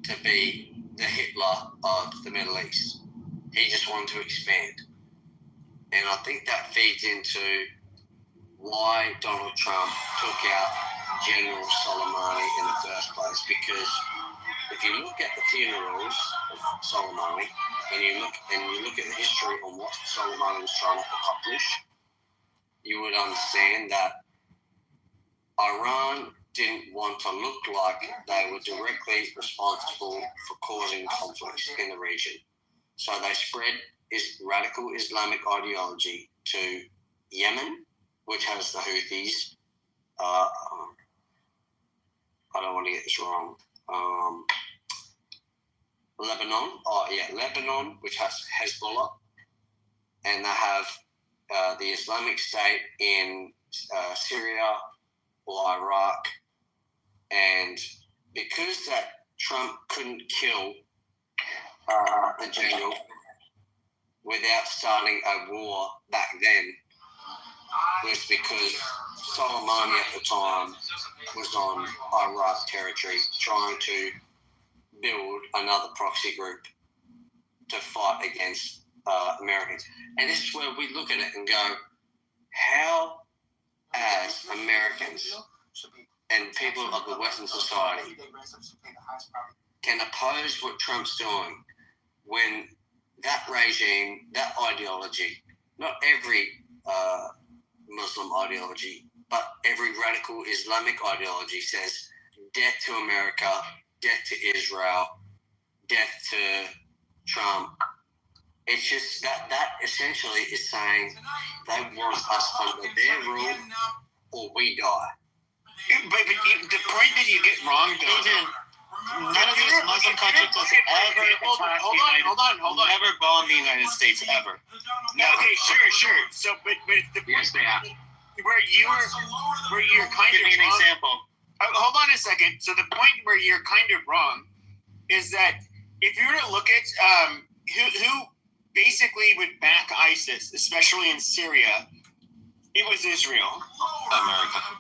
to be the Hitler of the Middle East. He just wanted to expand. And I think that feeds into why Donald Trump took out General Soleimani in the first place. Because if you look at the funerals of Soleimani and you look at the history on what Soleimani was trying to accomplish, you would understand that Iran didn't want to look like they were directly responsible for causing conflicts in the region. So they spread radical Islamic ideology to Yemen, which has the Houthis. I don't want to get this wrong. Lebanon, which has Hezbollah. And they have the Islamic State in Syria or Iraq. And because that Trump couldn't kill the general without starting a war back then, was because Soleimani at the time was on Iraq territory trying to build another proxy group to fight against Americans. And this is where we look at it and go, how, as Americans and people of the Western society, can oppose what Trump's doing when that regime, that ideology, not every Muslim ideology, but every radical Islamic ideology says death to America, death to Israel, death to Trump. It's just that essentially is saying they want us under their rule or we die. But the point that you get wrong, though, none of these Muslim countries has ever. Hold on. Never bombed the United States ever. No, okay, sure. So, but the Yes, they have. where you're kind Give of me an wrong. example. Hold on a second. So the point where you're kind of wrong is that if you were to look at who basically would back ISIS, especially in Syria, it was Israel. America.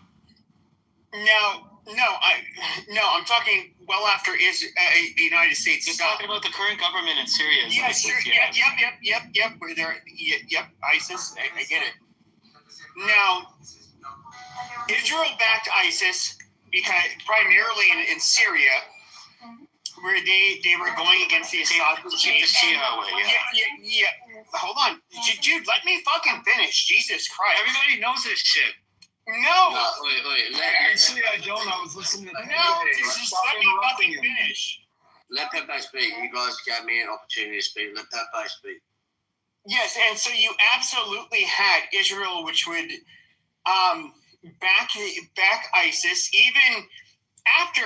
I'm talking well after the United States. Just talking about the current government in Syria. Yeah, sure. Yep. Where they're ISIS. I get it. Now, Israel backed ISIS because primarily in Syria, where they were going against the Assad regime. Yeah. Hold on, dude. Let me fucking finish. Jesus Christ. Everybody knows this shit. No. Wait. Actually, I don't. I was listening to Just let me fucking finish. Let Pepe speak. You guys gave me an opportunity to speak. Let Pepe speak. Yes, and so you absolutely had Israel, which would back ISIS even after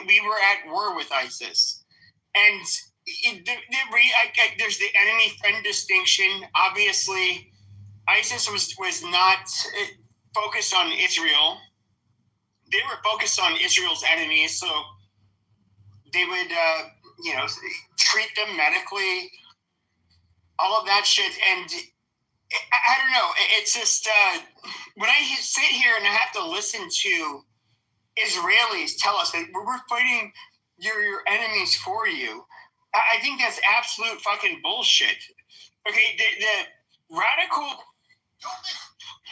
we were at war with ISIS. And there's the enemy-friend distinction. Obviously, ISIS was not focused on Israel. They were focused on Israel's enemies, so they would, treat them medically, all of that shit. And I don't know. It's just when I sit here and I have to listen to Israelis tell us that we're fighting your enemies for you, I think that's absolute fucking bullshit. Okay, the radical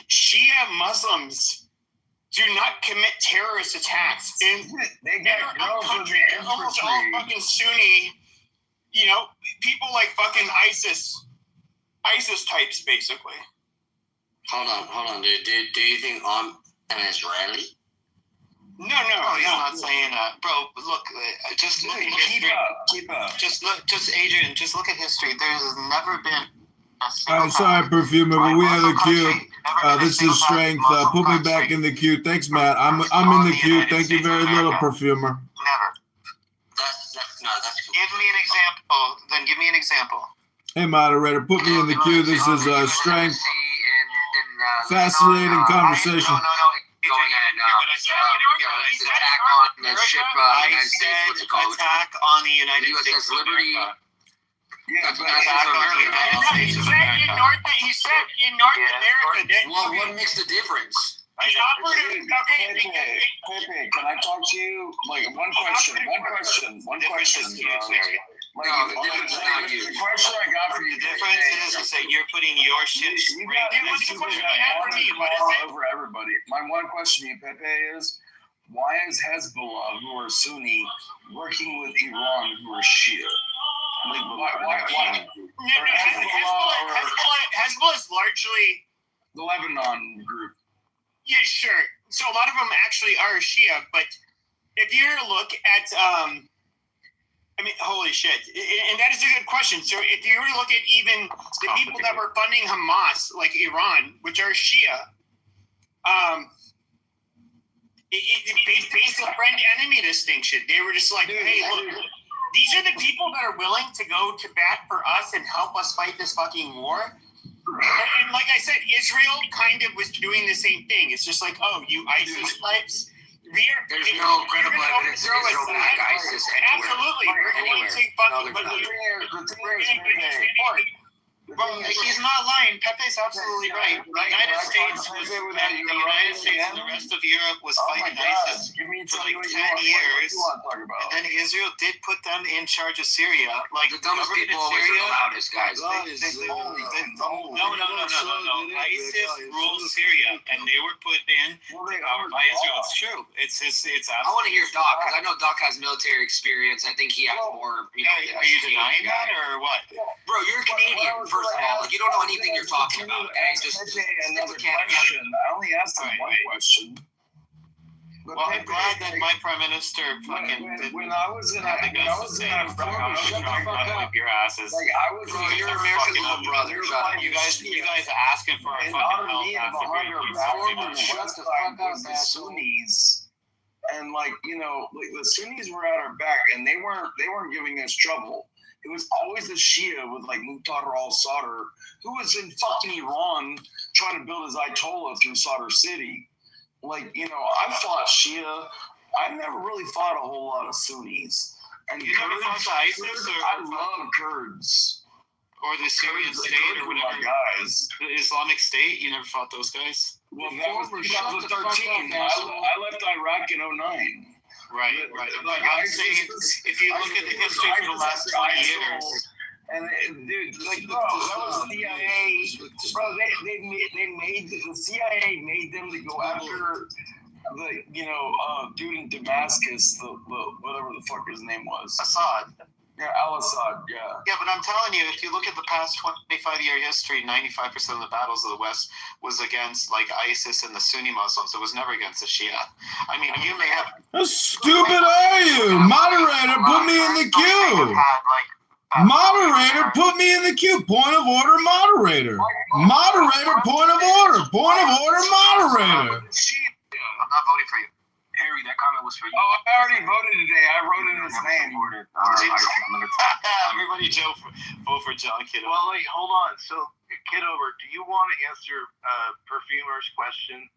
Shia Muslims do not commit terrorist attacks. And they're almost all fucking Sunni, people like fucking ISIS types, basically. Hold on, dude. Do you think I'm an Israeli? No, he's not saying that, bro. Look, just look at history. Keep up. Just Adrian. Just look at history. There's never been. Sorry, Perfumer, but we have a queue. This is Strength. Put me back in the queue. Thanks, Matt. I'm in the queue. Thank you very little, Perfumer. Never. That's cool. Give me an example. Then give me an example. Hey, moderator, put me in the queue. This is Strength. Fascinating conversation. Attack on the ship, United States. What's it called? Attack on the United USS States. Liberty. Yeah, but He said in North America. What makes the difference? Pepe, can I talk to you? Like, one question. The question I got for you. The difference is that you're putting your shit over everybody. My one question to you, Pepe, is why is Hezbollah, who are Sunni, working with Iran, who are Shia? Like, why? Hezbollah is largely the Lebanon group. Yeah, sure. So a lot of them actually are Shia, but if you were to look at, holy shit. And that is a good question. So if you were to look at even the people that were funding Hamas, like Iran, which are Shia, it's based on friend-enemy distinction. They were just like, hey, look, these are the people that are willing to go to bat for us and help us fight this fucking war. And like I said, Israel kind of was doing the same thing. It's just like, oh, you ISIS types. There's no credible evidence that Israel backed ISIS anywhere. Absolutely. We're going to fucking support. Well, he's not lying. Pepe's absolutely right. The United States and the rest of Europe was fighting ISIS for like 10 years, and then Israel did put them in charge of Syria. Like the dumbest people always are the loudest guys. No. ISIS ruled Syria, and they were put in power by Israel. It's true. It's I want to hear Doc, because I know Doc has military experience. I think he has more. Are you denying that or what? Bro, you're a Canadian, first of all. Like, you don't know anything you're talking about, okay? Just another question. I only asked him one question. Well, I'm glad that my prime minister fucking when I was in shut the fuck up. Your asses. Like I was you're America's little brother. You guys are asking for a fucking help. Shut the fuck up, Sunnis. And like the Sunnis were at our back, and they weren't giving us trouble. It was always the Shia with like Muqtada al-Sadr, who was in fucking Iran trying to build his Ayatollah through Sadr City. Like, I fought Shia. I never really fought a whole lot of Sunnis. And you never fought the ISIS? I love Kurds. Or the Syrian state or whatever. Guys. The Islamic State? You never fought those guys? Well, that was 2013. I left Iraq in 2009. Right. Like I'm saying, if you look at the history for the last 20 years. And dude, like, bro, that was CIA. Bro, the CIA made them to go after the, dude in Damascus, the whatever the fuck his name was. Assad. Yeah, al-Assad, yeah. Yeah, but I'm telling you, if you look at the past 25-year history, 95% of the battles of the West was against, like, ISIS and the Sunni Muslims. It was never against the Shia. I mean, you may have... How stupid are you? Moderator, put me in the queue. Moderator, put me in the queue. Point of order, moderator. Moderator, point of order. Point of order, moderator. I'm not voting for you. Harry, that comment was for you. Oh, I already voted today. I wrote in his name. Everybody vote for John Kitover. Well, wait, hold on. So, Kitover, do you want to answer Perfumer's question?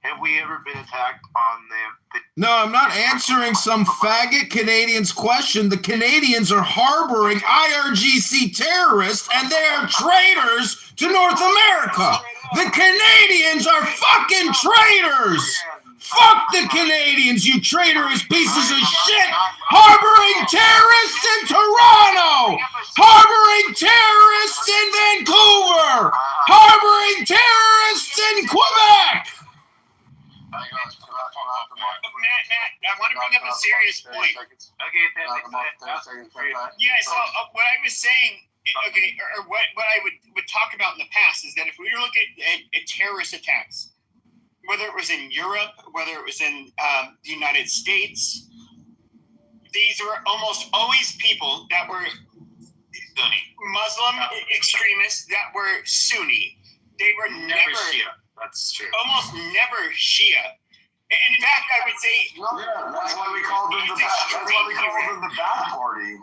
Have we ever been attacked on the... No, I'm not answering some faggot Canadian's question. The Canadians are harboring IRGC terrorists, and they are traitors to North America. The Canadians are fucking traitors. Fuck the Canadians, you traitorous pieces of shit! Harboring terrorists in Toronto! Harboring terrorists in Vancouver! Harboring terrorists in Quebec! Matt, I want to bring up a serious point. Okay, yeah, so what I was saying, or what I would talk about in the past is that if we were looking at terrorist attacks, whether it was in Europe, whether it was in the United States, these were almost always people that were Muslim extremists that were Sunni. They were never Shia. That's true. Almost never Shia. In fact, I would say that's why we called them the Ba'ath Party.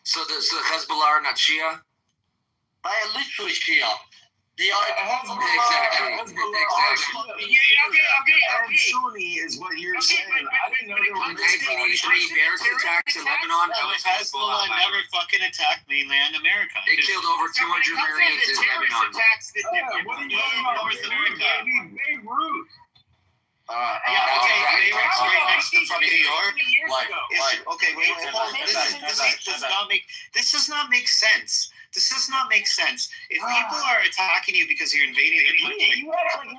So the Hezbollah are not Shia? They are literally Shia. Exactly. Sunni is what you're saying. I didn't know there were 1983 American attacks in Lebanon. Hezbollah never fucking attacked mainland America. They killed over 200 Marines in Lebanon. What are you talking about North America? Beirut. Beirut's right next to fucking New York. Okay, wait. This does not make sense. This does not make sense. If people are attacking you because you're invading their country,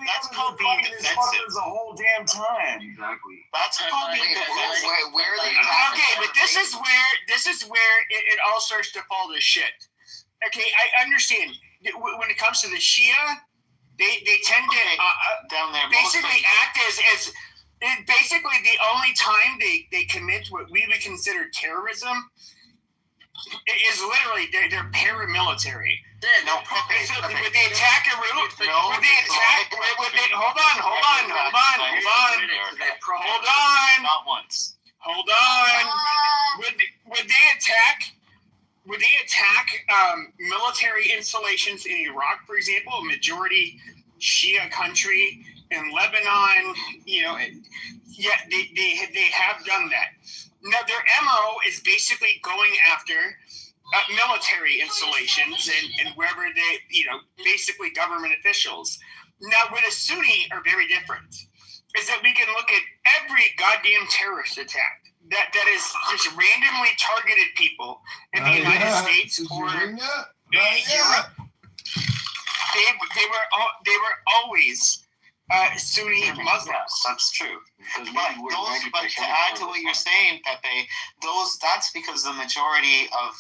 that's called being defensive. The whole damn time. Exactly. That's called being defensive. Where are they attacking? Okay, but this is where it all starts to fall to shit. Okay, I understand. When it comes to the Shia, they tend to down there basically act as basically the only time they commit what we would consider terrorism is literally they're paramilitary. No, would they attack a room? No. Would they attack? Hold on. Not once. Hold on. Would they attack? Would they attack military installations in Iraq, for example, a majority Shia country, in Lebanon? Yeah, they have done that. Now, their MO is basically going after military installations and wherever they, basically government officials. Now, where the Sunni are very different is that we can look at every goddamn terrorist attack that is just randomly targeted people in the United States or Europe. They were always Sunni Muslims. That's true. But to add to what you're saying, Pepe, that's because the majority of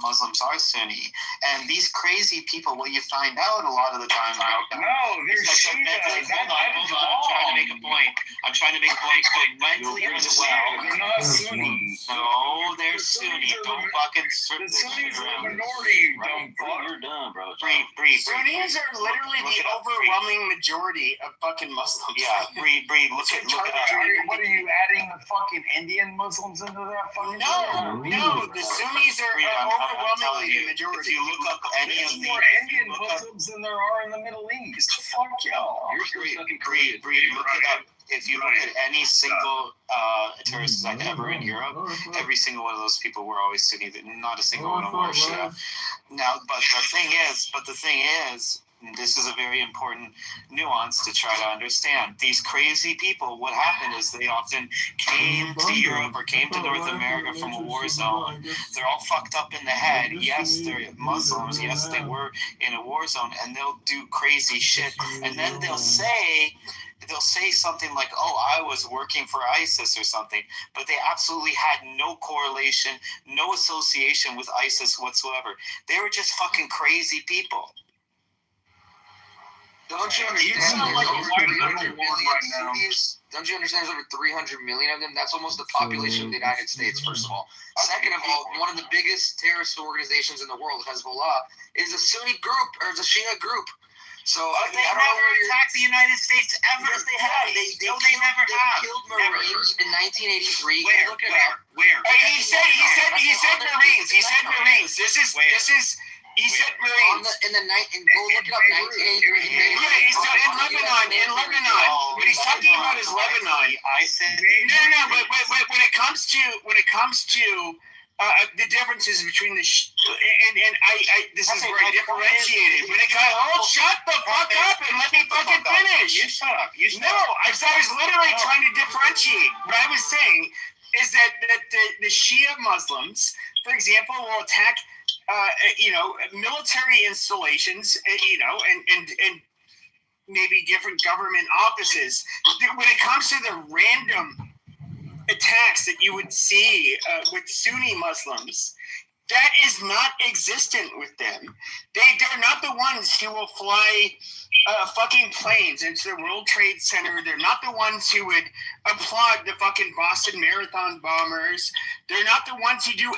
Muslims are Sunni, and these crazy people. What you find out a lot of the time. They're Shia. I'm trying to make a point. Mentally unwell. They're not Sunni. No, they're Sunni. Don't fucking strip the Sunnis are the minority. You dumb fuck. You're done, bro. Sunnis are literally the overwhelming majority of fucking Muslims. Yeah, breathe. Look at what are you adding the fucking Indian Muslims into that fucking? No, the Sunnis are overwhelmingly the majority. If you look up any of more Indian Muslims than there are in the Middle East. Fuck y'all. You're fucking crazy. Look it up. If you look at any single terrorist attack ever in Europe, every single one of those people were always Sunni. Not a single one of them were Shia. Now, but the thing is, this is a very important nuance to try to understand. These crazy people, what happened is they often came to Europe or came to North America from a war zone. They're all fucked up in the head. Yes, they're Muslims. Yes, they were in a war zone, and they'll do crazy shit. And then they'll say something like, "Oh, I was working for ISIS or something," but they absolutely had no correlation, no association with ISIS whatsoever. They were just fucking crazy people. Don't you understand? Don't you understand? There's over 300 million of them. That's almost the population of the United States. First of all. Second of all, one of the biggest terrorist organizations in the world, Hezbollah, is a Sunni group or is a Shia group. So they never attacked the United States ever. Yes, they have. They never have. They killed Marines in 1983. Where? He said Marines. He said Marines. This is. He said Marines. Go look it up. 1983. Yeah, he's in Lebanon. What he's talking about is Lebanon. I said no. But when it comes to the differences between this is where I differentiated. When it got shut the fuck up and let me fucking finish. You shut up. No, I was literally trying to differentiate. What I was saying is that the Shia Muslims, for example, will attack military installations, and maybe different government offices. When it comes to the random attacks that you would see with Sunni Muslims, that is not existent with them. They're not the ones who will fly fucking planes into the World Trade Center. They're not the ones who would applaud the fucking Boston Marathon bombers. They're not the ones who do.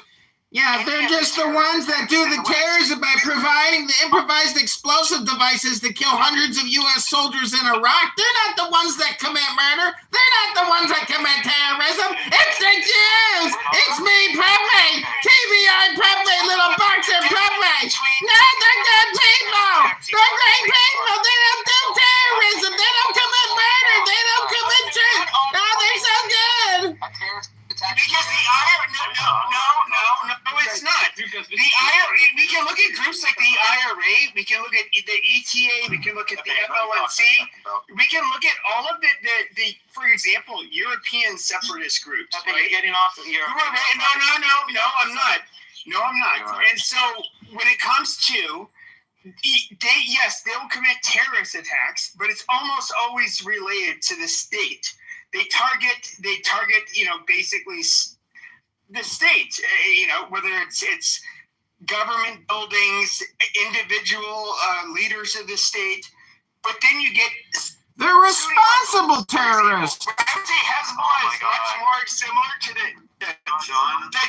Yeah, they're just the ones that do the terrorism by providing the improvised explosive devices to kill hundreds of U.S. soldiers in Iraq. They're not the ones that commit murder. They're not the ones that commit terrorism. It's the Jews. It's me, Pepe. TBI Pepe, little boxer Pepe. No, they're good people. They're great people. They don't do terrorism. They don't commit murder. They don't commit terrorism. No, they're so good. Because the IRA, no, it's not. The IRA, we can look at groups like the IRA, we can look at the ETA, we can look at the FLNC, we can look at all of the for example, European separatist groups. Right? Getting off of Europe. No, I'm not. And so when it comes to they'll commit terrorist attacks, but it's almost always related to the state. They target, basically the state, whether it's government buildings, individual leaders of the state, but then you get. They're responsible terrorists. I would say Hezbollah is much more similar to the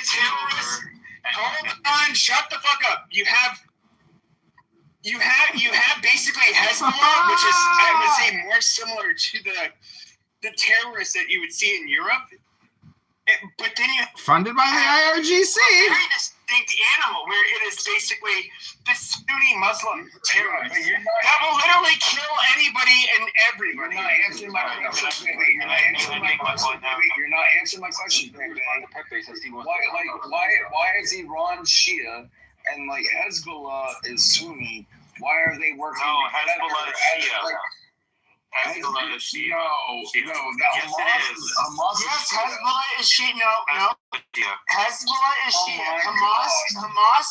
terrorists. Hold on, shut the fuck up. You have basically Hezbollah, which is, I would say, more similar to the terrorists that you would see in Europe, but then you funded by the IRGC. A very distinct animal where it is basically the Sunni Muslim terrorists that will literally kill anybody and everybody. You're not answering my question. You're not answering my question. Why is Iran Shia and like Hezbollah is Sunni. Why are they working? No, together? Hezbollah is Shia. Like, Hezbollah is Shia. No, Yes, it is. Yes, Hezbollah is Shia. No. Shia. Hezbollah is Shia. Hamas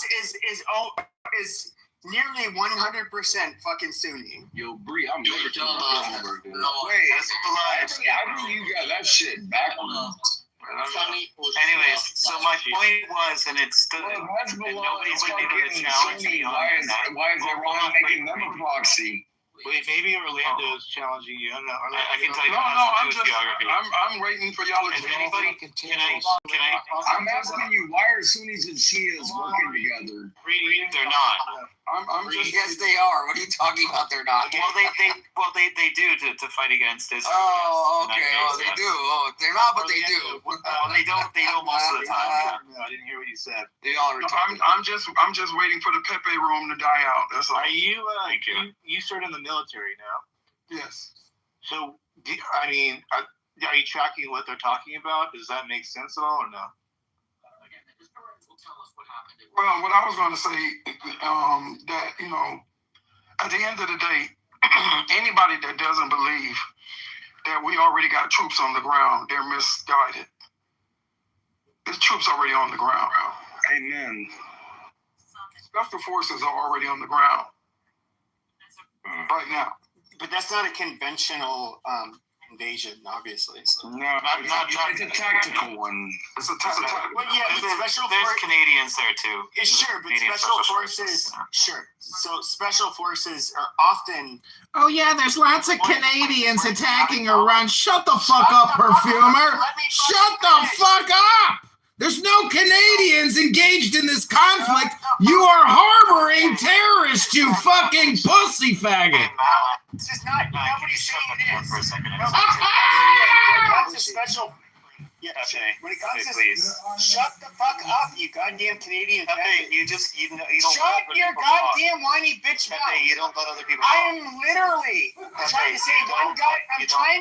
is nearly 100% fucking Sunni. Yo, Bree, I'm never talking about Bloomberg, dude. Wait, Hezbollah is Shia. I think you got that shit backwards. Anyways, so my point was, and it's still, and nobody's been able to challenge me on that. Why is Iran making them a proxy? Wait, maybe Orlando is challenging you. I don't know. I can tell you. I'm waiting for y'all to. Anybody? Can I? I'm asking you, why are Sunnis and Shias working together? They're not. I'm just. Yes, they are. What are you talking about? They're not. Well, they do to fight against Israel. Oh, okay. Oh, they do. Oh, they're not, but they do. Well, they don't. They don't most of the time. No, I didn't hear what you said. They all are. I'm just waiting for the Pepe room to die out. That's all. Are you? You served in the military now. Yes. So, are you tracking what they're talking about? Does that make sense at all, or no? Well, what I was going to say, that, at the end of the day, anybody that doesn't believe that we already got troops on the ground, they're misguided. There's troops already on the ground. Amen. Special forces are already on the ground right now. But that's not a conventional invasion, obviously. So. No, it's a tactical one. It's a tactical. Well, yeah, but there's Canadians there too. Sure, but special forces. Sure. So special forces are often. Oh yeah, there's lots of Canadians attacking Iran. Shut the fuck up, perfumer. Shut the fuck up. There's no Canadians engaged in this conflict. You are harboring terrorists, you fucking pussy faggot. It's just not. Nobody's saying it is. When it comes to special. Yeah, okay. When it comes to shut the fuck up, you goddamn Canadian faggot. You don't. Shut your goddamn whiny bitch mouth. You don't let other people. I am literally trying to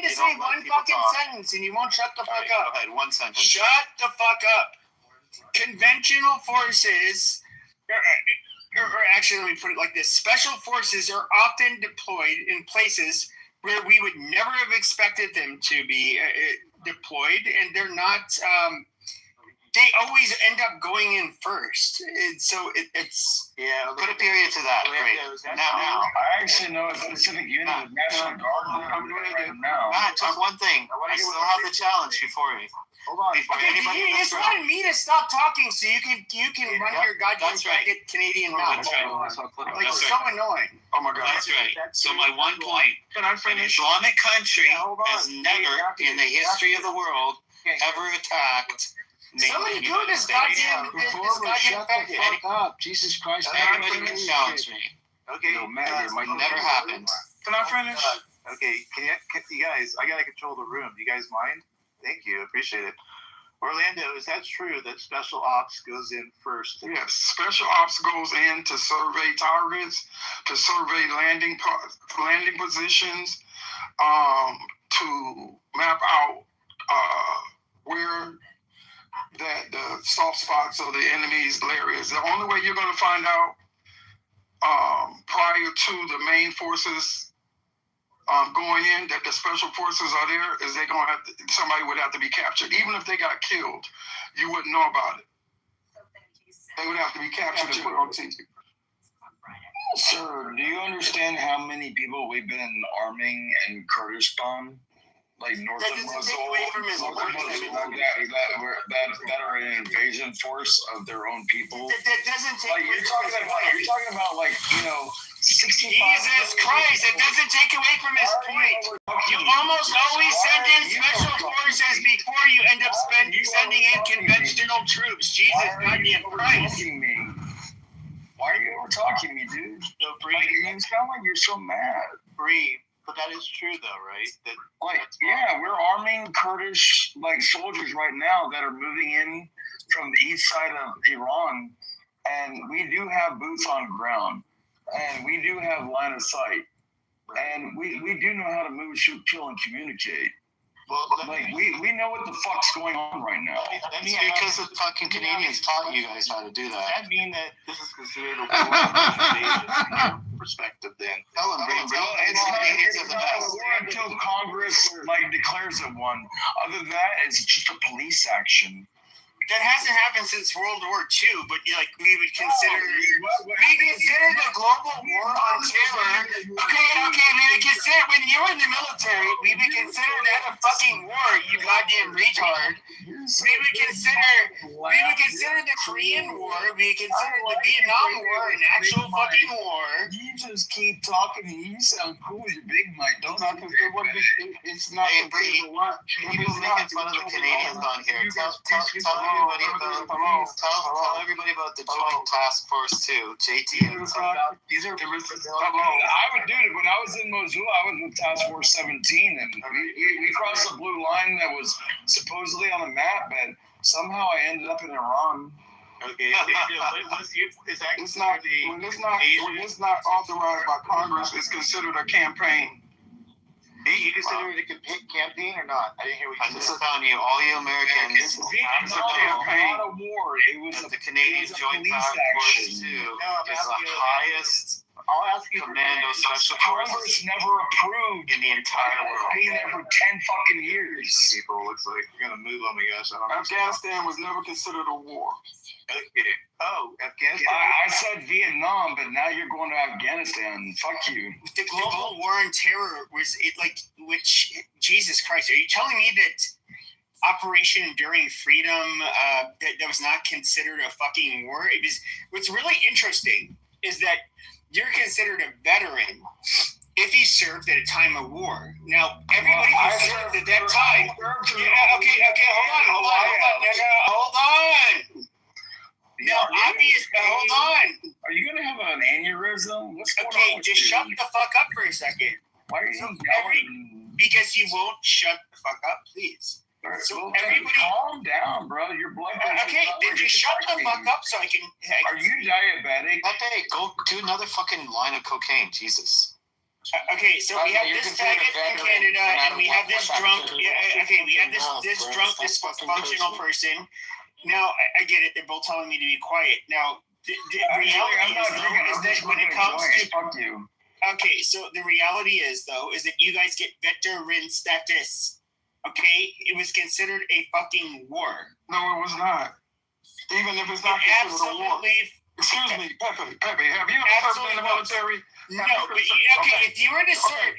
say one fucking sentence, and you won't shut the fuck up. Go ahead, one sentence. Shut the fuck up. Conventional forces, or actually, let me put it like this: special forces are often deployed in places where we would never have expected them to be deployed, and they're not. They always end up going in first. So it's Put a period to that. Great. Now, I actually know a specific unit of National Guard right now. Matt, just one thing. I still have the challenge before me. Hold on. You just wanted me to stop talking so you can run your goddamn faggot Canadian mouth. That's right. Like, so annoying. Oh my God. That's right. So my one point: an Islamic country has never, in the history of the world, ever attacked. Somebody do this goddamn Fuck up. Jesus Christ. Everybody can challenge me. Okay. No matter. It might never happened. Can I finish? Okay. Can you guys? I gotta control the room. Do you guys mind? Thank you. Appreciate it. Orlando, is that true that Special Ops goes in first? Yes, Special Ops goes in to survey targets, to survey landing positions, to map out where that the soft spots of the enemy's lair is. The only way you're going to find out prior to the main forces going in that the special forces are there is they're going to have to, somebody would have to be captured. Even if they got killed, you wouldn't know about it. They would have to be captured and put on TV. Sir, do you understand how many people we've been arming in Kurdistan? Like north of Mosul, that are an invasion force of their own people. That doesn't take away from his point. You're talking about 65. Jesus Christ, it doesn't take away from his point. You almost always send in special forces before you end up sending in conventional troops. Jesus goddamn Christ. Why are you over talking me, dude? No, you sound like you're so mad. Breathe. But that is true, though, right? We're arming Kurdish soldiers right now that are moving in from the east side of Iran, and we do have boots on ground, and we do have line of sight, and we do know how to move, shoot, kill, and communicate. Like we know what the fuck's going on right now. It's because the fucking Canadians taught you guys how to do that. Does that mean that this is considered a war invasion from your perspective? Then Tell them, It's not a war until Congress declares it one. Other than that, it's just a police action. That hasn't happened since World War II, but we would consider the global war on terror. Okay, we would consider when you were in the military, we would consider that a fucking war, you goddamn retard. We would consider the Korean War, we would consider the Vietnam War an actual fucking war. You just keep talking and you sound cool, you big Mike. Don't talk it's not people making fun of the Canadians on here. Tell everybody about the Joint Task Force 2, JT. I would do it. When I was in Mosul, I was with Task Force 17, and we crossed a blue line that was supposedly on the map, but somehow I ended up in Iran. Okay, it's not authorized by Congress. It's considered a campaign. You consider it a campaign or not? I didn't hear what you said. I'm just telling you, all you Americans, It's not a war. It was the Canadian Joint Task Force 2 is the highest commando special Congress forces never approved in the entire world. Being there for 10 fucking years. People, looks like you're gonna move on me, guys. Afghanistan was never considered a war. Okay. Oh, Afghanistan. I said Vietnam, but now you're going to Afghanistan. Fuck you. The global war on terror was Jesus Christ, are you telling me that Operation Enduring Freedom that was not considered a fucking war? It was. What's really interesting is that you're considered a veteran if you served at a time of war. Now, everybody who served at that time. Hold on. Now, hold on. Are you gonna have an aneurysm? What's going on? Okay, just shut the fuck up for a second. Why are you yelling? Because you won't shut the fuck up, please. So everybody, calm down, bro. Your blood pressure. Okay, then just shut the fuck up so I can. Are you diabetic? Pepe, go do another fucking line of cocaine, Jesus. Okay, so we have this faggot in Canada, and we have this drunk. We have this drunk, dysfunctional person. Now, I get it. They're both telling me to be quiet. Now, the reality is that when it comes to... Fuck you. Okay, so the reality is that you guys get veteran status. Okay? It was considered a fucking war. No, it was not. Even if it's not considered a war. Excuse me, Pepe, have you ever served in the military? No, but if you were to serve,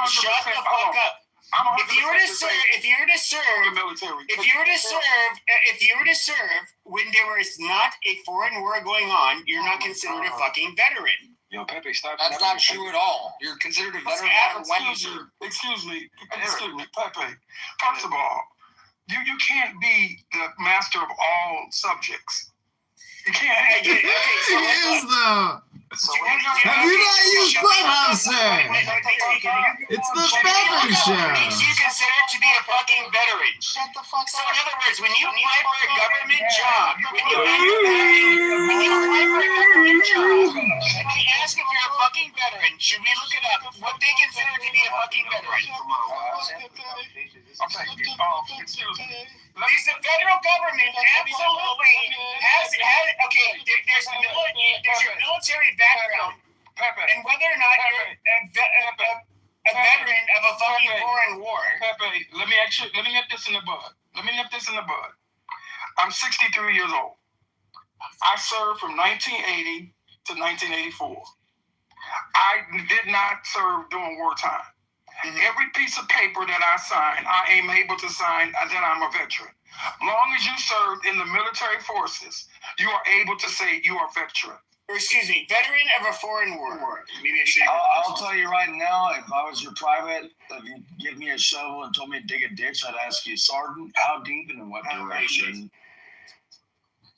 shut the fuck up. If you were to serve when there was not a foreign war going on, you're not considered a fucking veteran. Yo, Pepe, stop. That's not true at all. You're considered a veteran when you serve. Excuse me, Pepe. First of all, you can't be the master of all subjects. You can't. He is though. Have you not used Clubhouse, sir? It's the Pepper Show. Makes you considered to be a fucking veteran. Shut the fuck up. So in other words, when you apply for a government job, and they ask if you're a fucking veteran, should we look it up? What they consider to be a fucking veteran? Because the federal government absolutely has there's your military background, and whether or not you're a veteran of a fucking foreign war. Pepe, let me nip this in the bud. I'm 63 years old. I served from 1980 to 1984. I did not serve during wartime. Every piece of paper that I sign, I am able to sign that I'm a veteran. Long as you served in the military forces, you are able to say you are a veteran. Or excuse me, veteran of a foreign war. Maybe I should. I'll tell you right now, if I was your private, if you give me a shovel and told me to dig a ditch, I'd ask you, Sergeant, how deep and in what direction?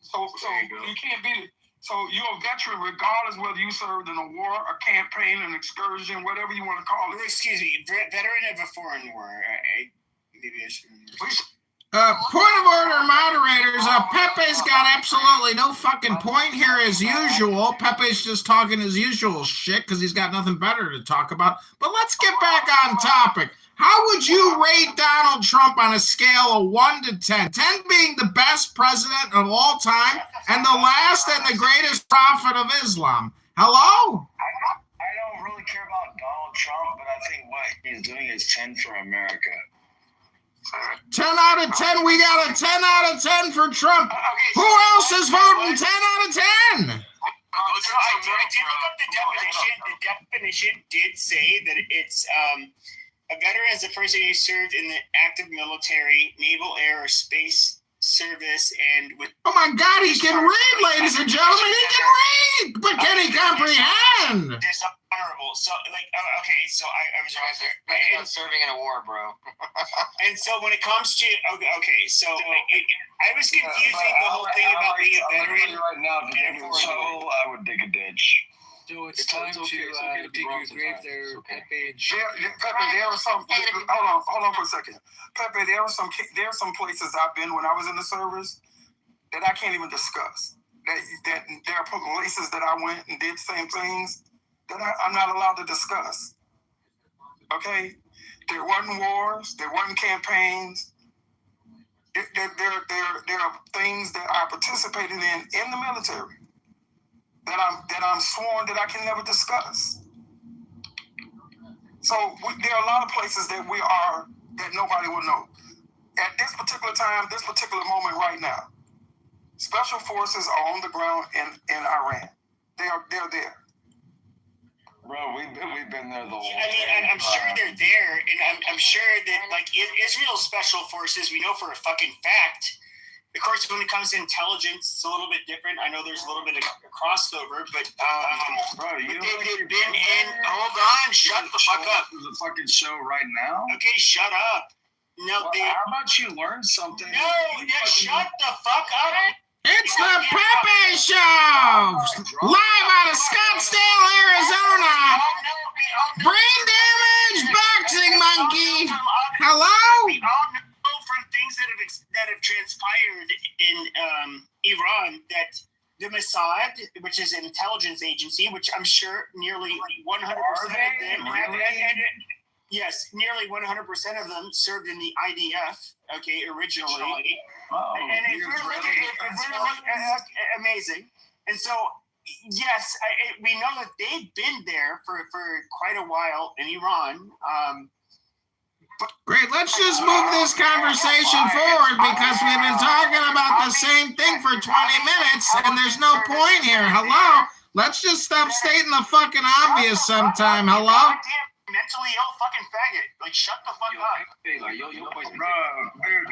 So you can't be. So you're a veteran regardless whether you served in a war, a campaign, an excursion, whatever you want to call it. Or excuse me, veteran of a foreign war. Maybe I should. Point of order, moderators. Pepe's got absolutely no fucking point here as usual. Pepe's just talking his usual shit because he's got nothing better to talk about. But let's get back on topic. How would you rate Donald Trump on a scale of 1 to 10? 10 being the best president of all time and the last and the greatest prophet of Islam. Hello? I don't really care about Donald Trump, but I think what he's doing is 10 for America. 10 out of 10. We got a 10 out of 10 for Trump. Who else is voting 10 out of 10? So I did look up the definition. The definition did say that it's a veteran is a person who served in the active military, naval, air, or space service, and with. Oh my God, he can read, ladies and gentlemen. He can read, but can he comprehend? Dishonorable. So, like, okay, so I was right there. And serving in a war, bro. And so when it comes to okay, so I was confusing the whole thing about being a veteran. Right now, if you gave me a shovel, I would dig a ditch. So it's time to dig your grave there, Pepe. Pepe, there are some. Hold on for a second, Pepe. There are some places I've been when I was in the service that I can't even discuss. That there are places that I went and did same things that I'm not allowed to discuss. Okay, there wasn't wars, there wasn't campaigns. There are things that I participated in the military that I'm sworn that I can never discuss. So there are a lot of places that that nobody will know. At this particular time, this particular moment right now, special forces are on the ground in Iran. They're there. Bro, we've been there the whole I mean, I'm sure they're there, and I'm sure that, like, Israel's special forces, we know for a fucking fact. Of course, when it comes to intelligence, it's a little bit different. I know there's a little bit of crossover, but bro, they've been in. Hold on, shut the fuck up. The fucking show right now. Okay, shut up. No, well, how about you learn something? No, shut the fuck up. It's the Pepe Show, live out of Scottsdale, Arizona. Brain damage, boxing monkey. Hello. We all know from things that have transpired in Iran that the Mossad, which is an intelligence agency, which I'm sure nearly 100% of them have. Yes, nearly 100% of them served in the IDF. Okay, originally. Oh, and if we're looking at amazing. And so, yes, we know that they've been there for quite a while in Iran. Great, let's just move this conversation forward because we've been talking about the same thing for 20 minutes and there's no point here. Hello? Let's just stop stating the fucking obvious sometime. Hello? Mentally ill fucking faggot. Like, shut the fuck up. Bro, dude,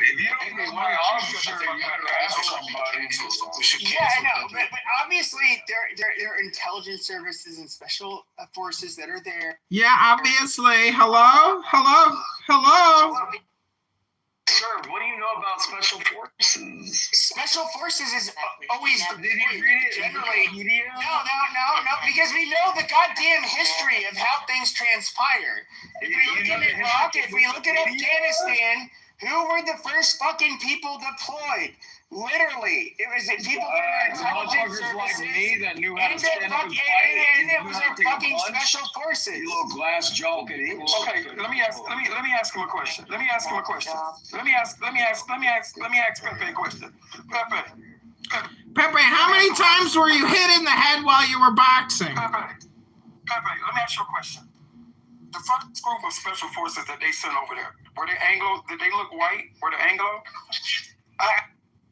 if you don't know my officer, you better ask somebody. Yeah, I know, but obviously there are intelligence services and special forces that are there. Yeah, obviously. Hello? Sir, what do you know about special forces? Special forces is always Did you read it generally. Wikipedia? No, because we know the goddamn history of how things transpire. If we look at Iraq, if we look at Afghanistan, who were the first fucking people deployed? Literally, it was people from our intelligence services like me that knew how to stand up and fight. And it was our fucking special forces. You little glass jaw. Okay, let me ask him a question. Let me ask Pepe a question. Pepe, how many times were you hit in the head while you were boxing? Pepe, let me ask you a question. The first group of special forces that they sent over there, were they Anglo? Did they look white? Were they Anglo?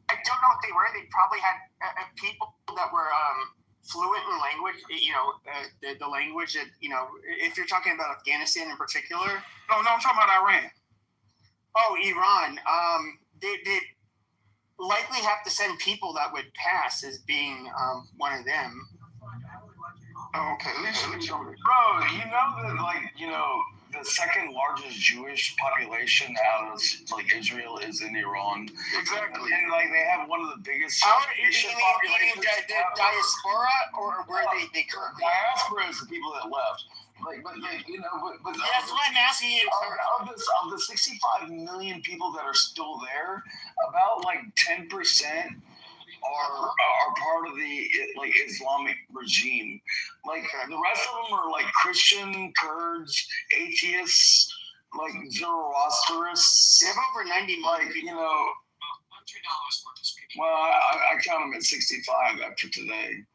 I don't know what they were. They probably had people that were fluent in language. You know, the language that, you know, if you're talking about Afghanistan in particular. No, I'm talking about Iran. Oh, Iran. They likely have to send people that would pass as being one of them. Oh, okay, listen. Bro, you know that, like, you know, the second largest Jewish population out of, like, Israel is in Iran. Exactly. And, like, they have one of the biggest Christian populations. The diaspora, or where they currently? Diaspora is the people that left. But you know, that's what I'm asking you. Of the 65 million people that are still there, about like 10% are part of the like Islamic regime. Like the rest of them are like Christian, Kurds, atheists, like Zoroastrists. They have over 90 million people. You know, well, I count them at 65 after today.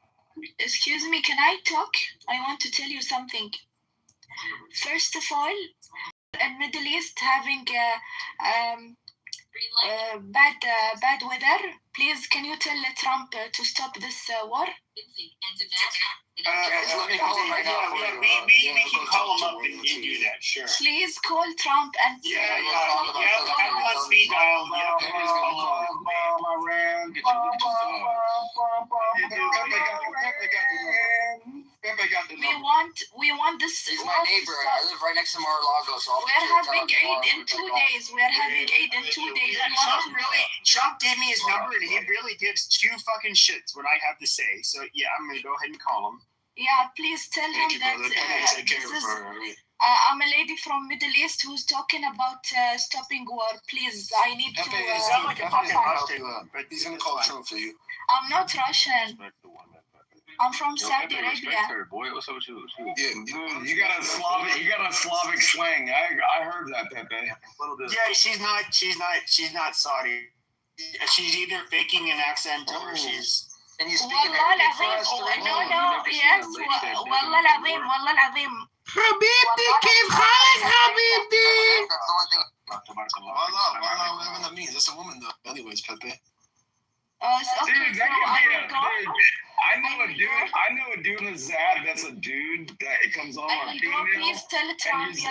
Excuse me, can I talk? I want to tell you something. First of all, in Middle East having bad weather, please can you tell Trump to stop this war? We can call him up and do that, sure. Please call Trump and yeah, have on speed dial. We want this. He's my neighbor. I live right next to Mar-a-Lago, so we're having Eid in 2 days. We're having Eid in 2 days. Trump gave me his number, and he really gives two fucking shits what I have to say. So yeah, I'm gonna go ahead and call him. Yeah, please tell him that I'm a lady from Middle East who's talking about stopping war. Please, I need to. You sound like a fucking Russian, but he's gonna call Trump for you. I'm not Russian. I'm from Saudi Arabia. Boy, what's up with you? Yeah, dude, you got a Slavic swing. I heard that, Pepe. Yeah, she's not Saudi. She's either faking an accent or she's. And you speak in Arabic for us? No, yes. والله العظيم والله العظيم. حبيبي كيف حالك حبيبي؟ Wallah, whatever that means. That's a woman though. Anyways, Pepe. Dude, that could be I know a dude in the Zap that's a dude that comes on female, and he's the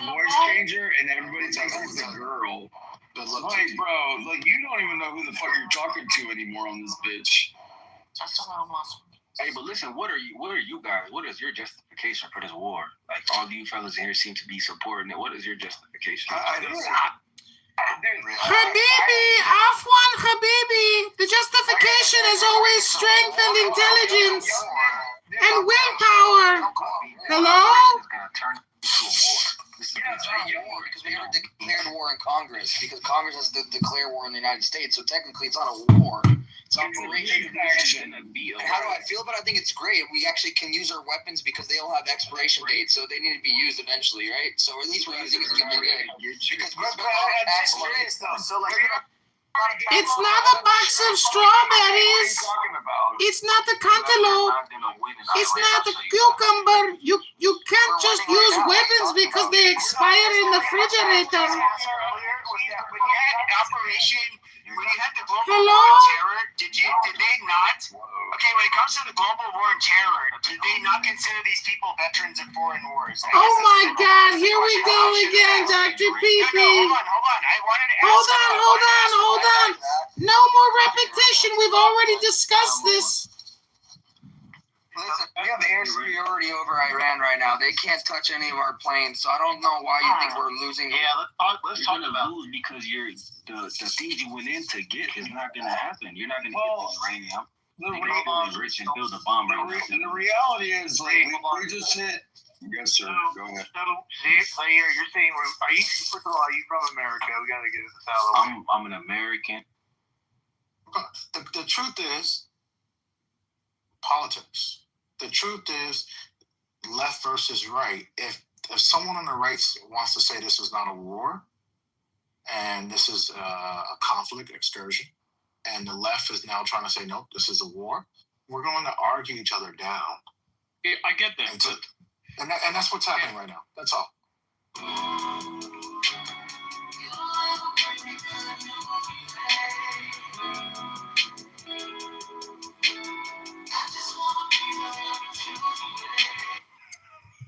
voice changer, and everybody thinks he's a girl. Like, bro, like you don't even know who the fuck you're talking to anymore on this bitch. Hey, but listen, what are you guys? What is your justification for this war? Like all you fellas here seem to be supporting it. What is your justification? Habibi, Afwan Habibi. The justification is always strength and intelligence and willpower. Hello? Because we never declared war in Congress. Because Congress has to declare war in the United States. So technically, it's not a war. It's operation. And how do I feel about it? I think it's great. We actually can use our weapons because they all have expiration dates, so they need to be used eventually, right? So at least we're using it to be good. Because we're serious though. So like. It's not a box of strawberries. It's not a cantaloupe. It's not a cucumber. You can't just use weapons because they expire in the refrigerator. When you had the global war on terror, did they not? Okay, when it comes to the global war on terror, did they not consider these people veterans of foreign wars? Oh my God! Here we go again, Dr. Peepee. Hold on. I wanted to ask. Hold on. No more repetition. We've already discussed this. Listen, we have air superiority over Iran right now. They can't touch any of our planes, so I don't know why you think we're losing. Yeah, let's talk about lose because the things you went in to get is not going to happen. You're not going to get the uranium. You're rich and build a bomb right now. The reality is, like, we just hit. Yes, sir. Go ahead. So you're saying, are you? First of all, are you from America? We got to get this out of the way. I'm an American. The truth is politics. The truth is left versus right. If someone on the right wants to say this is not a war and this is a conflict excursion, and the left is now trying to say nope, this is a war, we're going to argue each other down. Yeah, I get that. And that's what's happening right now. That's all.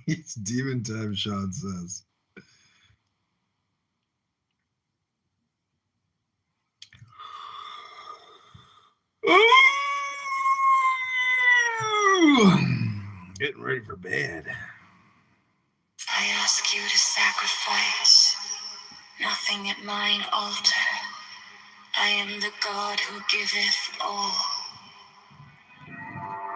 It's demon time, Sean says. Getting ready for bed. I ask you to sacrifice nothing at mine altar. I am the God who giveth all.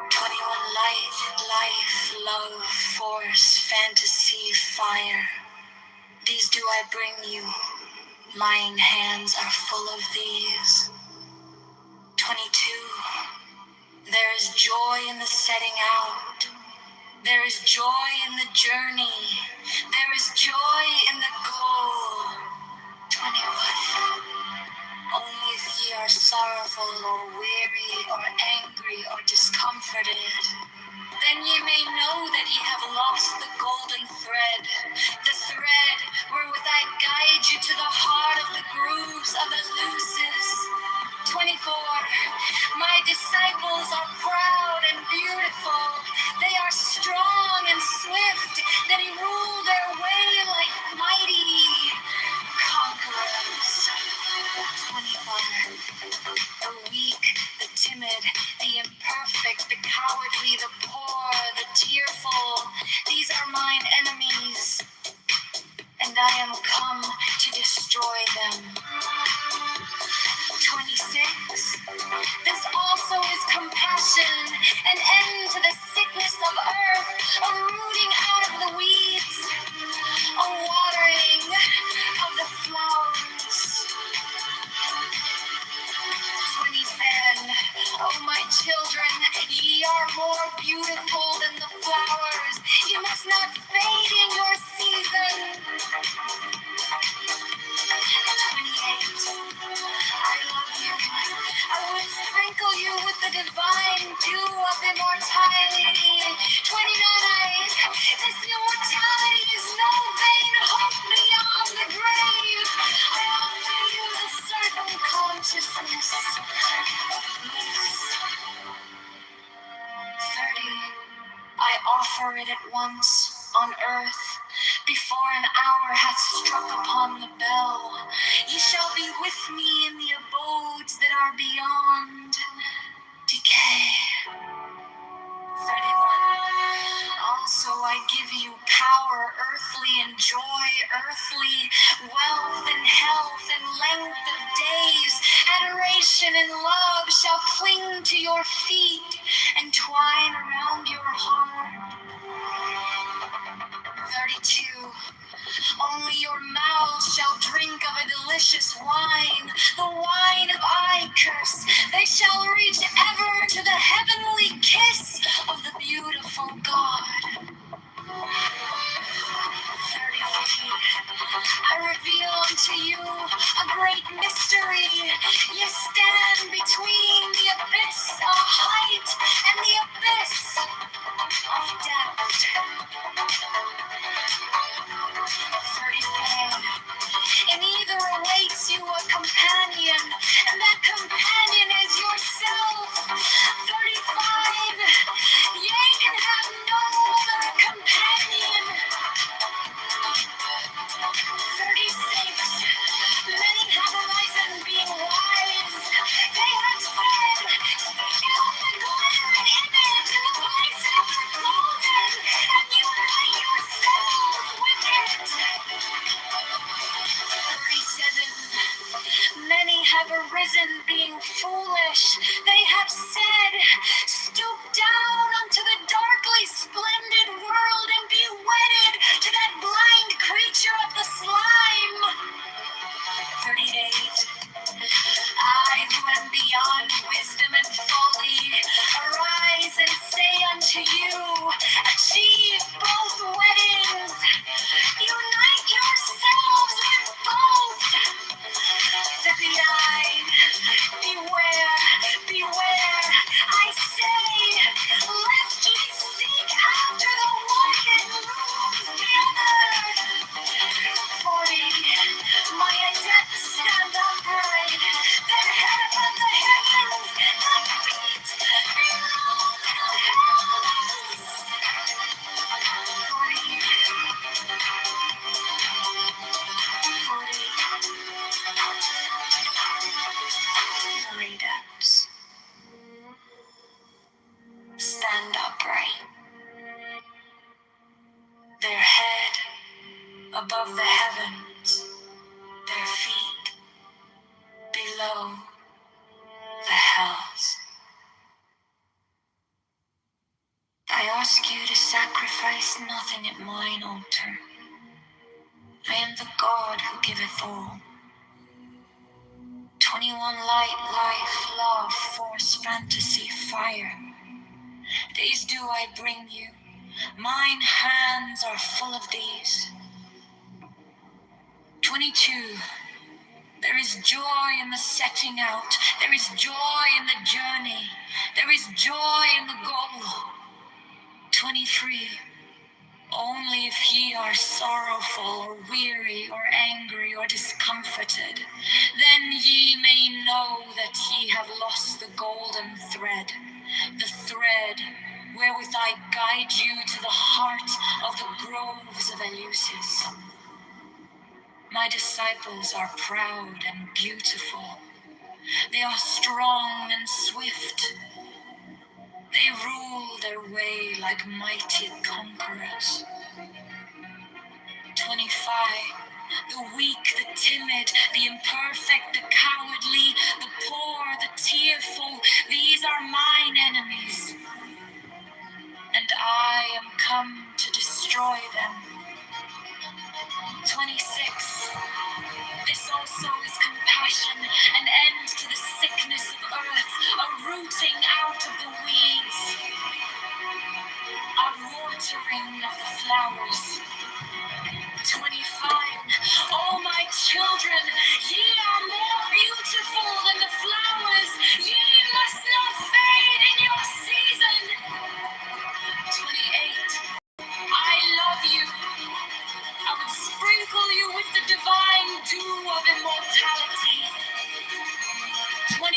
21 life, love, force, fantasy, fire. These do I bring you. Mine hands are full of these. 22. There is joy in the setting out. There is joy in the journey. There is joy in the goal. 21. Only if ye are sorrowful or weary or angry or discomforted, then ye may know that ye have lost the golden thread, the thread wherewith I guide you to the heart of the grooves of Eleusis. 24. My disciples are proud and beautiful. They are strong and swift. They rule their way like mighty conquerors. 25. The weak, the timid, the imperfect, the cowardly, the poor, the tearful, these are mine enemies, and I am come to destroy them. 26. This also is compassion, an end to the sickness of earth, a rooting out of the weeds, a watering of the flowers. 27. Oh, my children, ye are more beautiful than the flowers. You must not fade in your season. 28. I love you. I will sprinkle you with the divine dew of immortality. 29. This immortality is no vain hope beyond the grave. I offer you the certain consciousness of bliss. 30. I offer it at once on earth, before an hour hath struck upon the bell. Ye shall be with me in the abodes that are beyond decay. 31. Also I give you power earthly and joy earthly, wealth and health and length of days. Adoration and love shall cling to your feet and twine around your heart. 32. Only your mouths shall drink of a delicious wine, the wine of Icarus. They shall reach ever to the heavenly kiss of the beautiful God. 33. I reveal unto you a great mystery. Ye stand between the abyss of height and the abyss of depth. 34. In either awaits you a companion, and that companion is yourself. 35. Ye can have no other companion. 36. Many have arisen being wise. They have said, seek out the glittering image in the place of the golden, and unite yourselves with it. 37. Many have arisen being foolish. They have said, stoop down unto the darkly splendid world and be wedded to that blind creature of the slime. 38. I who am beyond wisdom and folly, arise and say unto you, achieve both weddings. Unite yourselves with both. 39. Beware, beware, I say, lest ye seek after the one and lose the other. 40. My adepts stand upright, their head above the heavens, their feet below the heavens. 40. My adepts stand upright, their head above the heavens, their feet below the hells. I ask you to sacrifice nothing at mine altar. I am the God who giveth all. 21 light, life, love, force, fantasy, fire. These do I bring you. Mine hands are full of these. 22. There is joy in the setting out. There is joy in the journey. There is joy in the goal. 23. Only if ye are sorrowful or weary or angry or discomforted, then ye may know that ye have lost the golden thread, the thread wherewith I guide you to the heart of the groves of Eleusis. My disciples are proud and beautiful. They are strong and swift. They rule their way like mighty conquerors. 25. The weak, the timid, the imperfect, the cowardly, the poor, the tearful, these are mine enemies. And I am come to destroy them. 26. This also is compassion, an end to the sickness of earth, a rooting out of the weeds, a watering of the flowers. 25. Oh, my children, ye are more beautiful than the flowers. Ye must not fade in your season. 28. I love you. I would sprinkle you with the divine dew of immortality. 29.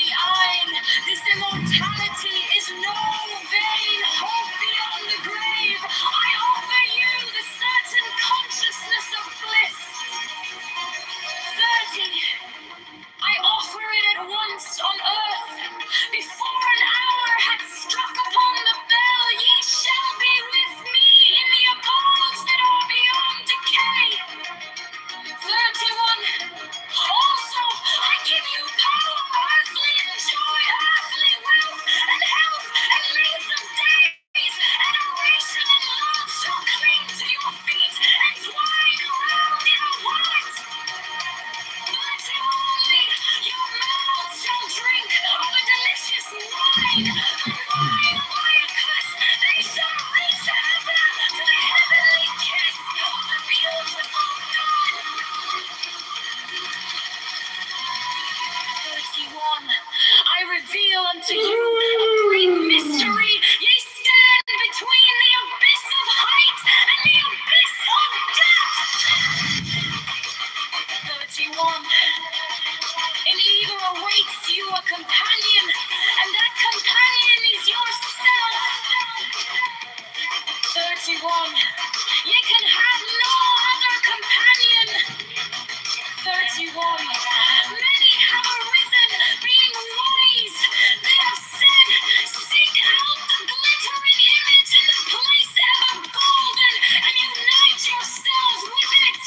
This immortality is no vain hope beyond the grave. I offer you the certain consciousness of bliss. 30. I offer it at once on earth. Before an hour had struck upon the bell, ye shall be with me in the abodes that are beyond decay. 31. Also, I give you power, earthly and joy, earthly wealth, and health, and length of days. Adoration and love shall cling to your feet and twine around your heart. 31. Your mouth shall drink of a delicious wine, the wine of Iacchus. They shall reach ever to the heavenly kiss of the beautiful God. 31. I reveal unto you a great mystery. Ye stand between the abyss of height and the abyss of depth. 31. In either awaits you a companion, and that companion is yourself. 31. Ye can have no other companion. 31. Many have arisen, being wise. They have said, seek out the glittering image in the place ever golden, and unite yourselves with it.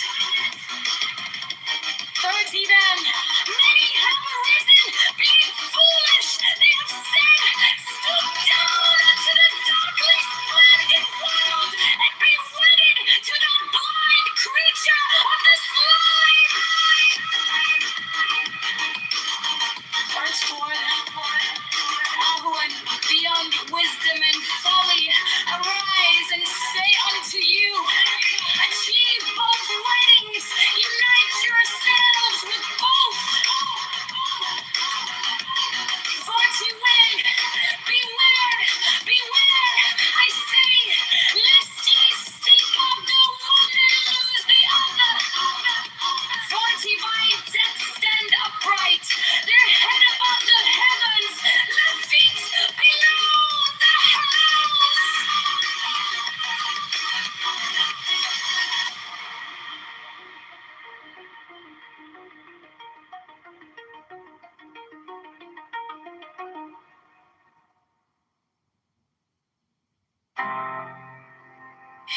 30 then. Many have arisen, being foolish. They have said, stoop down unto the darkly splendid world, and be wedded to the blind creature of the slime. First one, who are beyond wisdom and folly, arise and say unto you, achieve both weddings, unite yourselves with both. 41, beware, beware, I say, lest ye seek of the one and lose the other. 40 by death stand upright, their head above the heavens, their feet below the house.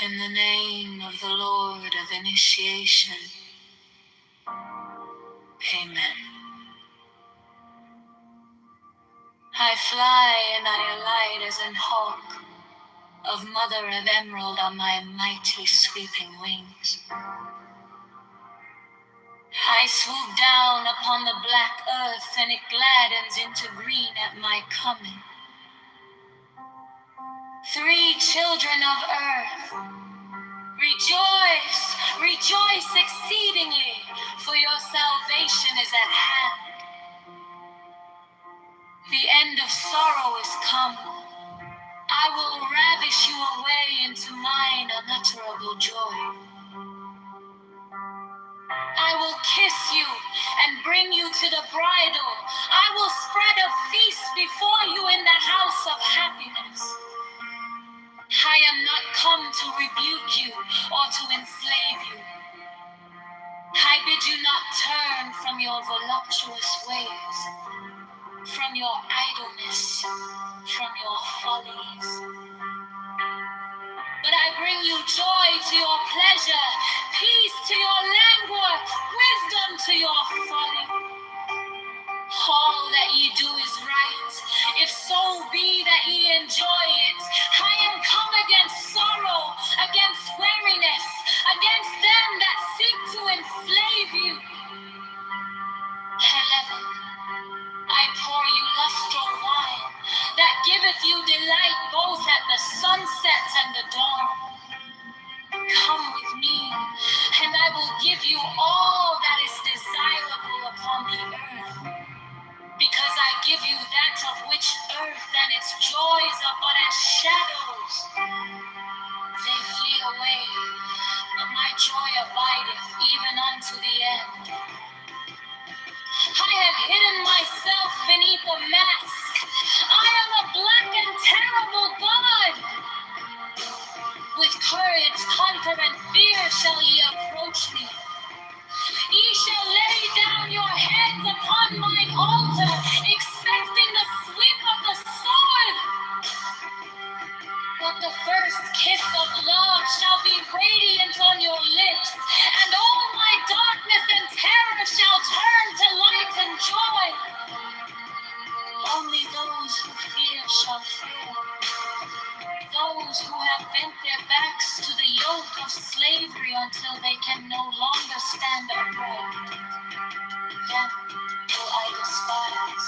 In the name of the Lord of initiation, amen. I fly and I alight as an hawk, of mother of emerald on my mighty sweeping wings. I swoop down upon the black earth, and it gladdens into green at my coming. 3 children of earth, Rejoice, rejoice exceedingly, for your salvation is at hand. The end of sorrow is come. I will ravish you away into mine unutterable joy. I will kiss you and bring you to the bridal. I will spread a feast before you in the house of happiness. I am not come to rebuke you or to enslave you. I bid you not turn from your voluptuous ways, from your idleness, from your follies. But I bring you joy to your pleasure, peace to your languor, wisdom to your folly. All that ye do is right, if so be that ye enjoy it. I am come against sorrow, against weariness, against them that seek to enslave you. 11. I pour you lustral wine, that giveth you delight both at the sunset and the dawn. Come with me, and I will give you all that is desirable upon the earth. Because I give you that of which earth and its joys are but as shadows. They flee away, but my joy abideth even unto the end. I have hidden myself beneath a mask. I am a black and terrible God. With courage, conquer, and fear shall ye approach me. Ye shall lay down your heads upon mine altar, expecting the sweep of the sword. But the first kiss of love shall be radiant on your lips, and all my darkness and terror shall turn to light and joy. Only those who fear shall fear. Those who have bent their backs to the yoke of slavery until they can no longer stand upright. Them will I despise.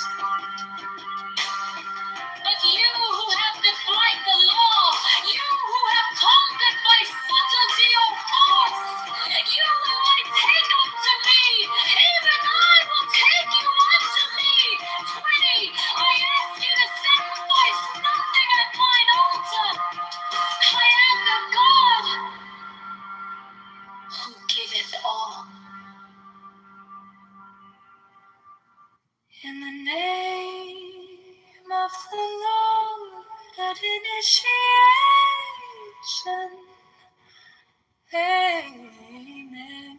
But you who have defied the law, you who have conquered by subtlety or force, you will I take unto me, even I will take you unto me. 20. I ask you to sacrifice nothing at mine altar. I am the God who giveth all. In the name of the Lord at initiation, amen.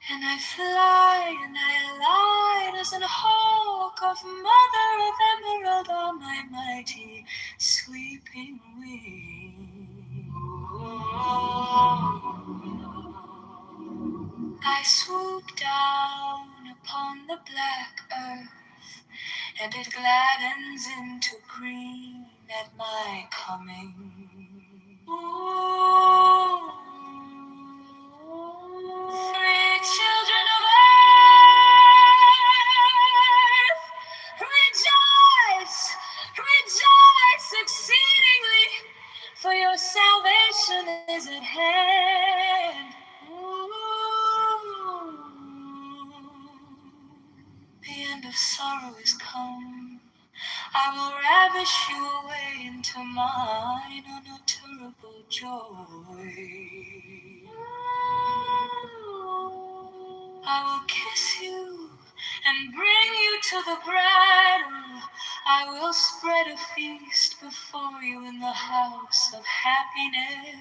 And I fly and I alight as an hawk of mother of emerald on my mighty sweeping wing. I swoop down upon the black earth, and it gladdens into green at my coming. Free children of earth, rejoice, rejoice exceedingly, for your salvation is at hand. The end of sorrow is come. I will ravish you away into mine unutterable joy. I will kiss you and bring you to the bridal. I will spread a feast before you in the house of happiness.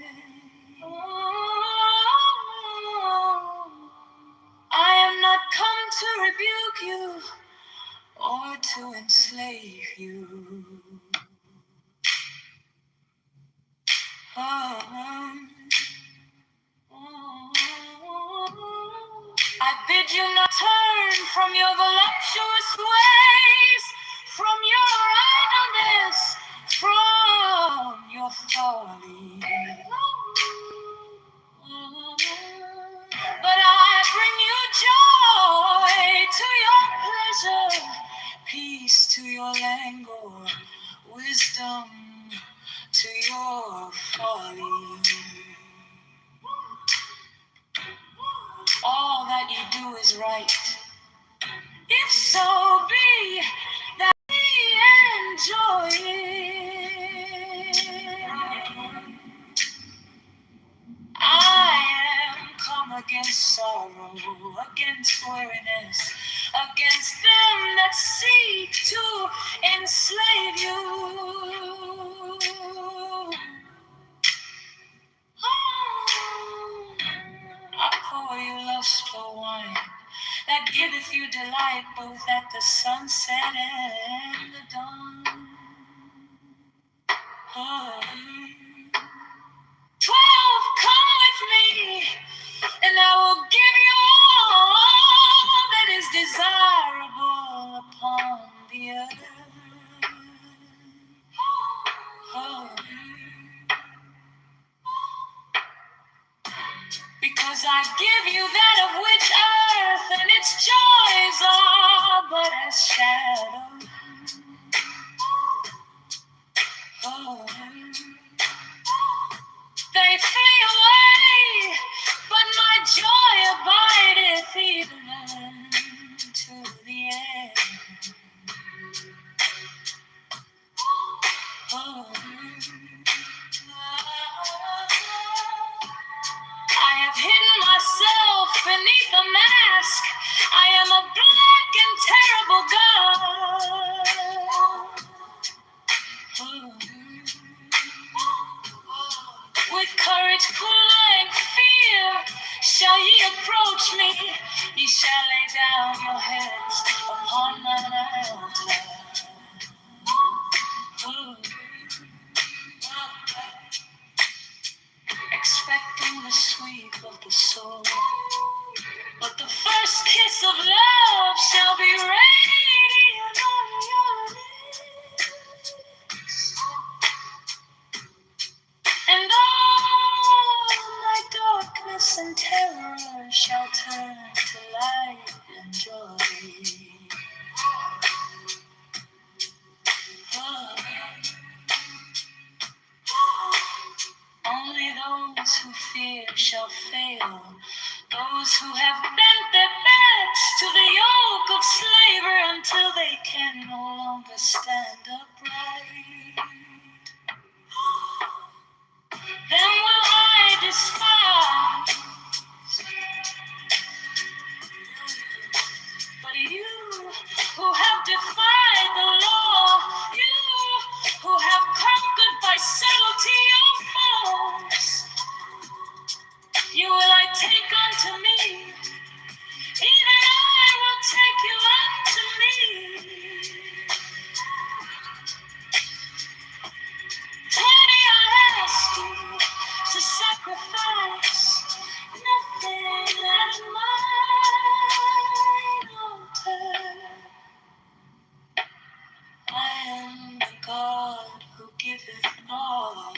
I am not come to rebuke you or to enslave you. I bid you not turn from your voluptuous ways, from your idleness, from your folly. But I bring you joy to your pleasure, peace to your do is right. If so be that we enjoy it, I am come against sorrow, against weariness, against them that seek to enslave you. I pour you lustful wine that giveth you delight both at the sunset and the dawn. 12, come with me, and I will give you all that is desirable upon the earth. Because I give you that of which earth and its joys are but as shadows. They flee away, but my joy abideth even to the end. I have hidden myself beneath a mask. I am a black and terrible God. With courage cool like fear shall ye approach me. Ye shall lay down your heads upon mine altar. Expecting the sweep of the soul, but the first kiss of love shall be radiant on your lips, and all my darkness and terror shall turn to light and joy. Only those who fear shall fail, those who have bent their backs to the yoke of slavery until they can no longer stand upright. Then will I despise. But you who have defied the law, you who have conquered by subtlety your foes, you will I take unto me, even I will take you unto me. 20 I ask you to sacrifice, nothing at mine altar. I am the God who giveth all.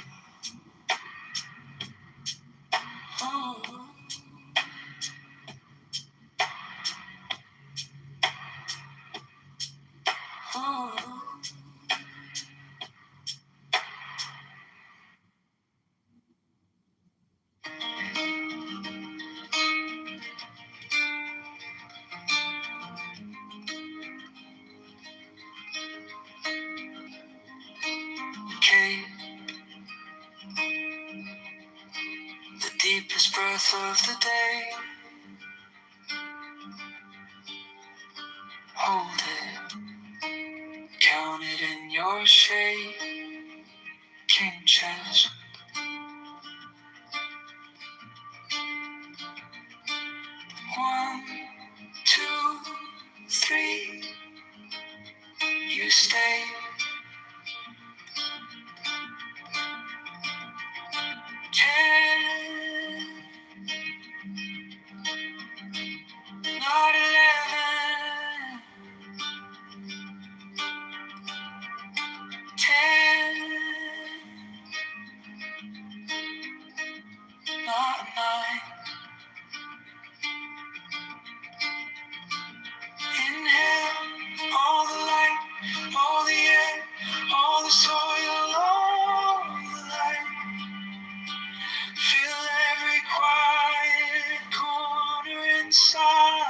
Came the deepest breath of the day. Hold it, count it in your shade. King chest. 1, 2, 3. You stay. 10, not 11. 10, not 9. Inhale all the light, all the air, all the soil, all the light. Fill every quiet corner inside.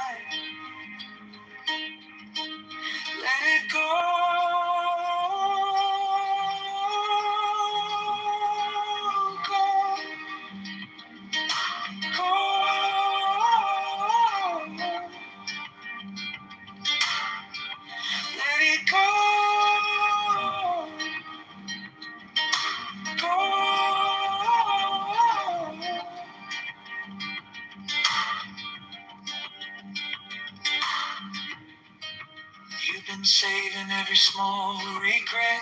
and saving every small regret.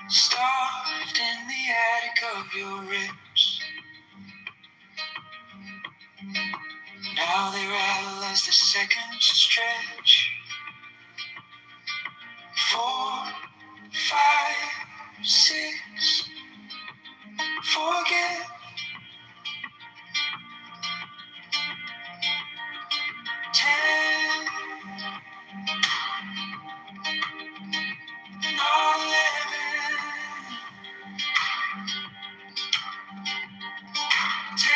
Starved in the attic of your ribs. Now they rattle as the seconds stretch. 4, 5, 6. Forget. 10. Not 11. 10.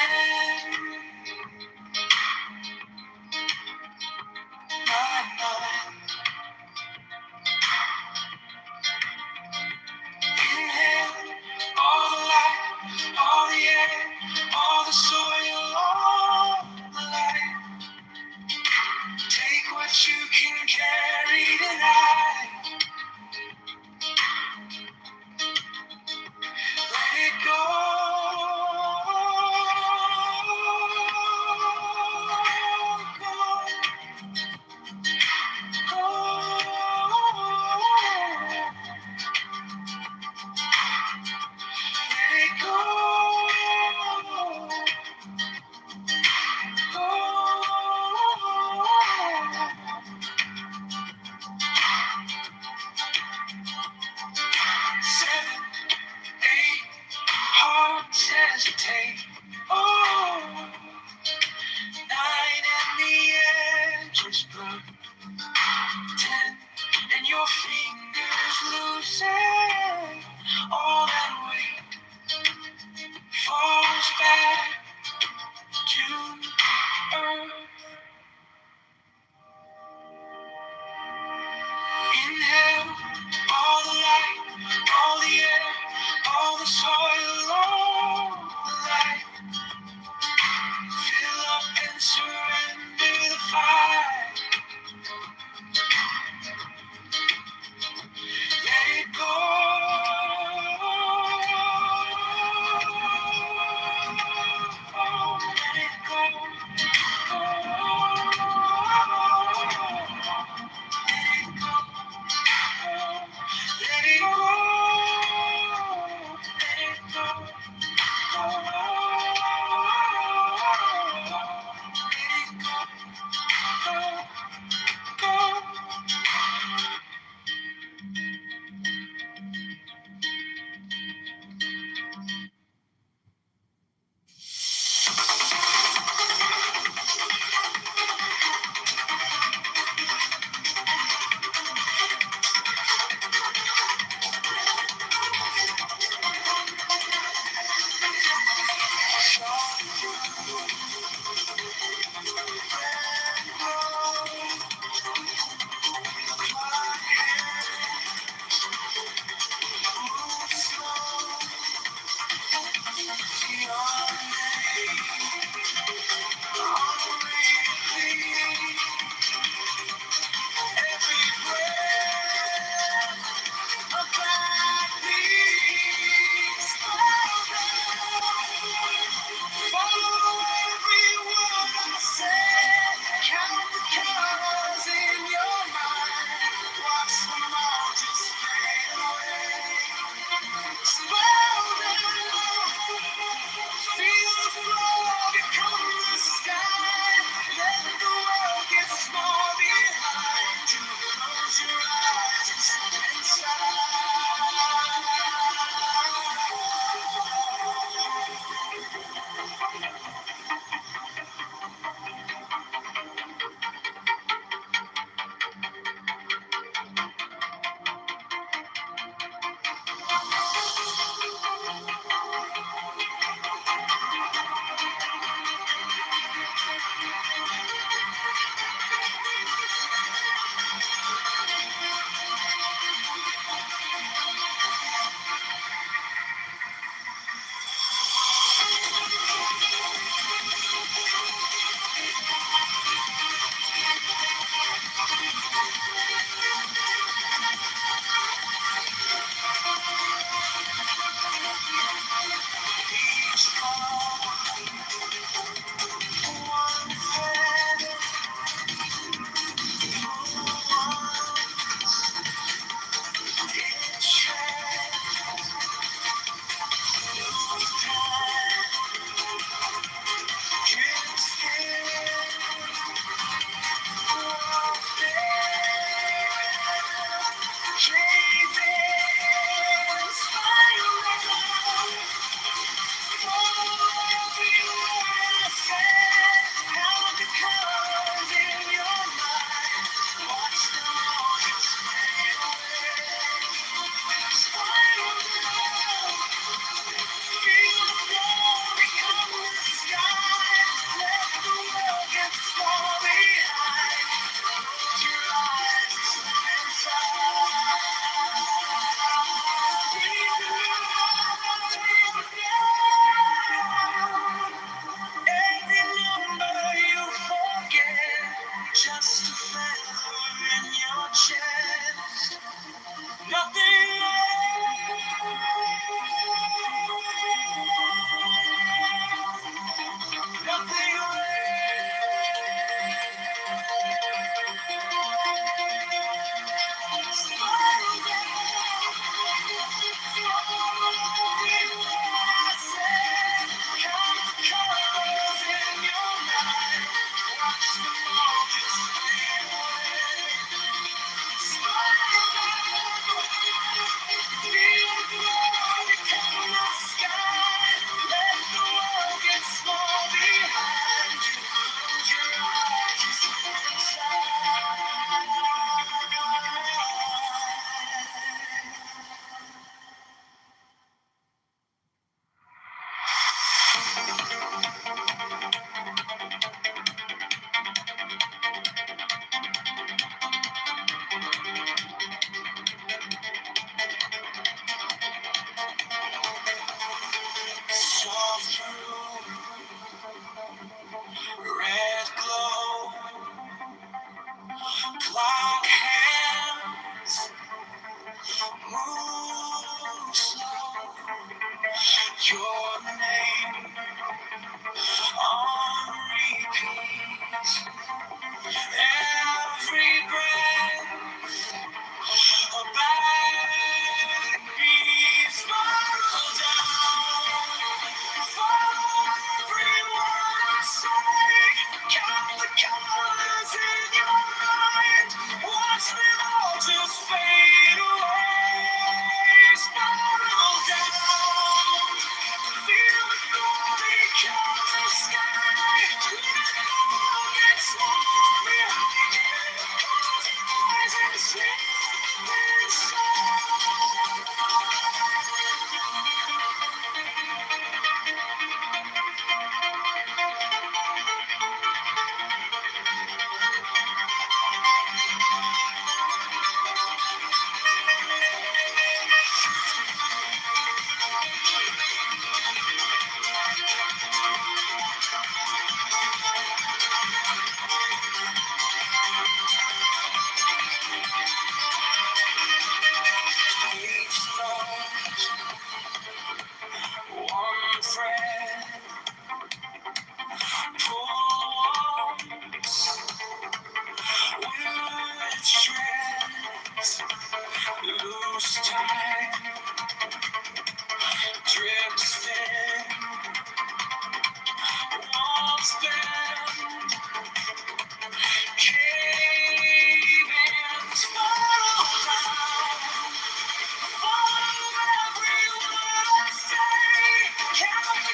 9. Inhale all the light, all the air, all the soil, all the light. Take what you can carry tonight. Let it go. Let it go. 7, 8, hearts hesitate. Oh, 9 and the edges blur. 10 and your fingers loosen. All that weight falls back to earth. Inhale all the light, all the air, all the soil, all the light. Fill up and surrender the fire. Let it go. Let it go.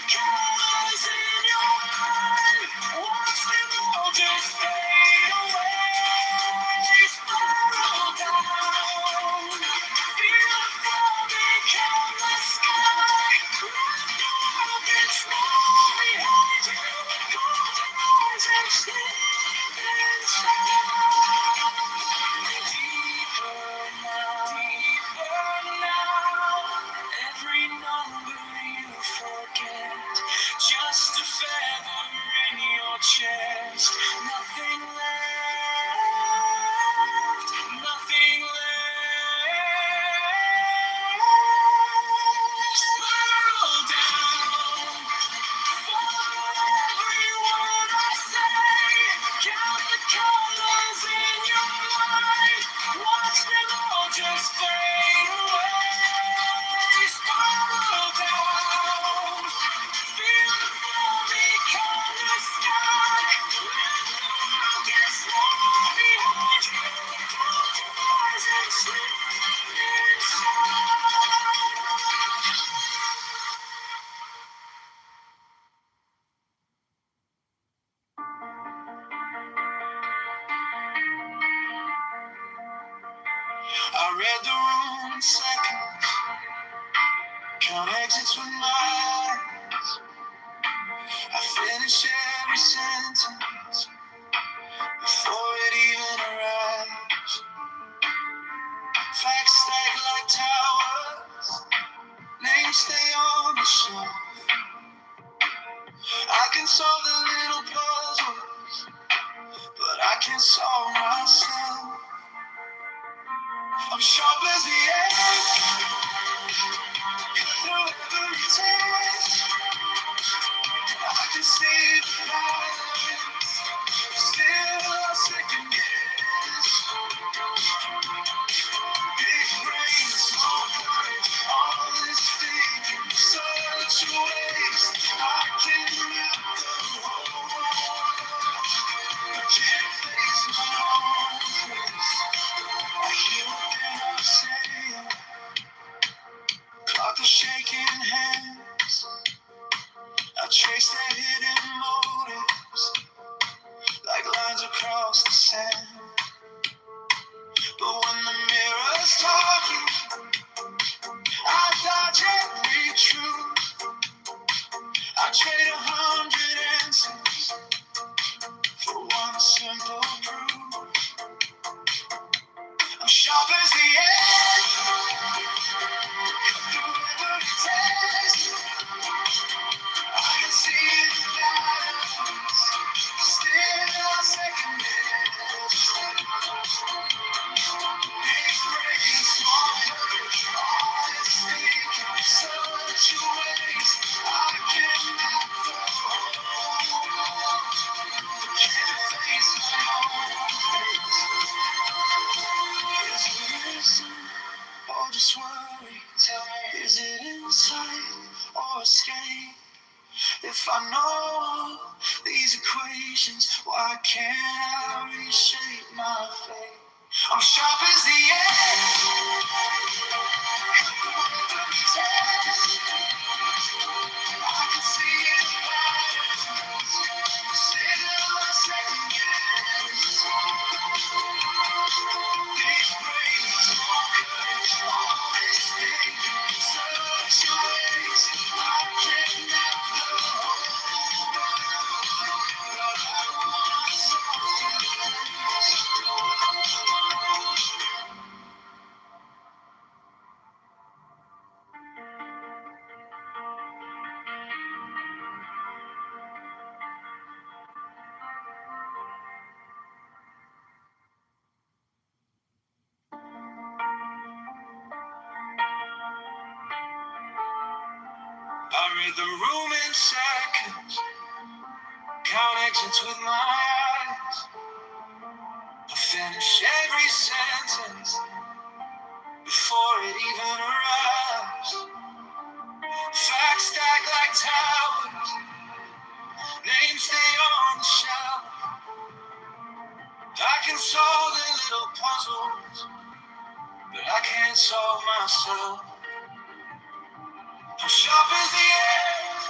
colors in your mind. Watch them all just fade away. Spiral down. Feel the fall become the sky. Let the world get small behind you. Close your eyes and sleep inside. Deeper now. Every number you forget. Just a feather in your chest. Nothing left. Nothing left. Spiral down. Follow every word I say. Count the colors in your mind. Watch them all just fade away. Spiral down. Feel the flow become the sky. Let the world get small behind you. Close your eyes and sleep I read the room in seconds, count exits with my eyes. I finish every sentence before it even arrives. Facts stack like towers, names stay on the shelf. I can solve the little puzzles, but I can't solve myself. I'm sharp as the edge, through every text. I can see the patterns, still a second guess. Big brain, small heart, all this thinking, such a waste. I can map the whole world, I can't face my own face. I hear what they're saying, clock the shaking hands. I trace their hidden motives, like lines across the sand. But when the mirror's talking, I dodge every truth. I trade 100 answers for one simple proof. I'm sharp as the edge, through every test. I can see the patterns, still a second guess. Big brain, small heart, all this thinking, such a waste. I can map the whole world, can't face my own face. Is it innocent or just worry? Is it insight or escape? If I know these equations, why can't I reshape my fate? I'm sharp as the edge, I can see the patterns, still a second guess. Big brain, small courage, all this thinking, such a waste. I can't map the whole world, but I want something else. I read the room in seconds, count exits with my eyes. I finish every sentence before it even arrives. Facts stack like towers, names stay on the shelf. I can solve the little puzzles, but I can't solve myself. I'm sharp as the edge,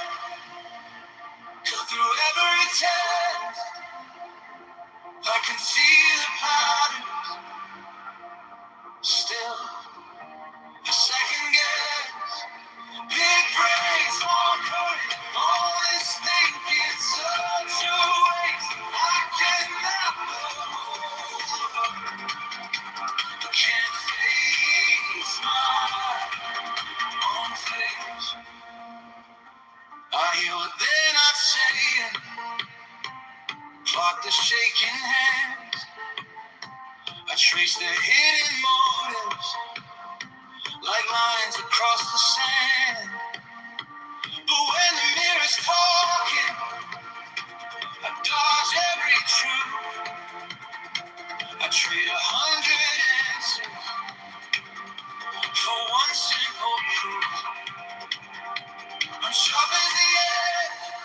I hear what they're not saying, clock the shaking hands. I trace their hidden motives, like lines across the sand. But when the mirror's talking, I dodge every truth. I trade 100 answers for one simple truth. I'm sharp as the edge,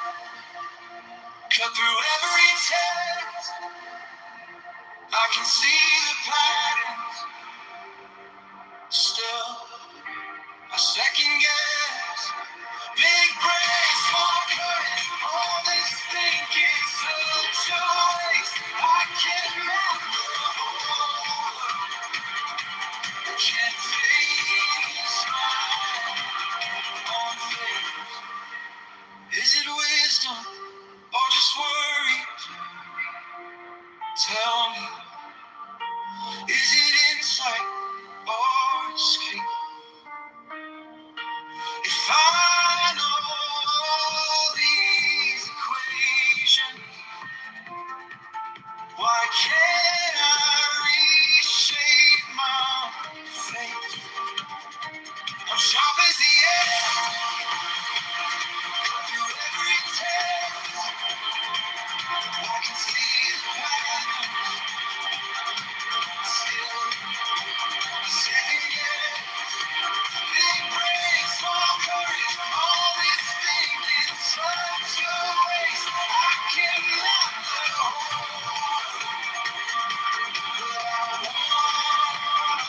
cut through every text. I can see the patterns, still I second guess. Big brain, small courage, all this thinking, such a waste. I can't map the whole, can't face my own face. Is it wisdom or just worry? Tell me, is it insight or escape? If I know these equations, why can't I reshape my fate? I'm sharp as the edge, through every text. I can see the pattern, still second guess. Big brain, small courage, all this thinking, such a waste. I cannot know, but I want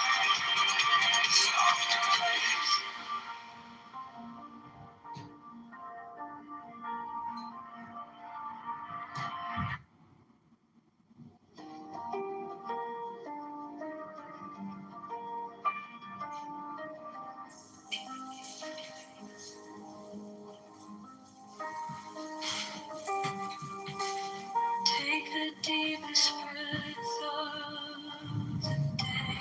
a softer place. Take the deepest breath of the day.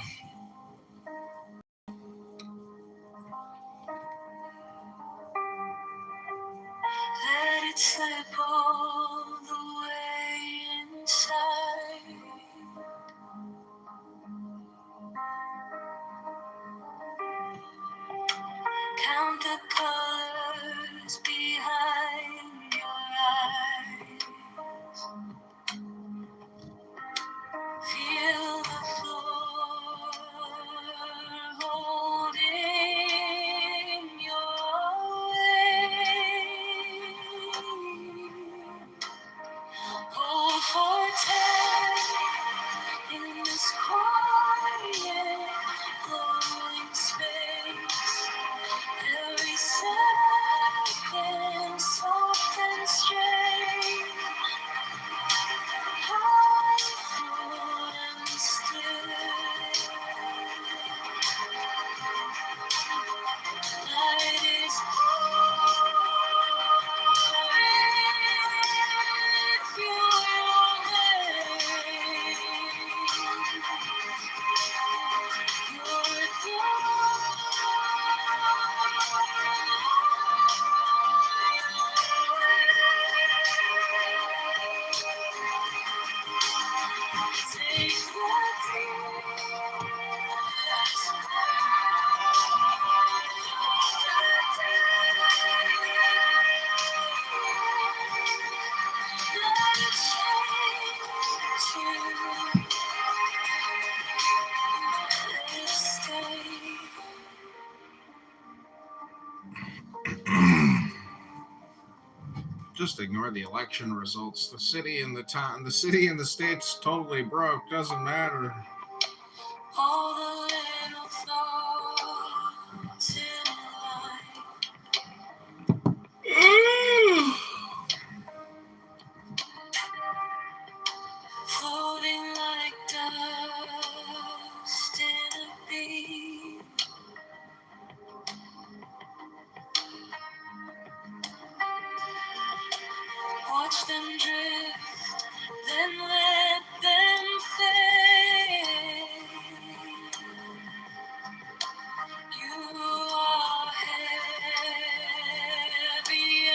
Let it slip all the way inside. Count the colors behind your eyes. Feel the floor holding your weight. Hold for 10 in this quiet, glowing space. Every second, soft and straight. Powerful and still. Light is if take Just ignore the election results. The city and the town, the city and the state's totally broke. Doesn't matter. all the little thoughts in life. Floating like dust in a beam. Watch them drift, then let them fade. You are heavy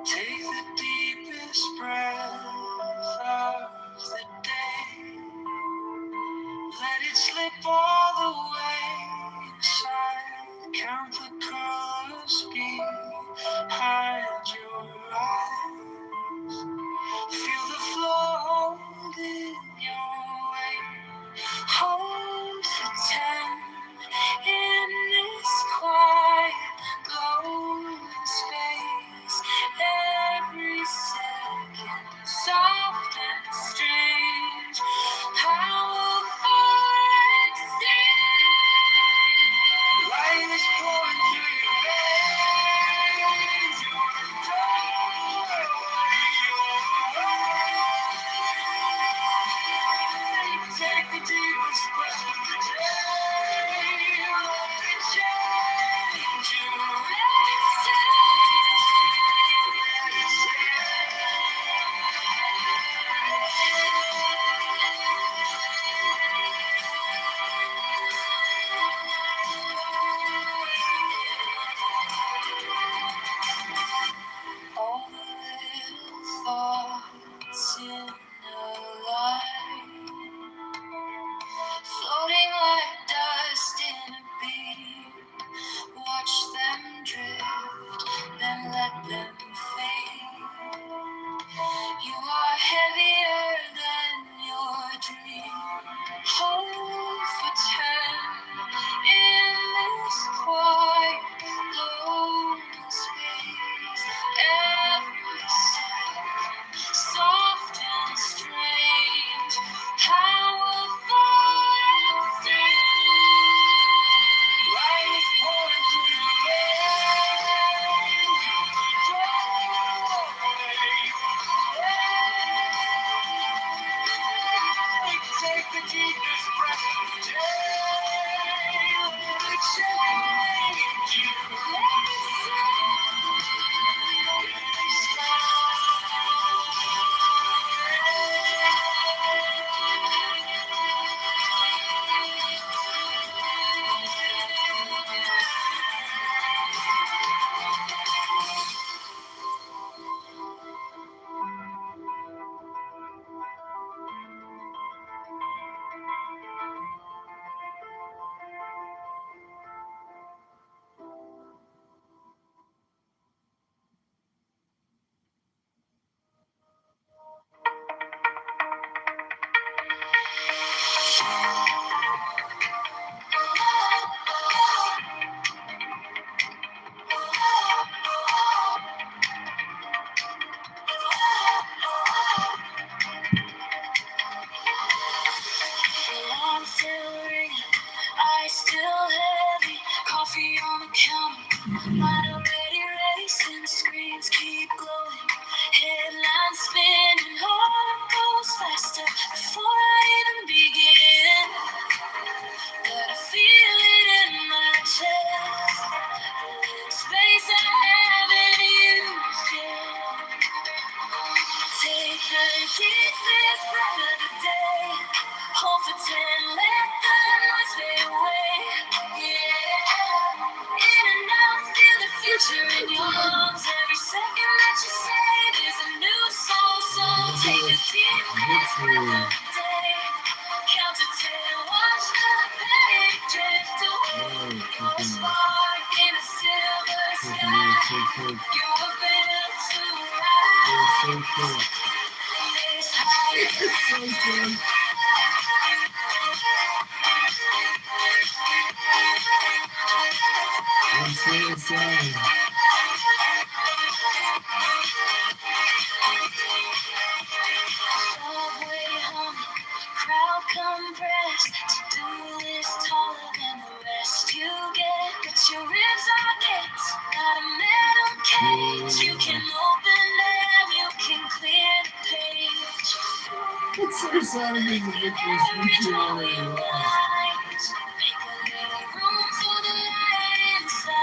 Take the deepest breath of the day. Let it slip all the way inside. Count the colors behind your eyes. Feel the flow holding your weight. Hold for 10 in this quiet, glowing space. Every second, soft and strange. How far extend. Light is pouring through your veins. Your doorway, your way. Take the deepest breath of the day. Let it change you. Let it stay. Let it all the little thoughts in a line, floating like dust in a beam. Watch them drift, then let them fade. You are heavier than your dream. Hold for 10 in this quiet, lonely space. Every second, soft and strange. How far extend. Light is pouring through your veins. Take the deepest breath of the day. Let it change you. Let it alarm still ringing, eyes still heavy, coffee on the counter, mind already racing, screens keep glowing, headlines spinning, heart goes faster before I even begin. But I feel it in my chest, a little space I haven't used yet. Take the deepest breath of the day. Hold for 10, let the noise fade away. Yeah. In and out, feel the future in your lungs. Every second that you save is a new song. So take the deepest breath of the day. Count to 10, watch the panic drift away. You're a spark in a silver sky. You were built to rise. This high. I'm so sorry. Subway hum, crowd compressed. To-do list taller than the rest. You get, but your ribs are kept. Not a metal cage. You can open them, you can clear the page. It's so sad to make the victory speech already. Make a little room for the light inside.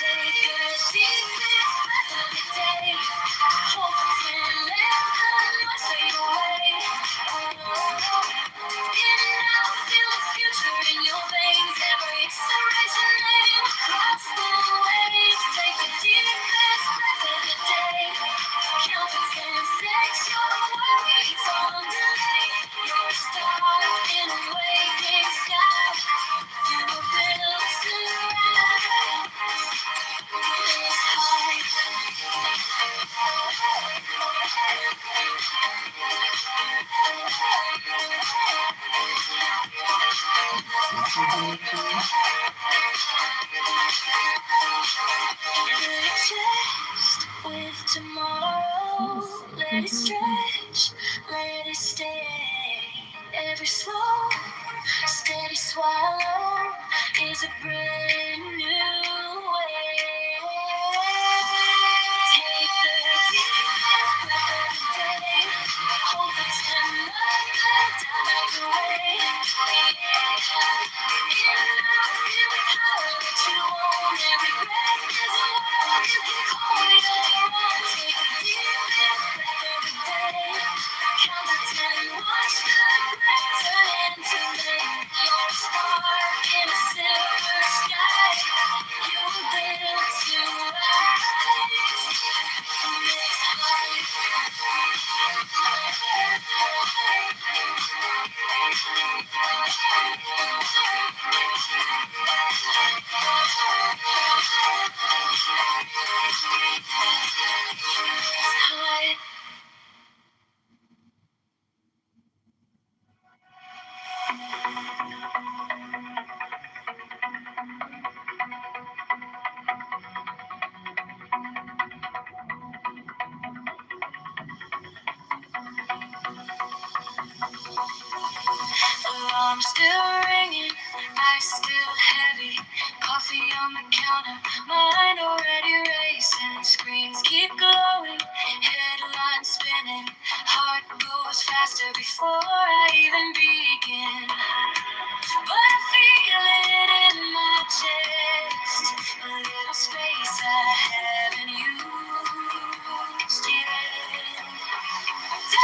Take a deep breath of the day. Hold for 10, let the noise fade away. In and out, feel the future in your veins. Every resonating across the waves. Take a deep Let it stretch, let it stay. Every slow, steady swallow is a brand new way. Take the deepest breath of the day. Hold the 10 down out the way. Feel the power that you own. Every breath is a world you can call your own. Take the deepest breath of the day. Count to 10, watch the breath turn into flame. You're a spark in a silver sky. You were built to rise. High. Alarm still ringing, eyes still heavy. Coffee on the counter, mind already racing. Screens keep glowing, headlines spinning. Heart goes faster before I even begin. But I feel it in my chest, a little space I haven't used yet. Take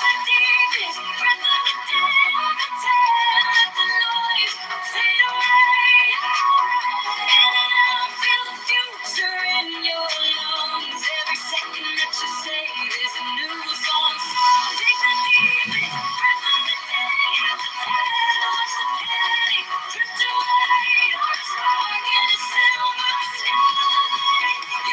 the deepest breath of the day. On the 10, let the noise fade away. And I feel the future in your lungs. Every second that you say is a new song. Take the deepest breath of the day. Count to 10, watch the penny drift away. You're a spark in a silver sky.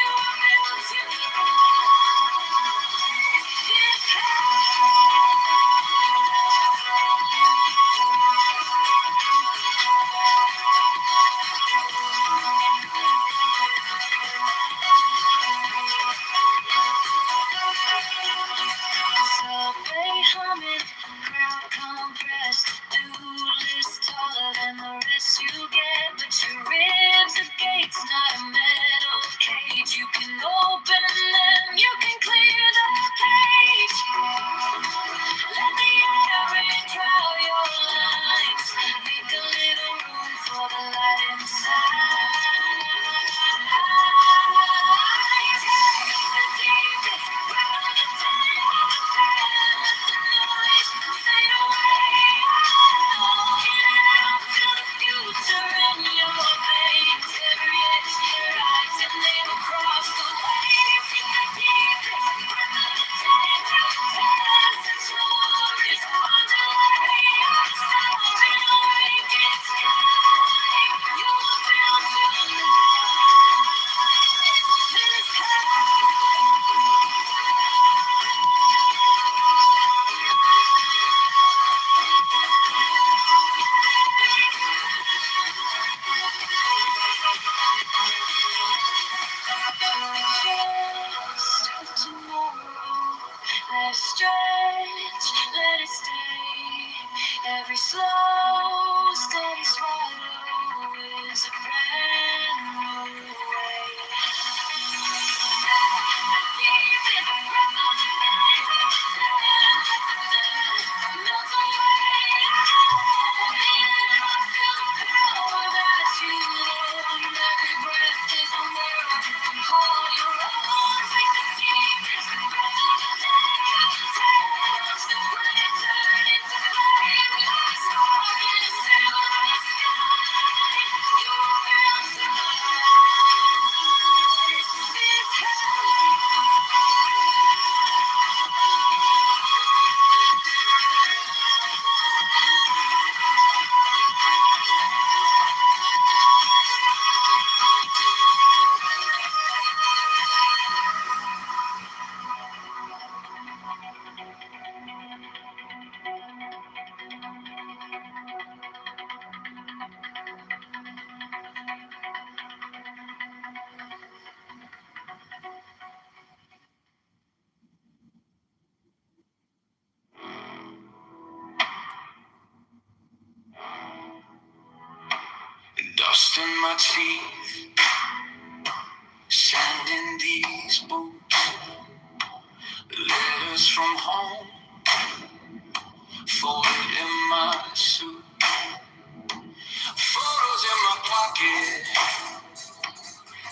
in my teeth, sand in these boots, letters from home, folded in my suit, photos in my pocket,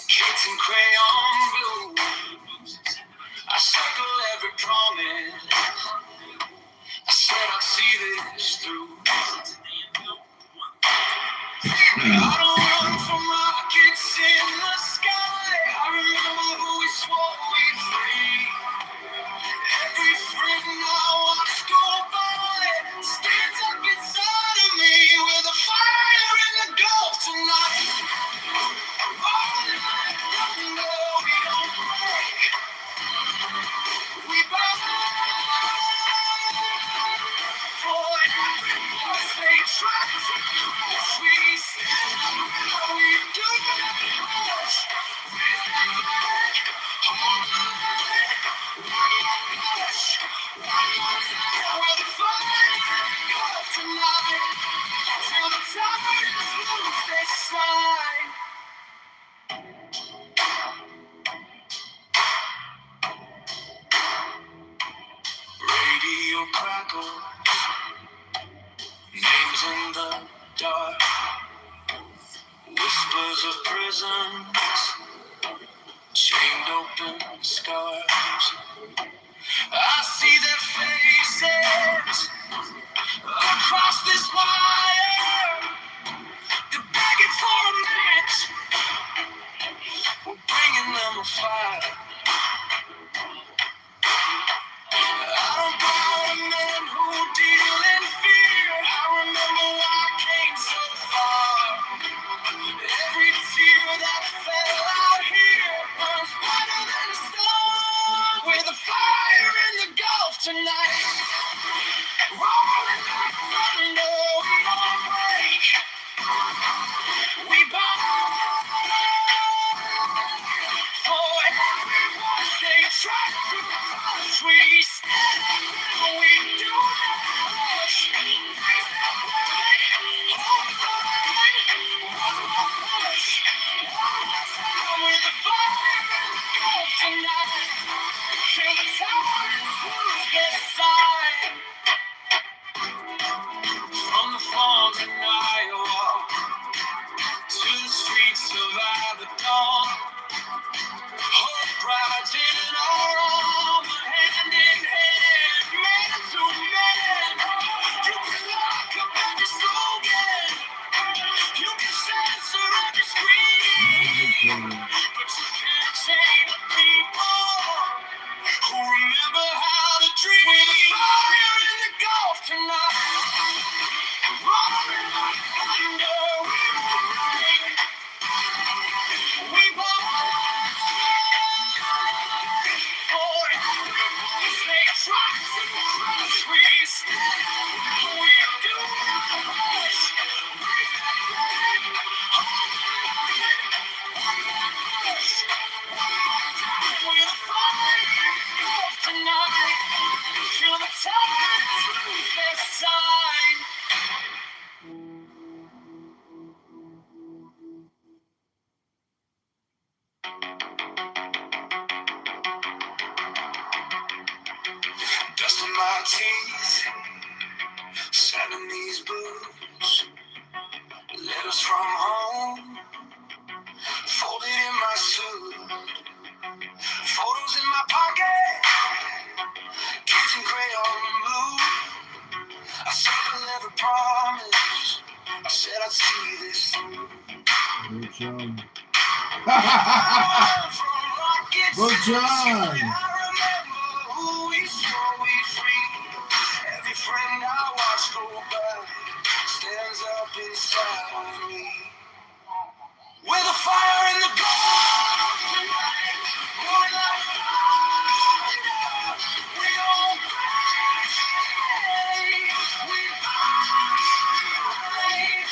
kids in crayon blue. I circle every promise, I said I'd see this through. I don't run from rockets in the sky. I remember who we swore we'd free. Every friend I watched go by stands up inside of me with a fire in the Gulf tonight. Rolling like thunder, we don't break. We burn for every voice they try to crush. We stand up, we do not push. Raise that flag, hold the line. One more push, one more time. We're the fire of tonight. Till the tide lose their sign. Radio crackles, names in the dark, whispers of prisons, chained open scars. I see their faces across this wire. They're begging for a match. We're bringing them a fire. I don't bow to men who deal in fear. I remember why I came so far. Every tear that fell out here burns brighter than a star. With a fire in the Gulf tonight. Rolling like thunder, we don't break. We burn for every voice they try to crush. We stand up, we do not push. Raise that flag, hold the line. One more push, one more time. With a fire in the Gulf tonight. Till the towers lose their sign. From the farms in Iowa to the streets of Abaddon, hope rides in our armor, hand in hand, man to man. You can lock up every slogan, you can censor every scream, but you can't chain the people who remember how to dream. With a fire in the Gulf tonight, rolling like thunder, we don't break. We burn for every voice they try to crush. We stand, we do not push. Raise that flag, hold the line. One more push, one more time. We're the fire of tonight. Till the tides lose their sign. Dust in my teeth, sand in these boots, letters from home, folded in my suit, photos in my pocket, kids in crayon blue. I circle every promise, I said I'd see this through. Good job. Good Good job. who we swore we'd free. Every friend I watch go by stands up inside of me. With a fire in the Gulf tonight, rolling like thunder, we don't crash. We fight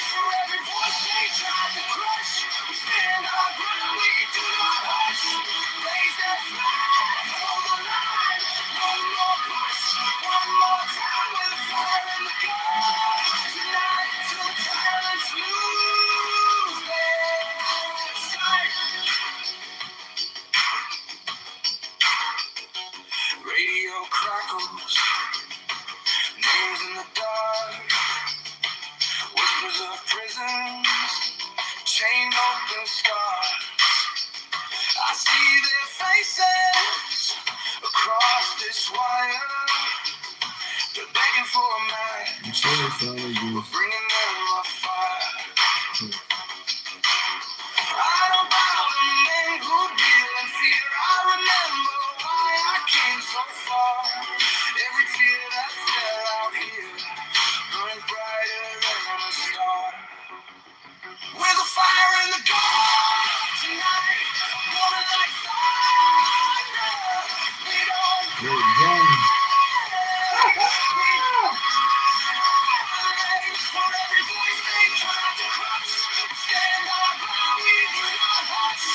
for every voice they tried to crush. We stand our ground, we do not hush. Raise that flag, their faces across this wire. They're begging for a match. We're bringing them a fire. I don't bow to men who deal in fear. I remember why I came so far. Every tear that fell out here burns brighter than a star. With a fire in the dark tonight, rolling like thunder. We don't for every voice they try to crush. Stand our ground, we do not hush.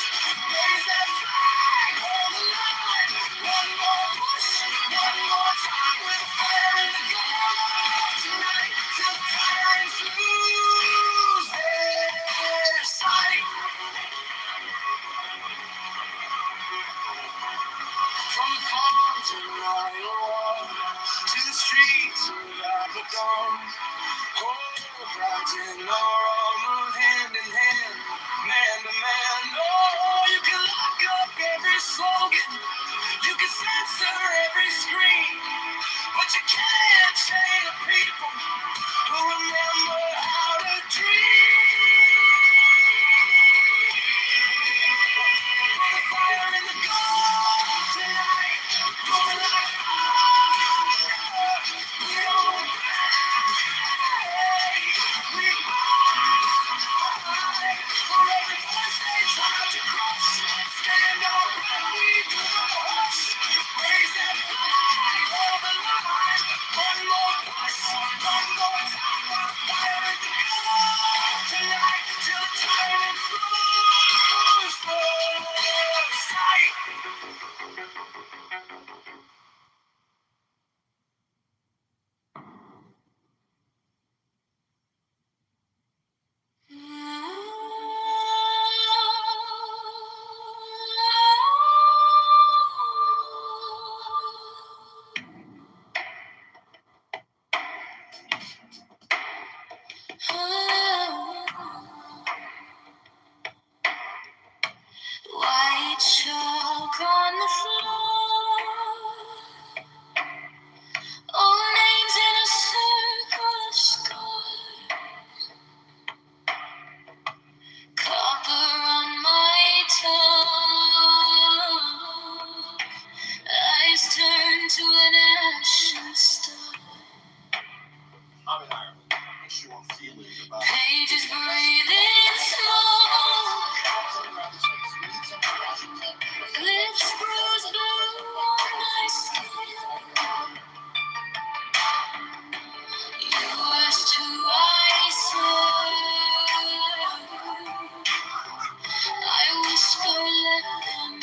Raise that flag, hold the line. One more push, one more time. With a fire in the dark tonight, till the tyrants lose their sight. From the farm to Iowa, to the streets of Abaddon. Hope rides in our armor, hand in hand, man to man. Oh, you can lock up every slogan, you can censor every scream, but you can't chain the people who remember how to dream. Put a fire in the gold tonight, going like fire. We don't break, we fight. For every voice they try to crush, stand our ground, we do not hush. Raise that flag, hold the line. One more push, one more time. We're fire in the gold tonight, till the tyrants lose their sight. White chalk on the floor, all names in a circle of scars, copper on my tongue, eyes turn to an ashen star. I'm in Ireland. What's your feelings about it? Pages breathing smoke, lips bruised blue on my skin. You asked who I serve. I whisper, let them in.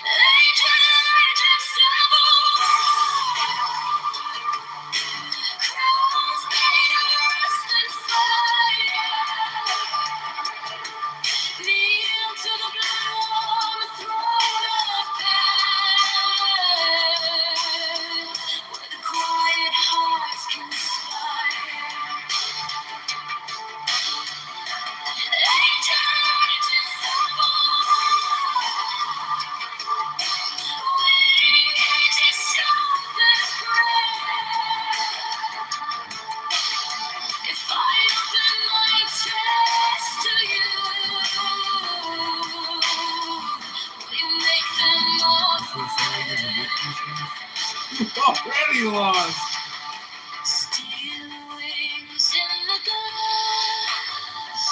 Agent symbol, crowns made of rust and fire. Kneel to the blood-warm throne of power, where the quiet hearts conspire. Agent symbol, we need to stop this breath. If I open my chest to you, will you make them all Already lost. Steel wings in the glass,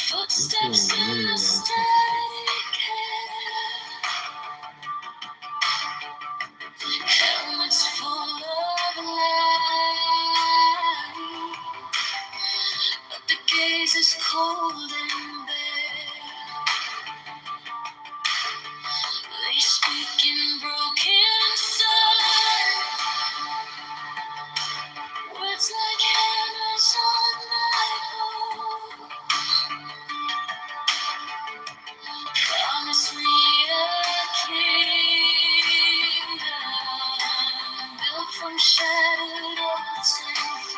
footsteps in the static air, helmets full of light, but the gaze is cold and bare. They speak in broken sun, words like hammers on my bones. Promise me a kingdom built from shattered odds and thrones.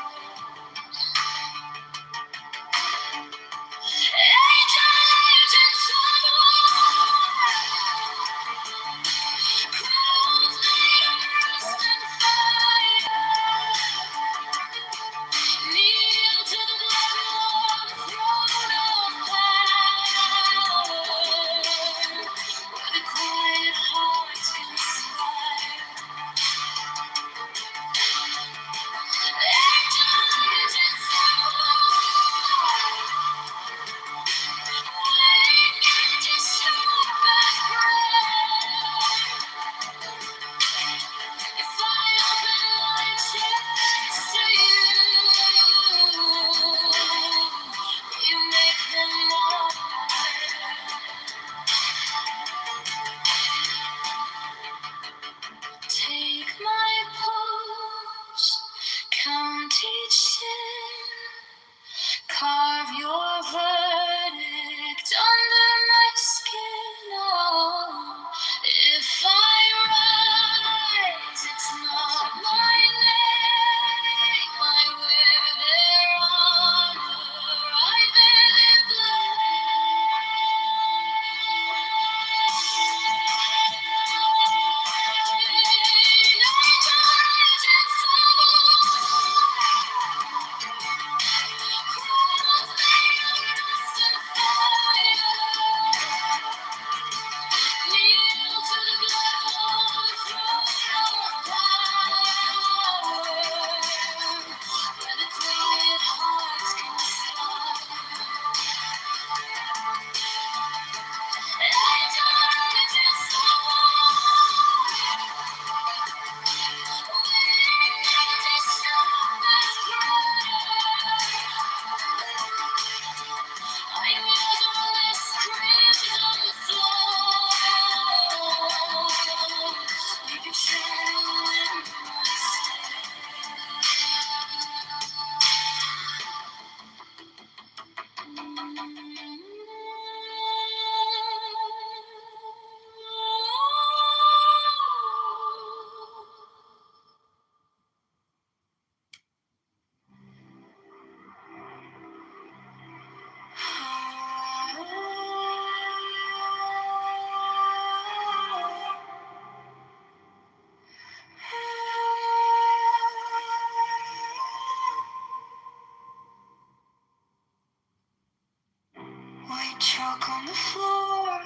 truck on the floor.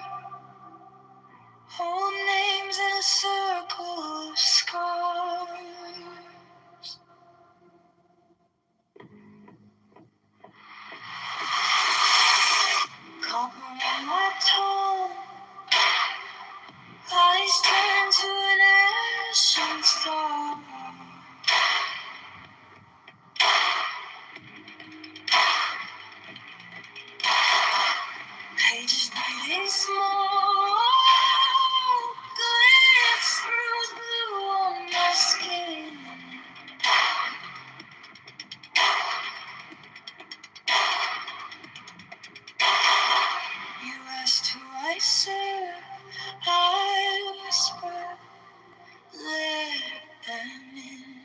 Old names in a circle of scars. Copper on my tongue. Eyes turn to an ashen star. Pages bleeding small. Glyphs bruised blue on my skin. You asked who I serve. I whisper, let them in.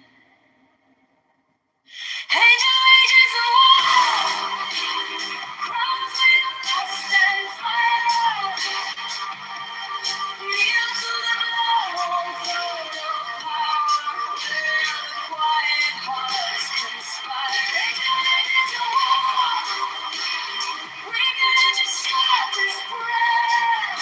Angel agents of war, crossed with dust and fire. Kneel to the blood on throne of power, where the quiet hearts conspire. Angel agents of war, we got to stop this prayer.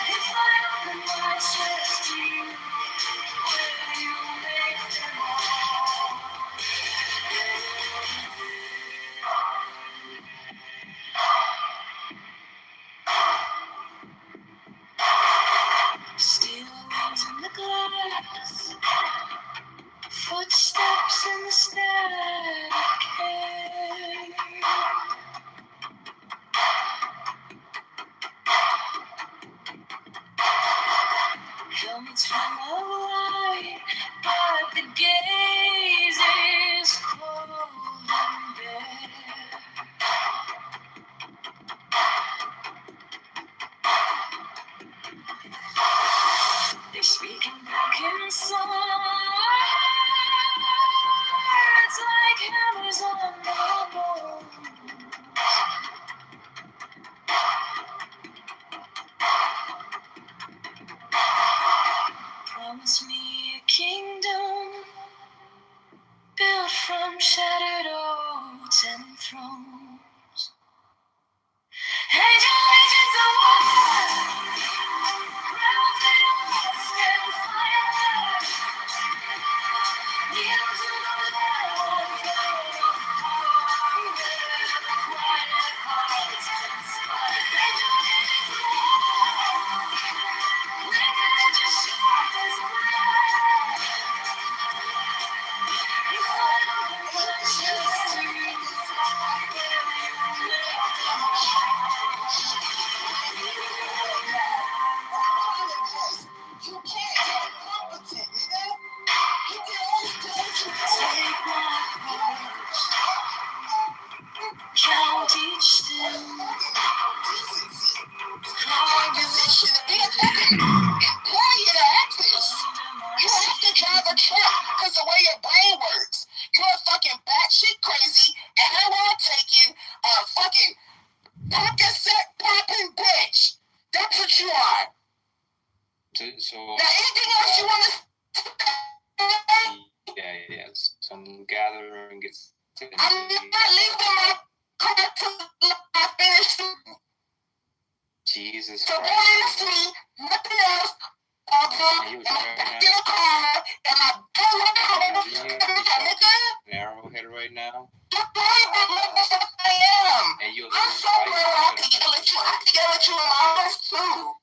If I open my chest to you, will you make them all? Steel wings in the glass, footsteps in the static air. Helmets full of light, but the gaze is cold and bare. They speak in broken swords like hammers on the bones. Promise me a kingdom built from shattered oaks and thrones. Angel agents of war, crowned in dust and fire. Kneel to the Lamb on throne of power, where the quiet hearts conspire. Angel agents of war, we got to stop this prayer. If I open my chest to you, will you make them all? You can't get competent, nigga. You can only do what you take my pulse, count each step, position to be a fucking employee in an office. You have to drive a truck because the way your brain works. You're a fucking batshit crazy, heroin taking, fucking Percocet popping bitch. That's what you are. So Now, anything else you want to say? yeah. Some gathering gets. I'm not leaving my car till I finish. Jesus So Christ. honestly, nothing else. Am I back in the car? Am I Arrowhead right now. I am. I'm so glad I can yell at you. I can yell at you in my house too.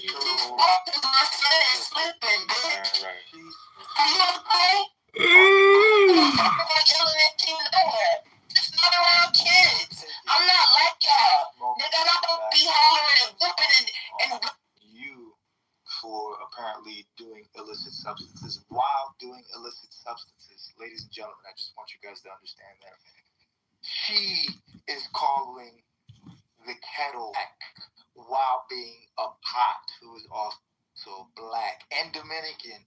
You walk with my son and sleeping, bitch. Are you okay? I'm not yelling at you nowhere. Just not around kids. I'm not like y'all. Nigga, I'm not gonna be hollering and whooping and you for apparently doing illicit substances while doing illicit substances. Ladies and gentlemen, I just want you guys to understand that. She is calling the kettle black while being a pot who is also black and Dominican.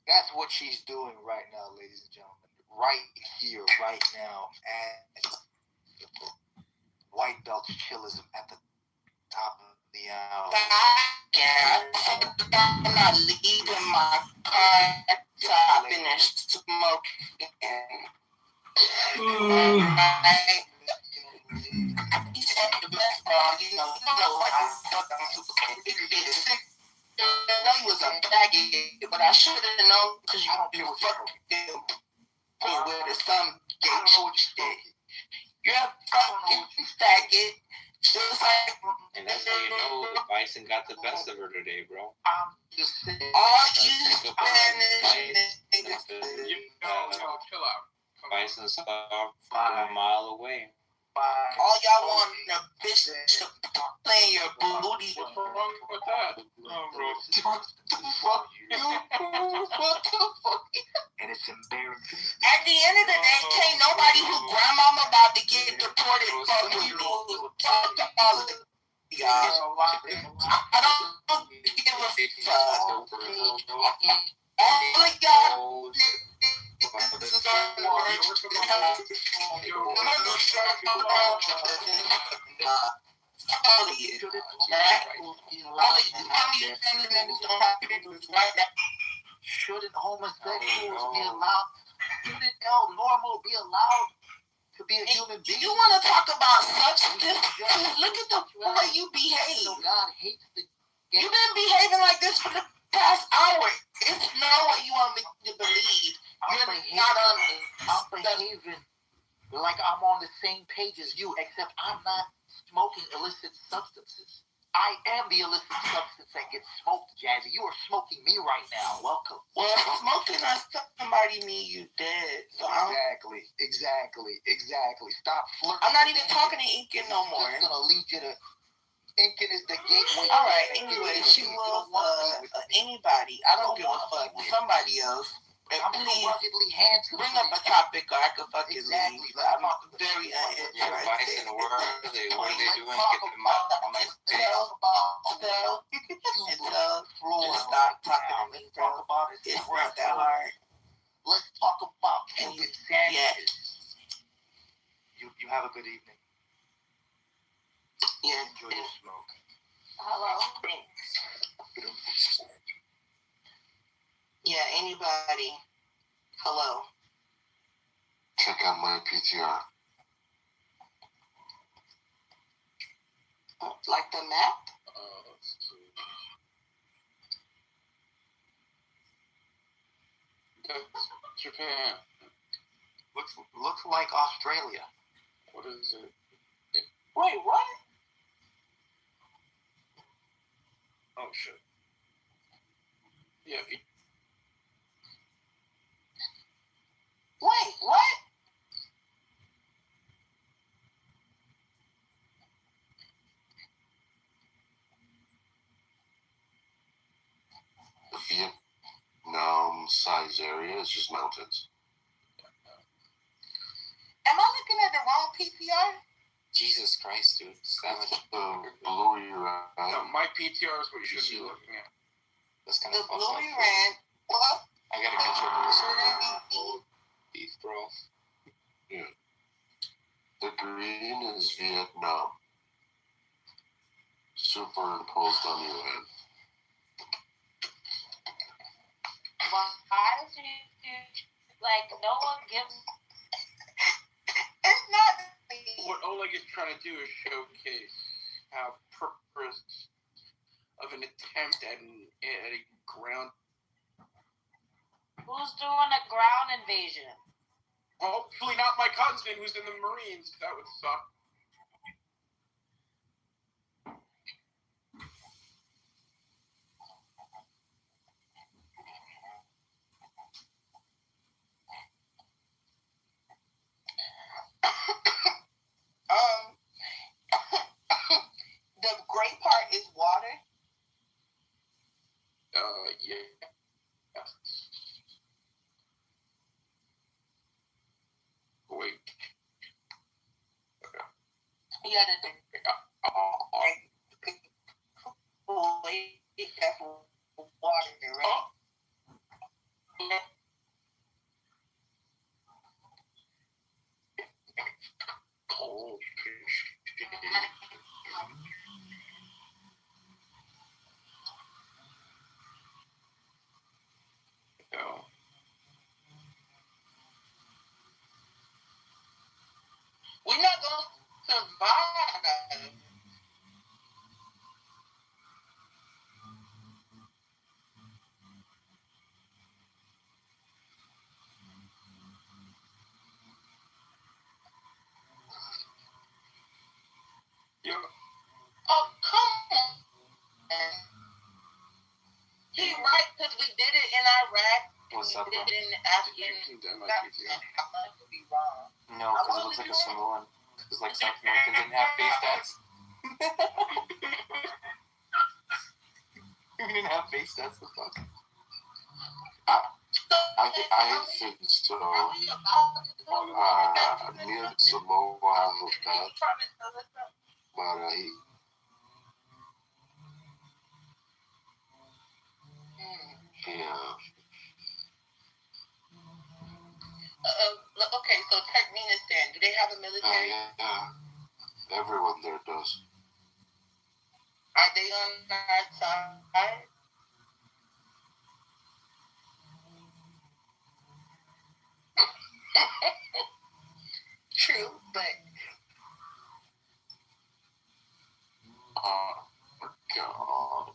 That's what she's doing right now, ladies and gentlemen. Right here, right now, and white belt chillism at the top of the hour. I'm not leaving my car till I finish smoking. Right? like I'm super cool. I know you was a faggot, but I should have known because you don't give a fuck with some gay shit. You're a fucking faggot. Just like, And that's how you know Bison got the best of her today, bro. I'm just saying. All you Spanish niggas. Chill out. Bison saw from a mile away. All y'all want a bitch to play in your booty. What's wrong with that? Oh, bro. Fuck you. What the fuck? And it's embarrassing. At the end of the day, can't nobody who grandmama about to get deported fuck with me. Fuck all of y'all. I don't give a fuck. All of y'all Shouldn't homosexuals be allowed? Shouldn't normal be allowed to be a human being? You want to talk about substance? Look at the way you behave. God hates the game. You've been behaving like this for the past hour. It's no way you want me to believe. You're not on this. I'm behaving like I'm on the same page as you, except I'm not smoking illicit substances. I am the illicit substance that gets smoked, Jazzy. You are smoking me right now. Welcome. Well, smoking on somebody mean you dead. So Exactly. Stop flirting. I'm not even talking to Inkin no more. It's gonna lead you to Inkin is the gateway. All right. Anyway, she will anybody. I don't give a fuck. Somebody else. Please bring up a topic or I can fucking leave. I'm very uninterested. What are they doing? Get them out. Just stop talking to me, bro. It's not that hard. Let's talk about Cuban sandwiches. You have a good evening. Yeah. Enjoy your smoke. Hello. Yeah, anybody. Hello. Check out my PTR. Like the map? Japan. Looks like Australia. What is it? Wait, what? Oh shit. Yeah. Wait, what? The Vietnam size area is just mountains. Am I looking at the wrong PTR? Jesus Christ, dude. Blue Iran. No, my PTR is what you should be looking at. That's kind The of Blue Iran. What? I gotta catch up with this beef, bro. Yeah. The green is Vietnam. Superimposed on your head. Why does you like no one gives? It's not. What Oleg is trying to do is showcase how purpose of an attempt at a ground. Who's doing a ground invasion? Hopefully not my cousin who's in the Marines. That would suck. The gray part is water. Yeah. Wait. Yeah, water, right? Oh, no. We're not gonna survive. Oh, come on. He right, because we did it in Iraq. What's up, we bro? did it in Afghanistan. I could be wrong. No, because it looks like a Samoan. It's like South Americans didn't have face tats. You didn't have face tats, the fuck? I think so. Near Samoa has a that. But yeah. Okay, so Turkmenistan, do they have a military? Yeah. Everyone there does. Are they on our side? True, but God.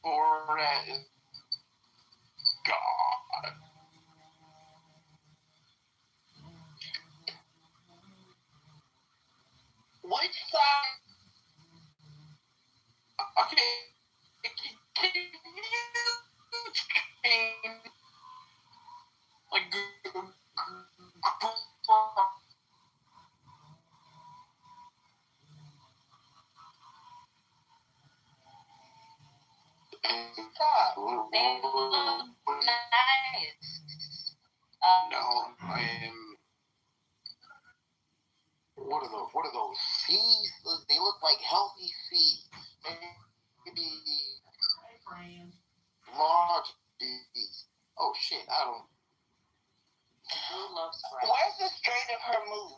Poor God. which side? Okay, can you like stop? They look nice. No, I am. What are those seeds? They look like healthy seeds. Maybe large seeds. Oh shit, I don't. Who loves Sprite? Where's the Strait of Hormuz?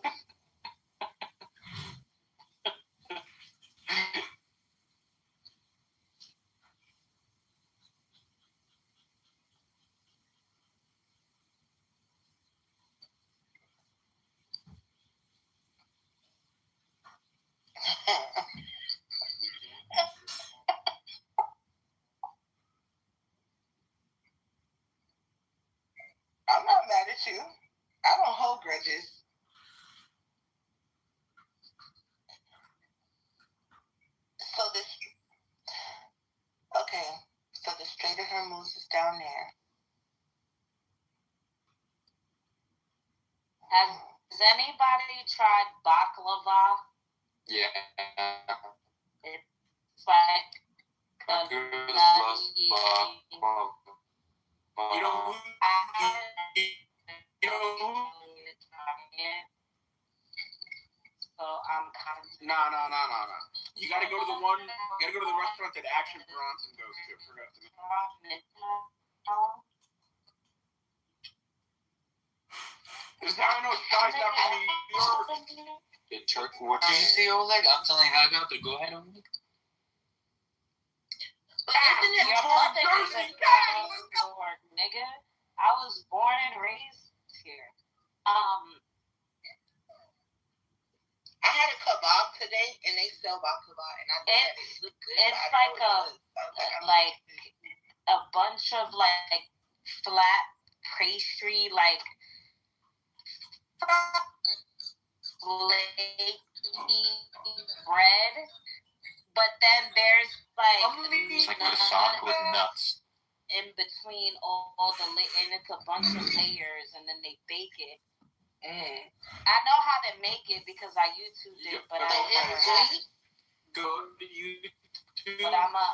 I'm not mad at you. I don't hold grudges. So the Strait of Hormuz is down there. Has anybody tried baklava? Yeah. It's like My girls love baklava. So I'm kind of No. You gotta go to the one. You gotta go to the restaurant that Action Bronson goes to. Forgot to. There's now no guys out from New York. The Turk. What did you say, Oleg? I'm telling you how I got there. Go ahead, Oleg. But isn't it Jersey? Lord, nigga. I was born and raised here. I had a kebab today, and they sell baklava, and I did it. It looked good. It's like a bunch of like flat pastry, like flaky bread, but then there's like It's like croissant with nuts in between all the and it's a bunch of layers, and then they bake it. I know how to make it because I YouTubed it, but I never had it. Go to YouTube. But I'm a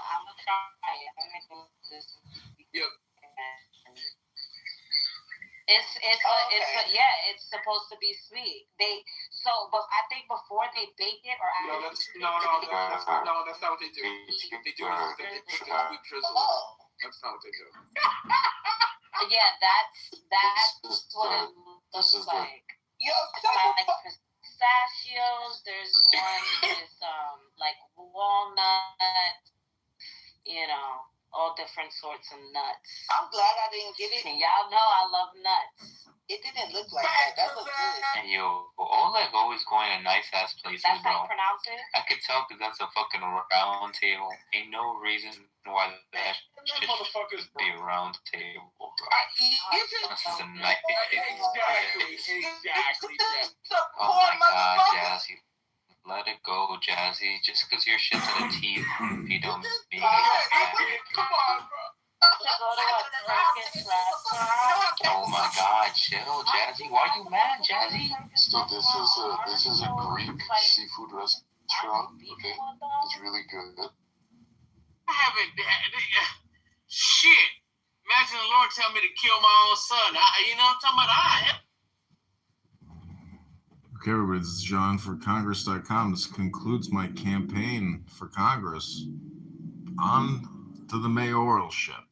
try it. I'm making this. Yep. It's supposed to be sweet. But I think before they bake it or after. That's not what they do. They do it sweet drizzle. That's not what they do. Yeah, that's what it looks like. Like pistachios. There's one with like walnut. All different sorts of nuts. I'm glad I didn't get it. And y'all know I love nuts. It didn't look like that. That looked good. And yo, Oleg always going to nice ass places, That's bro. how you pronounce it? I could tell because that's a fucking round table. Ain't no reason why that should be a round table, bro. This is a nice. Exactly. Oh my god, yes. Jazzy, just because your shit's at a teeth, you don't mean Come on, bro. Oh my God, chill, Jazzy. Why are you mad, Jazzy? So this is a Greek seafood restaurant. Okay, it's really good. I haven't. Shit. Imagine the Lord tell me to kill my own son. You know what I'm talking about? Okay, everybody, this is John for Congress.com. This concludes my campaign for Congress. On to the mayoralship.